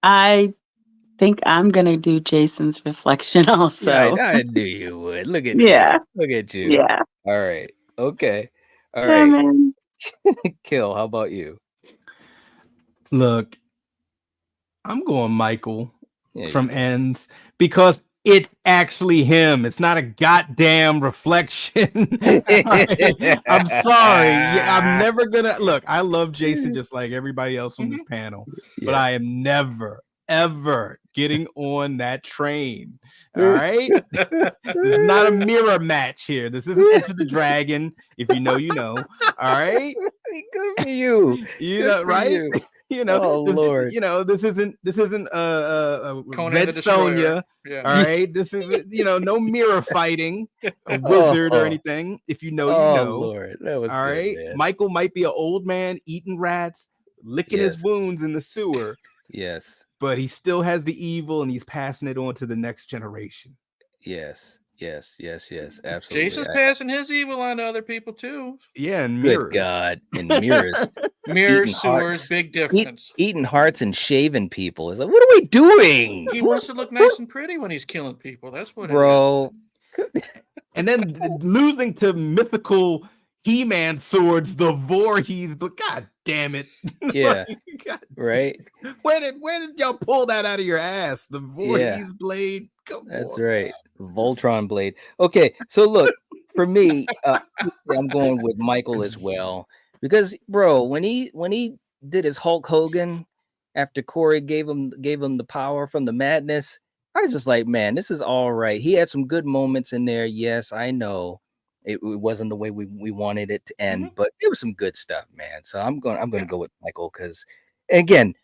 I think I'm gonna do Jason's Reflection also. Yeah, I knew you would. Look at Yeah. you. Look at you. Yeah. All right. Okay. All Yeah, right. man. Kill. How about you? Look, I'm going Michael Yeah, from you go. Ends because it's actually him. It's not a goddamn reflection. I'm sorry. I'm never gonna look. I love Jason just like everybody else on this panel, but I Yes. am never, ever getting on that train. All right. This is not a mirror match here. This isn't Enter the Dragon. If you know, you know. All right. Good for you. You Good know, for right? you. You know, Oh, Lord. You know, this isn't Conan Red the Destroyer. Sonja. Yeah. All right, this is no mirror fighting a wizard or anything. If you know, you Oh, know. Lord. That was All good, right, man. Michael might be an old man eating rats, licking his Yes. wounds in the sewer, Yes. but he still has the evil and he's passing it on to the next generation. Yes. Absolutely. Jason's passing his evil on to other people too. Yeah, and Good mirrors. God. And mirrors. Mirrors, Eating sewers, hearts. big difference. Eating hearts and shaving people. It's like, what are we doing? He wants to look nice and pretty when he's killing people. That's what Bro. And then losing to mythical He-Man swords, the Voorhees, but god damn it. Yeah. God, Right? where did y'all pull that out of your ass? The Voorhees blade? Come That's on. right. Voltron blade. Okay, so look, for me, I'm going with Michael as well. Because bro, when he did his Hulk Hogan after Corey gave him the power from the madness, I was just like, man, this is all right. He had some good moments in there. Yes, I know it wasn't the way we wanted it to end, but it was some good stuff, man. So I'm gonna go with Michael because, again,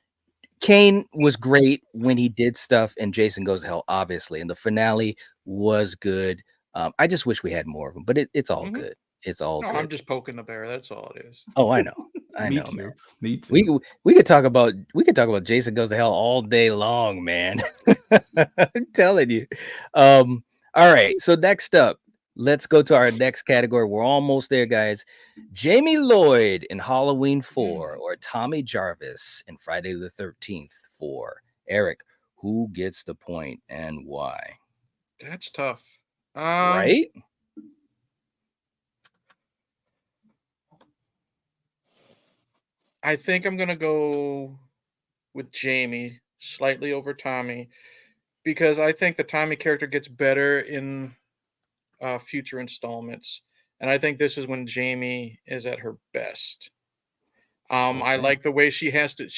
Kane was great when he did stuff, and Jason Goes to Hell, obviously, and the finale was good. I just wish we had more of them, but it's all good. It's all good. I'm just poking the bear. That's all it is. Oh, I know. Me know, too. man. Me too. We could talk about Jason Goes to Hell all day long, man. I'm telling you. All right. So next up, let's go to our next category. We're almost there, guys. Jamie Lloyd in Halloween 4 or Tommy Jarvis in Friday the 13th 4. Eric, who gets the point and why? That's tough. Right? I think I'm going to go with Jamie slightly over Tommy because I think the Tommy character gets better in future installments. And I think this is when Jamie is at her best. I like the way she has to.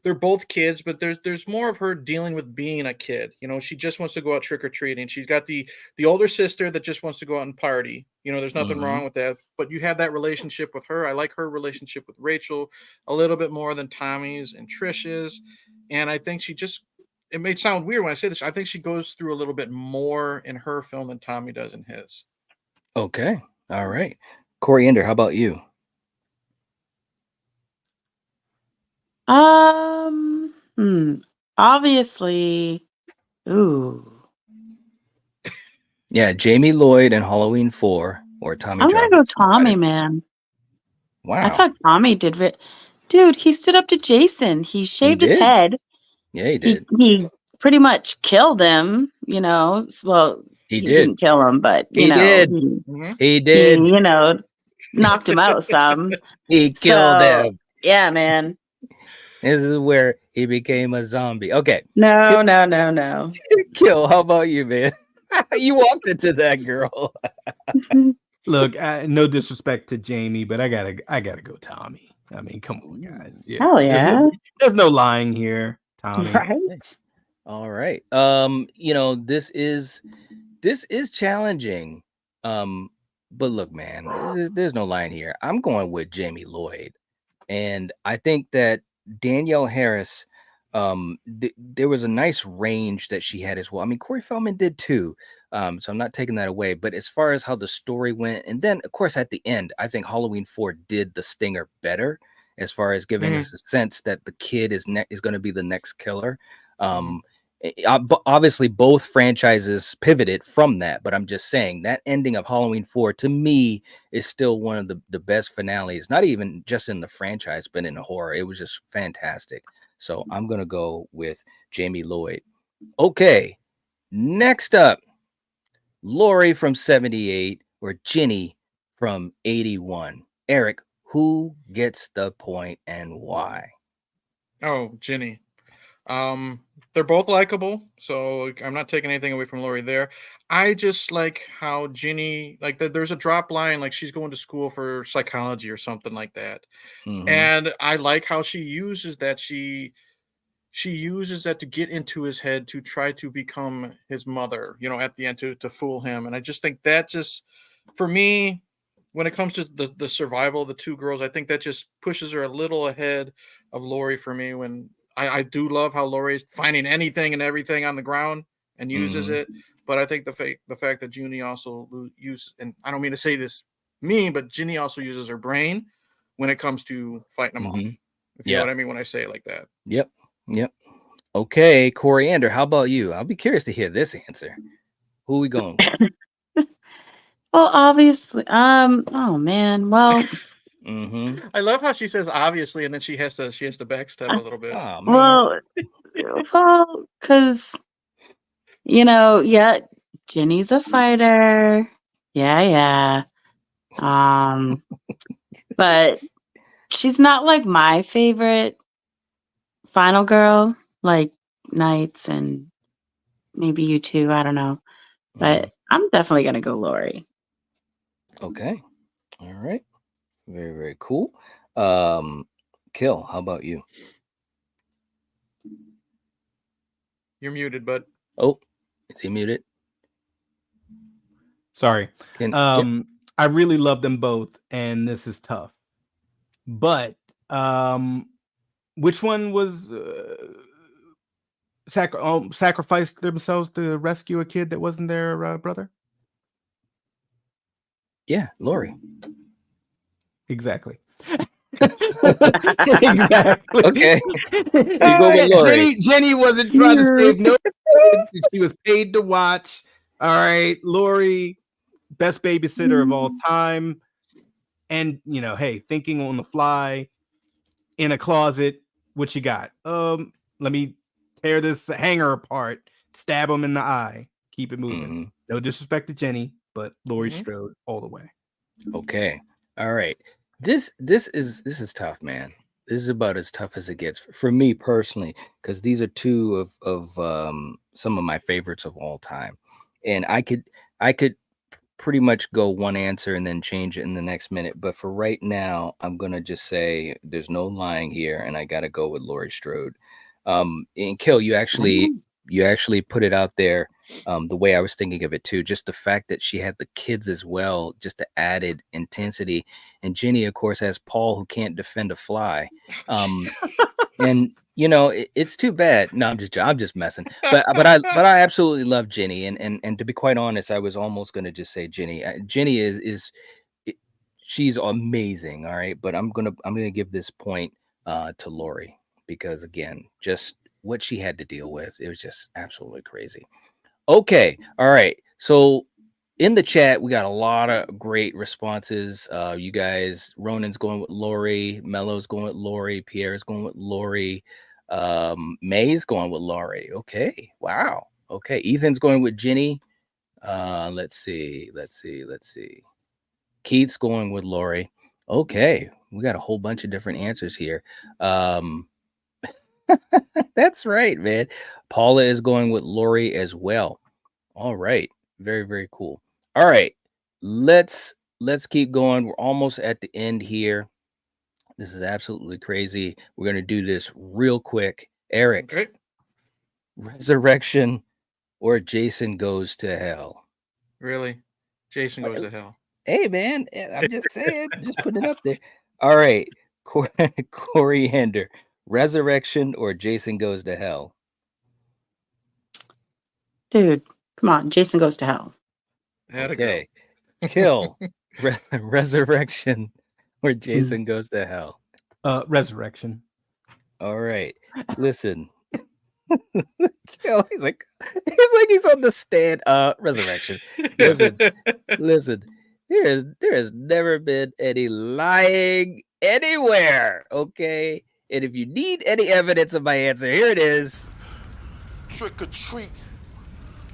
They're both kids, but there's more of her dealing with being a kid. You know, she just wants to go out trick or treating. She's got the older sister that just wants to go out and party. You know, there's nothing wrong with that. But you have that relationship with her. I like her relationship with Rachel a little bit more than Tommy's and Trish's. And I think she just. It may sound weird when I say this. I think she goes through a little bit more in her film than Tommy does in his. Okay. All right. Coriander, how about you? Obviously, ooh. Yeah, Jamie Lloyd and Halloween 4 or Tommy I'm Jarvis. gonna go Tommy, man. Wow. I thought Tommy did dude, he stood up to Jason. He shaved his did. head. Yeah, he did. He pretty much killed him, you know. Well, He he did. didn't kill him, but He did. He did. He, knocked him out some. He killed him. Yeah, man. This is where he became a zombie. Okay. No. Kill, how about you, man? You walked into that, girl. Look, no disrespect to Jamie, but I gotta go Tommy. I mean, come on, guys. Yeah. Hell yeah. There's no lying here, Tommy. Right? All right. This is challenging. But look, man, there's no line here. I'm going with Jamie Lloyd. And I think that Danielle Harris, there was a nice range that she had as well. I mean, Corey Feldman did too. So I'm not taking that away. But as far as how the story went, and then of course at the end, I think Halloween 4 did the stinger better as far as giving us a sense that the kid is going to be the next killer. Obviously both franchises pivoted from that, but I'm just saying that ending of Halloween 4 to me is still one of the best finales, not even just in the franchise, but in horror. It was just fantastic. So I'm going to go with Jamie Lloyd. Okay. Next up, Lori from 78 or Ginny from 81. Eric, who gets the point and why? Oh, Ginny. They're both likable, so I'm not taking anything away from Lori there. I just like how Ginny, like there's a drop line, like she's going to school for psychology or something like that. And I like how she uses that. She uses that to get into his head to try to become his mother, at the end to fool him. And I just think that just, for me, when it comes to the survival of the two girls, I think that just pushes her a little ahead of Lori for me. When I do love how Lori's finding anything and everything on the ground and uses it. But I think the fact that Ginny also uses, and I don't mean to say this mean, but Ginny also uses her brain when it comes to fighting them off. If you know what I mean when I say it like that. Yep. Okay, Coriander, how about you? I'll be curious to hear this answer. Who are we going with? Well, obviously, oh man, well, I love how she says obviously, and then she has to backstep a little bit. Oh, man. well, because Ginny's a fighter. Yeah. But she's not like my favorite final girl, like Knights and maybe you too. I don't know. But I'm definitely gonna go Lori. Okay. All right. Very, very cool. Kill, how about you? You're muted, bud. Oh, is he muted? Sorry. I really love them both, and this is tough. But which one was sacrificed themselves to rescue a kid that wasn't their brother? Yeah, Lori. Exactly. Exactly. Okay. So you go with Lori. Jenny wasn't trying to save no. She was paid to watch. All right, Lori, best babysitter of all time. And hey, thinking on the fly in a closet, what you got? Let me tear this hanger apart, stab him in the eye, keep it moving. No disrespect to Jenny, but Laurie Strode all the way. Okay. All right. This is tough, man. This is about as tough as it gets for me personally, because these are two of some of my favorites of all time. And I could pretty much go one answer and then change it in the next minute. But for right now, I'm gonna just say there's no lying here, and I gotta go with Laurie Strode. And Kill, you actually put it out there the way I was thinking of it too. Just the fact that she had the kids as well, just the added intensity. And Ginny, of course, has Paul, who can't defend a fly. And it's too bad. No, I'm just messing. But I absolutely love Ginny. And to be quite honest, I was almost gonna just say Ginny. Ginny she's amazing. All right, but I'm gonna give this point to Lori, because again, just what she had to deal with, it was just absolutely crazy. Okay, all right. So in the chat, we got a lot of great responses. You guys, Ronan's going with Lori, Mello's going with Lori, Pierre's going with Lori, May's going with Lori. Okay, wow. Okay, Ethan's going with Ginny. Let's see. Keith's going with Lori. Okay, we got a whole bunch of different answers here. That's right, man. Paula is going with Lori as well. All right. Very, very cool. All right. Let's keep going. We're almost at the end here. This is absolutely crazy. We're going to do this real quick. Eric, Resurrection, or Jason Goes to Hell? Really? Jason Goes to Hell. Hey, man, I'm just saying, just putting it up there. All right, Coriander, Resurrection, or Jason Goes to Hell? Dude, come on. Jason Goes to Hell. Had to go. Okay, Kill, Resurrection, or Jason Goes to Hell? Resurrection. All right, listen. Kill, he's like he's on the stand. Resurrection. Listen. There has never been any lying anywhere. Okay, and if you need any evidence of my answer, here it is. Trick or treat,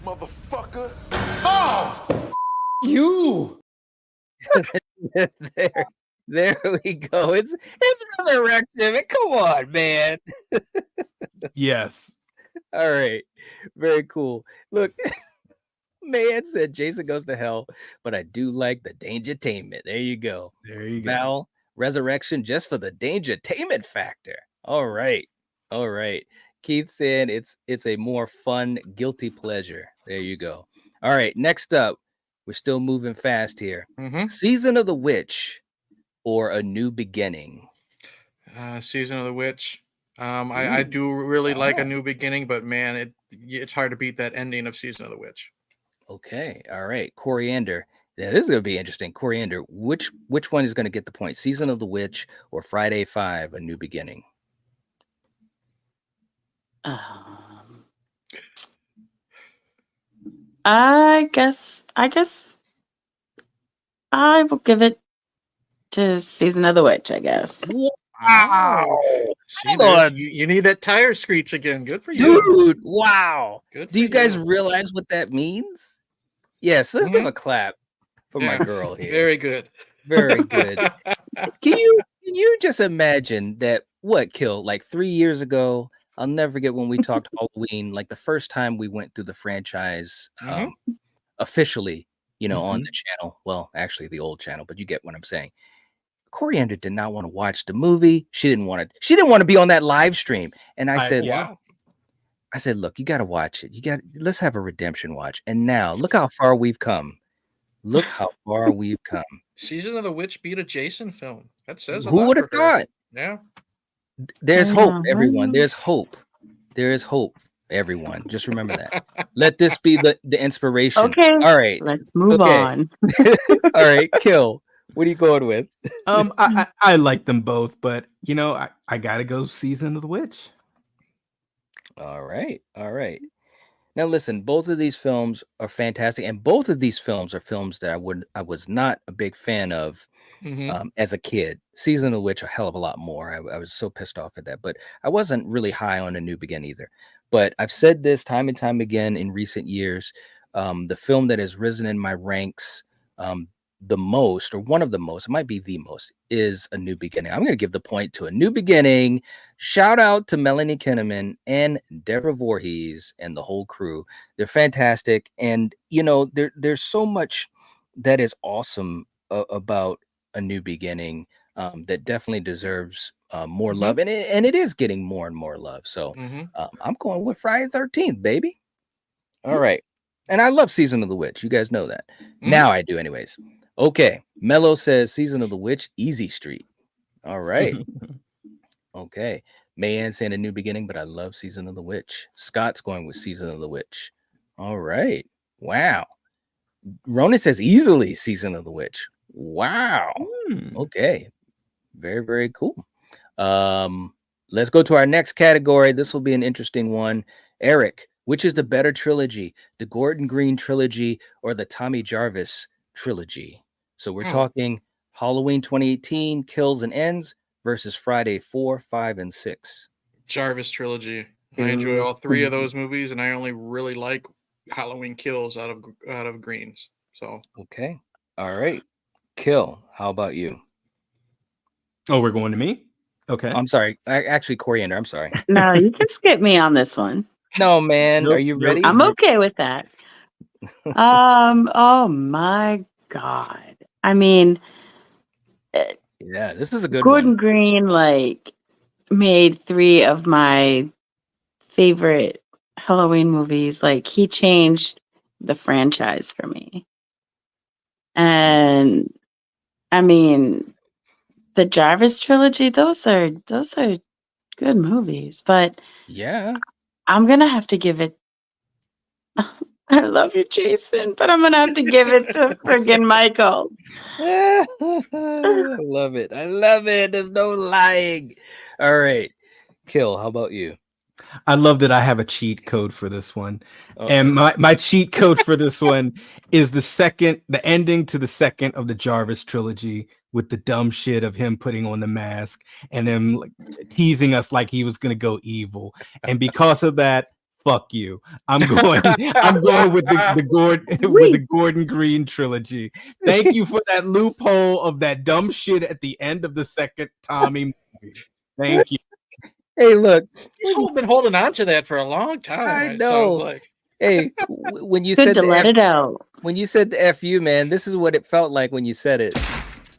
motherfucker. Oh, you. there we go. It's Resurrection. Come on, man. Yes. All right, very cool. Look. Man said Jason Goes to Hell, but I do like the Dangertainment. There you go. There you go. Val, Resurrection just for the Dangertainment factor. All right. Keith saying it's a more fun, guilty pleasure. There you go. All right. Next up, we're still moving fast here. Season of the Witch or A New Beginning? Season of the Witch. I do really like A New Beginning, but man, it's hard to beat that ending of Season of the Witch. Okay, all right. Coriander. Yeah, this is gonna be interesting. Coriander, which one is gonna get the point? Season of the Witch or Friday 5, A New Beginning? I guess I will give it to Season of the Witch, I guess. Wow. You need that tire screech again. Good for you. Dude, wow. Good for Do you guys realize what that means? Yes, let's give a clap for my girl here. Very good. Very good. Can you just imagine that Kill, like 3 years ago, I'll never forget when we talked Halloween, like the first time we went through the franchise officially, on the channel. Well, actually the old channel, but you get what I'm saying. Coriander did not want to watch the movie. She didn't want to be on that live stream. And I said, look, you got to watch it. Let's have a redemption watch. And now look how far we've come. Season of the Witch beat a Jason film. That says a Who lot. would have thought? Yeah. There's hope, everyone. There's hope. There is hope, everyone. Just remember that. Let this be the inspiration. Okay. All right. Let's move on. All right. Kill. What are you going with? I like them both, but I gotta go Season of the Witch. All right. Now listen, both of these films are fantastic, and both of these films are films that I was not a big fan of as a kid. Season of the Witch a hell of a lot more. I was so pissed off at that, but I wasn't really high on A New Begin either. But I've said this time and time again in recent years. The film that has risen in my ranks the most, or one of the most, it might be the most, is A New Beginning. I'm going to give the point to A New Beginning. Shout out to Melanie Kinnaman and Deborah Voorhees and the whole crew. They're fantastic. And, there's so much that is awesome about A New Beginning that definitely deserves more love. And it is getting more and more love. So I'm going with Friday the 13th, baby. All right. And I love Season of the Witch. You guys know that. Now I do anyways. Okay. Mello says Season of the Witch, Easy Street. All right. Okay. Mayanne saying A New Beginning, but I love Season of the Witch. Scott's going with Season of the Witch. All right. Wow. Ronan says easily Season of the Witch. Wow. Okay. Very, very cool. Let's go to our next category. This will be an interesting one. Eric, which is the better trilogy, the Gordon Green trilogy or the Tommy Jarvis trilogy? So we're talking Halloween 2018, Kills and Ends versus Friday 4, 5, and 6. Jarvis trilogy. I enjoy all three of those movies, and I only really like Halloween Kills out of Greens. So okay, all right. Kill. How about you? Oh, we're going to me. Okay. I'm sorry. Actually, Coriander. I'm sorry. No, you can skip me on this one. No, man. Are you ready? I'm okay with that. Oh my God. I mean, yeah, this is a good Gordon one. Green made 3 of my favorite Halloween movies, like he changed the franchise for me. And I mean, the Jarvis trilogy, those are good movies, but Yeah. I'm gonna have to give it. I love you, Jason, but I'm gonna have to give it to friggin' Michael. I love it. I love it. There's no lying. All right. Kill, how about you? I love that I have a cheat code for this one. Uh-oh. And my cheat code for this one is the ending to the second of the Jarvis trilogy with the dumb shit of him putting on the mask and then like, teasing us like he was gonna go evil. And because of that, fuck you. I'm going with the Gordon Green trilogy. Thank you for that loophole of that dumb shit at the end of the second Tommy movie. Thank you. Hey, look. He's been holding on to that for a long time. I It know. sounds like. Hey, when you Good said to the let it out. when you said the FU, man, this is what it felt like when you said it.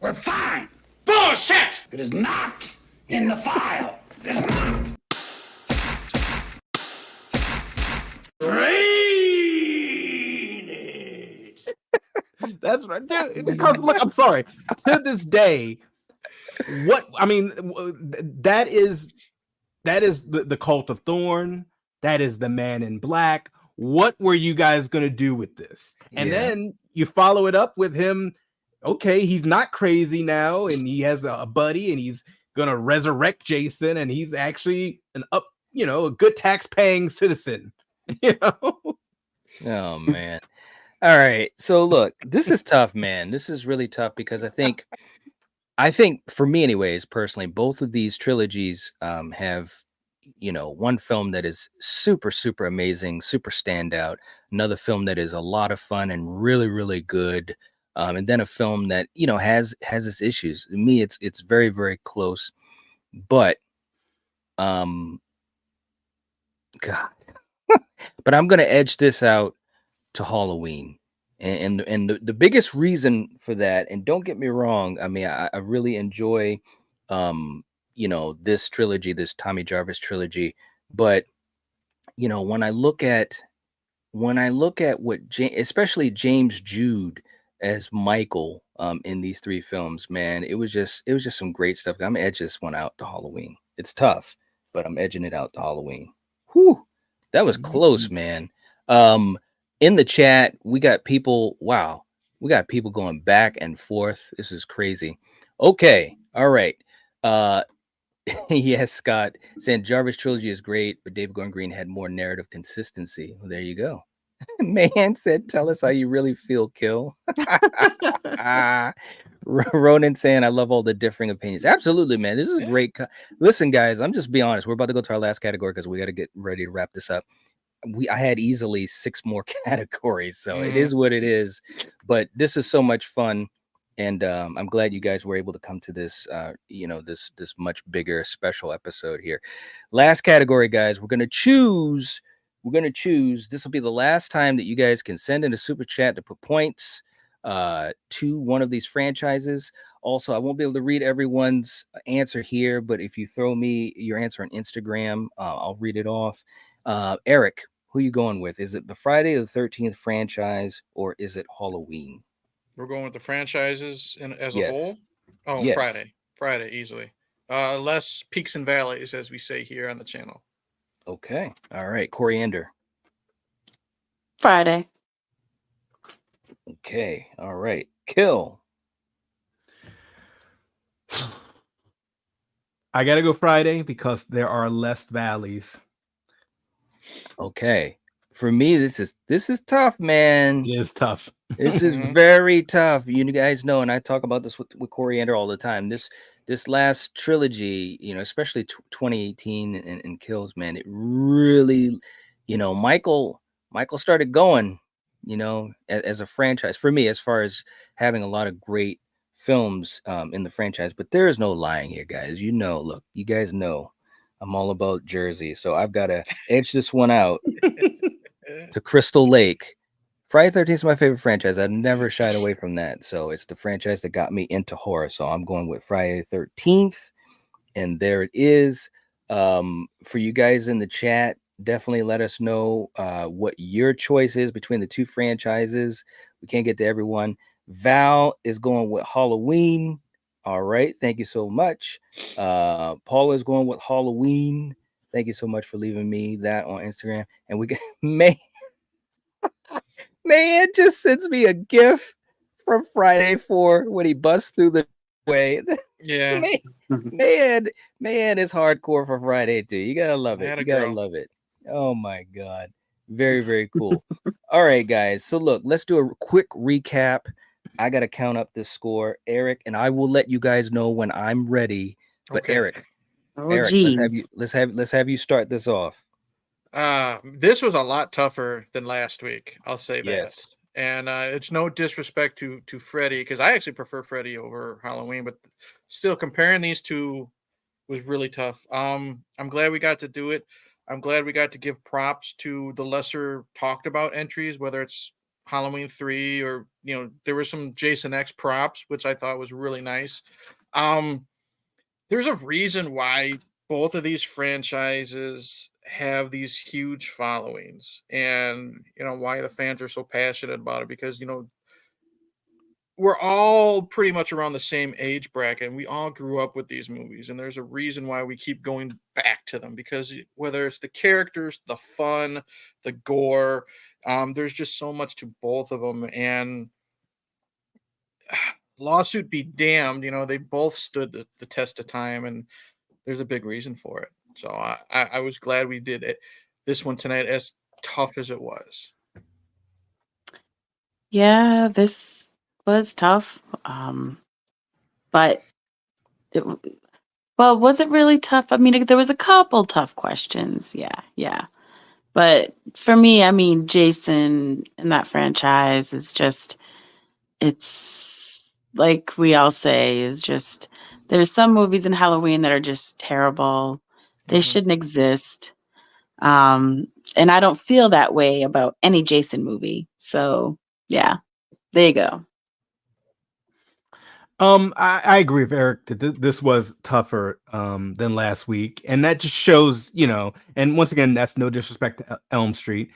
We're fine. Bullshit! It is not in the file. It is not. That's right. Dude, because look, I'm sorry. To this day, that is the Cult of Thorn. That is the Man in Black. What were you guys gonna do with this? And then you follow it up with him. Okay, he's not crazy now, and he has a buddy, and he's gonna resurrect Jason, and he's actually a good tax-paying citizen. Oh man. All right. So look, this is tough, man. This is really tough because I think for me anyways, personally, both of these trilogies have one film that is super, super amazing, super standout, another film that is a lot of fun and really, really good. And then a film that, has its issues. To me, it's very, very close. But God. But I'm gonna edge this out to Halloween. And the biggest reason for that, and don't get me wrong, I mean, I really enjoy this trilogy, this Tommy Jarvis trilogy, but when I look at what especially James Jude as Michael in these three films, man, it was just some great stuff. I'm gonna edge this one out to Halloween. It's tough, but I'm edging it out to Halloween. Whew, that was close, man. In the chat, we got people. Wow, we got people going back and forth. This is crazy. Okay, all right. Yes, Scott saying Jarvis trilogy is great, but David Gordon Green had more narrative consistency. Well, there you go. Man said, "Tell us how you really feel, Kill." Ronan saying, "I love all the differing opinions." Absolutely, man. This is great. Listen, guys, I'm just being honest. We're about to go to our last category because we got to get ready to wrap this up. I had easily 6 more categories, so it is what it is. But this is so much fun, and I'm glad you guys were able to come to this, this much bigger special episode here. Last category, guys. We're gonna choose. This will be the last time that you guys can send in a super chat to put points to one of these franchises. Also, I won't be able to read everyone's answer here, but if you throw me your answer on Instagram, I'll read it off. Eric, who are you going with? Is it the Friday the 13th franchise or is it Halloween? We're going with the franchises as a Yes. whole. Oh, Yes. Friday, easily. Less peaks and valleys, as we say here on the channel. Okay. All right. Coriander. Friday. Okay. All right. Kill. I gotta go Friday because there are less valleys. Okay. For me, this is tough, man. It is tough. This is very tough. You guys know, and I talk about this with Coriander all the time. This last trilogy, especially 2018 and Kills, man, it really, Michael started going, as a franchise for me, as far as having a lot of great films in the franchise. But there is no lying here, guys. Look, you guys know I'm all about Jersey, so I've got to edge this one out to Crystal Lake. Friday the 13th is my favorite franchise. I've never shied away from that. So it's the franchise that got me into horror. So I'm going with Friday the 13th. And there it is. For you guys in the chat, definitely let us know what your choice is between the two franchises. We can't get to everyone. Val is going with Halloween. All right, thank you so much. Paula is going with Halloween. Thank you so much for leaving me that on Instagram. And we get May. Man just sends me a GIF from Friday 4 when he busts through the way. Yeah. Man is hardcore for Friday too. You gotta love I it. had a You gotta girl. love it. Oh my god. Very, very cool. All right, guys. So look, let's do a quick recap. I gotta count up this score, Eric, and I will let you guys know when I'm ready. But Okay. Eric, Oh, let's geez. have you start this off. This was a lot tougher than last week. I'll say that. Yes. And it's no disrespect to Freddy, because I actually prefer Freddy over Halloween, but still comparing these two was really tough. I'm glad we got to do it. I'm glad we got to give props to the lesser talked about entries, whether it's Halloween 3 or, there were some Jason X props, which I thought was really nice. There's a reason why both of these franchises have these huge followings, and why the fans are so passionate about it, because we're all pretty much around the same age bracket, and we all grew up with these movies, and there's a reason why we keep going back to them, because whether it's the characters, the fun, the gore, there's just so much to both of them. And lawsuit be damned, they both stood the test of time, and there's a big reason for it. So I was glad we did it this one tonight, as tough as it was. Yeah, this was tough. But was it really tough? I mean, there was a couple tough questions. Yeah. But for me, I mean, Jason and that franchise is just, it's like we all say, is just, there's some movies in Halloween that are just terrible. They shouldn't exist. And I don't feel that way about any Jason movie. So yeah, there you go. I agree with Eric that this was tougher than last week, and that just shows, and once again, that's no disrespect to Elm Street,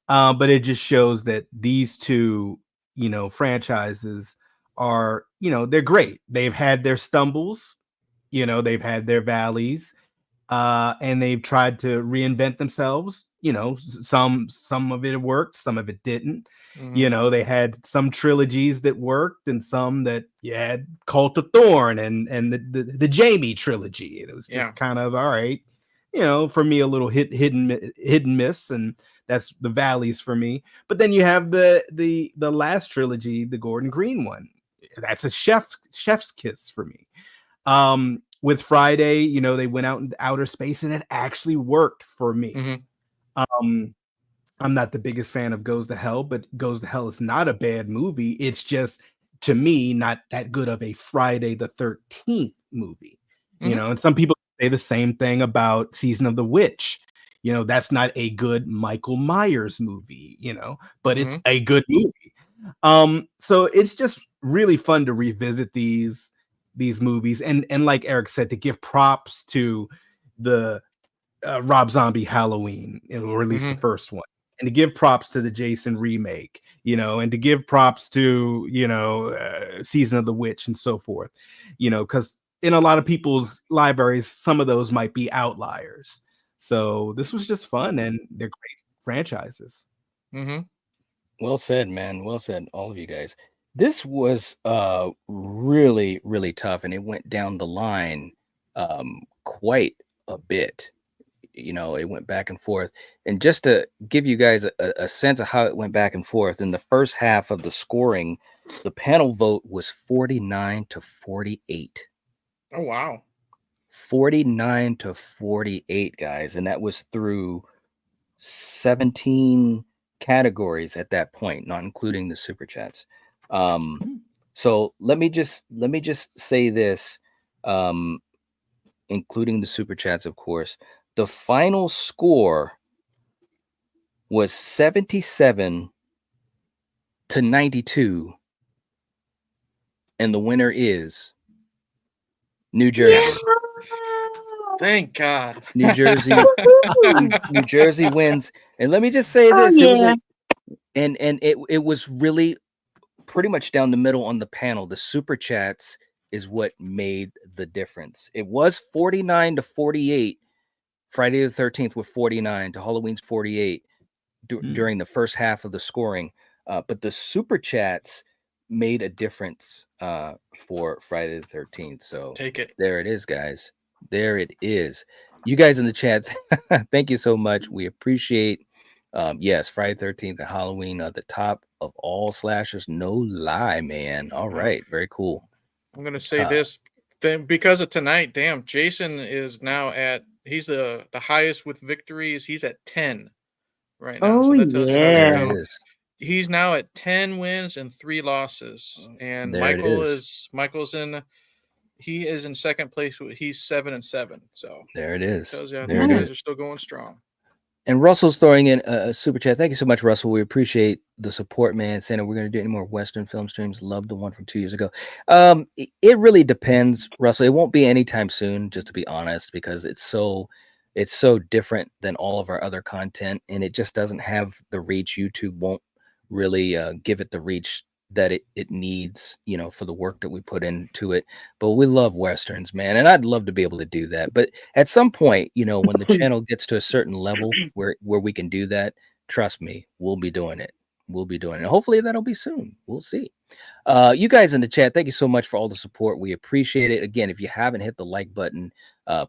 but it just shows that these two, franchises are, they're great. They've had their stumbles, they've had their valleys, and they've tried to reinvent themselves. Some of it worked, some of it didn't. They had some trilogies that worked, and some that you had Cult of Thorn and the Jamie trilogy. It was just kind of all right. For me, a little hit and miss, and that's the valleys for me. But then you have the last trilogy, the Gordon Green one. That's a chef's kiss for me. With Friday, they went out into outer space, and it actually worked for me. I'm not the biggest fan of Goes to Hell, but Goes to Hell is not a bad movie. It's just, to me, not that good of a Friday the 13th movie. And some people say the same thing about Season of the Witch. That's not a good Michael Myers movie, but it's a good movie. So it's just really fun to revisit these movies, and like Eric said, to give props to the Rob Zombie Halloween, or at least the first one, and to give props to the Jason remake, and to give props to Season of the Witch and so forth, because in a lot of people's libraries, some of those might be outliers. So this was just fun, and they're great franchises. Well said, man. Well said, all of you guys. This was really, really tough, and it went down the line quite a bit. It went back and forth. And just to give you guys a sense of how it went back and forth, in the first half of the scoring, the panel vote was 49-48. Oh, wow. 49-48, guys. And that was through 17 categories at that point, not including the super chats. So let me just say this, including the super chats, of course. The final score was 77-92, and the winner is New Jersey. Thank God. New Jersey, New Jersey wins. And let me just say Oh, this: it was yeah. it was really pretty much down the middle on the panel. The super chats is what made the difference. It was 49-48. Friday the 13th with 49 to Halloween's 48 during the first half of the scoring. But the super chats made a difference for Friday the 13th. So Take it. there it is, guys. There it is. You guys in the chat, thank you so much. We appreciate. Yes, Friday 13th and Halloween are the top of all slashers. No lie, man. All right, very cool. I'm gonna say this then because of tonight. Damn, Jason is now at he's the highest with victories. He's at 10 right now. Oh, So that tells you how, yeah. There it is. he's now at 10 wins and 3 losses. And There it Michael's in he is in second place. He's 7-7. So There it is. tells you how There these it guys is. are still going strong. And Russell's throwing in a super chat. Thank you so much, Russell. We appreciate the support, man. Santa, we're going to do any more Western film streams. Love the one from 2 years ago. It really depends, Russell. It won't be anytime soon, just to be honest, because it's so different than all of our other content, and it just doesn't have the reach. YouTube won't really give it the reach that it needs, for the work that we put into it. But we love Westerns, man. And I'd love to be able to do that. But at some point, when the channel gets to a certain level where we can do that, trust me, we'll be doing it. We'll be doing it. Hopefully that'll be soon. We'll see. You guys in the chat, thank you so much for all the support. We appreciate it. Again, if you haven't hit the like button,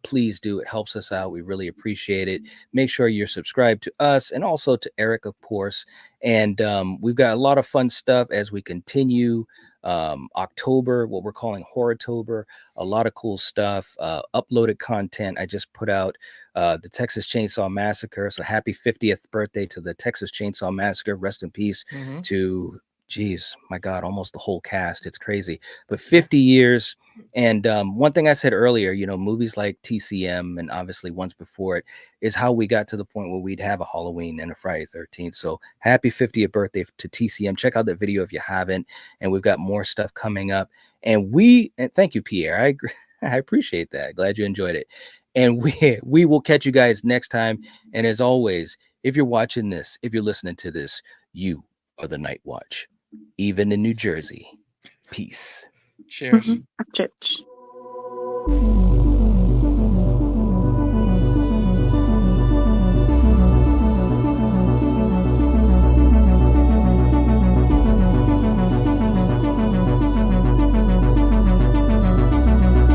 please do. It helps us out. We really appreciate it. Make sure you're subscribed to us and also to Eric, of course. And we've got a lot of fun stuff as we continue. October, what we're calling Horrortober, a lot of cool stuff, uploaded content. I just put out the Texas Chainsaw Massacre. So happy 50th birthday to the Texas Chainsaw Massacre. Rest in peace to, geez, my God, almost the whole cast. It's crazy. But 50 years. And one thing I said earlier, movies like TCM and obviously ones before it is how we got to the point where we'd have a Halloween and a Friday 13th. So happy 50th birthday to TCM. Check out that video if you haven't. And we've got more stuff coming up. And thank you, Pierre. I agree. I appreciate that. Glad you enjoyed it. And we will catch you guys next time. And as always, if you're watching this, if you're listening to this, you are the Night Watch, even in New Jersey. Peace. Cheers. Church.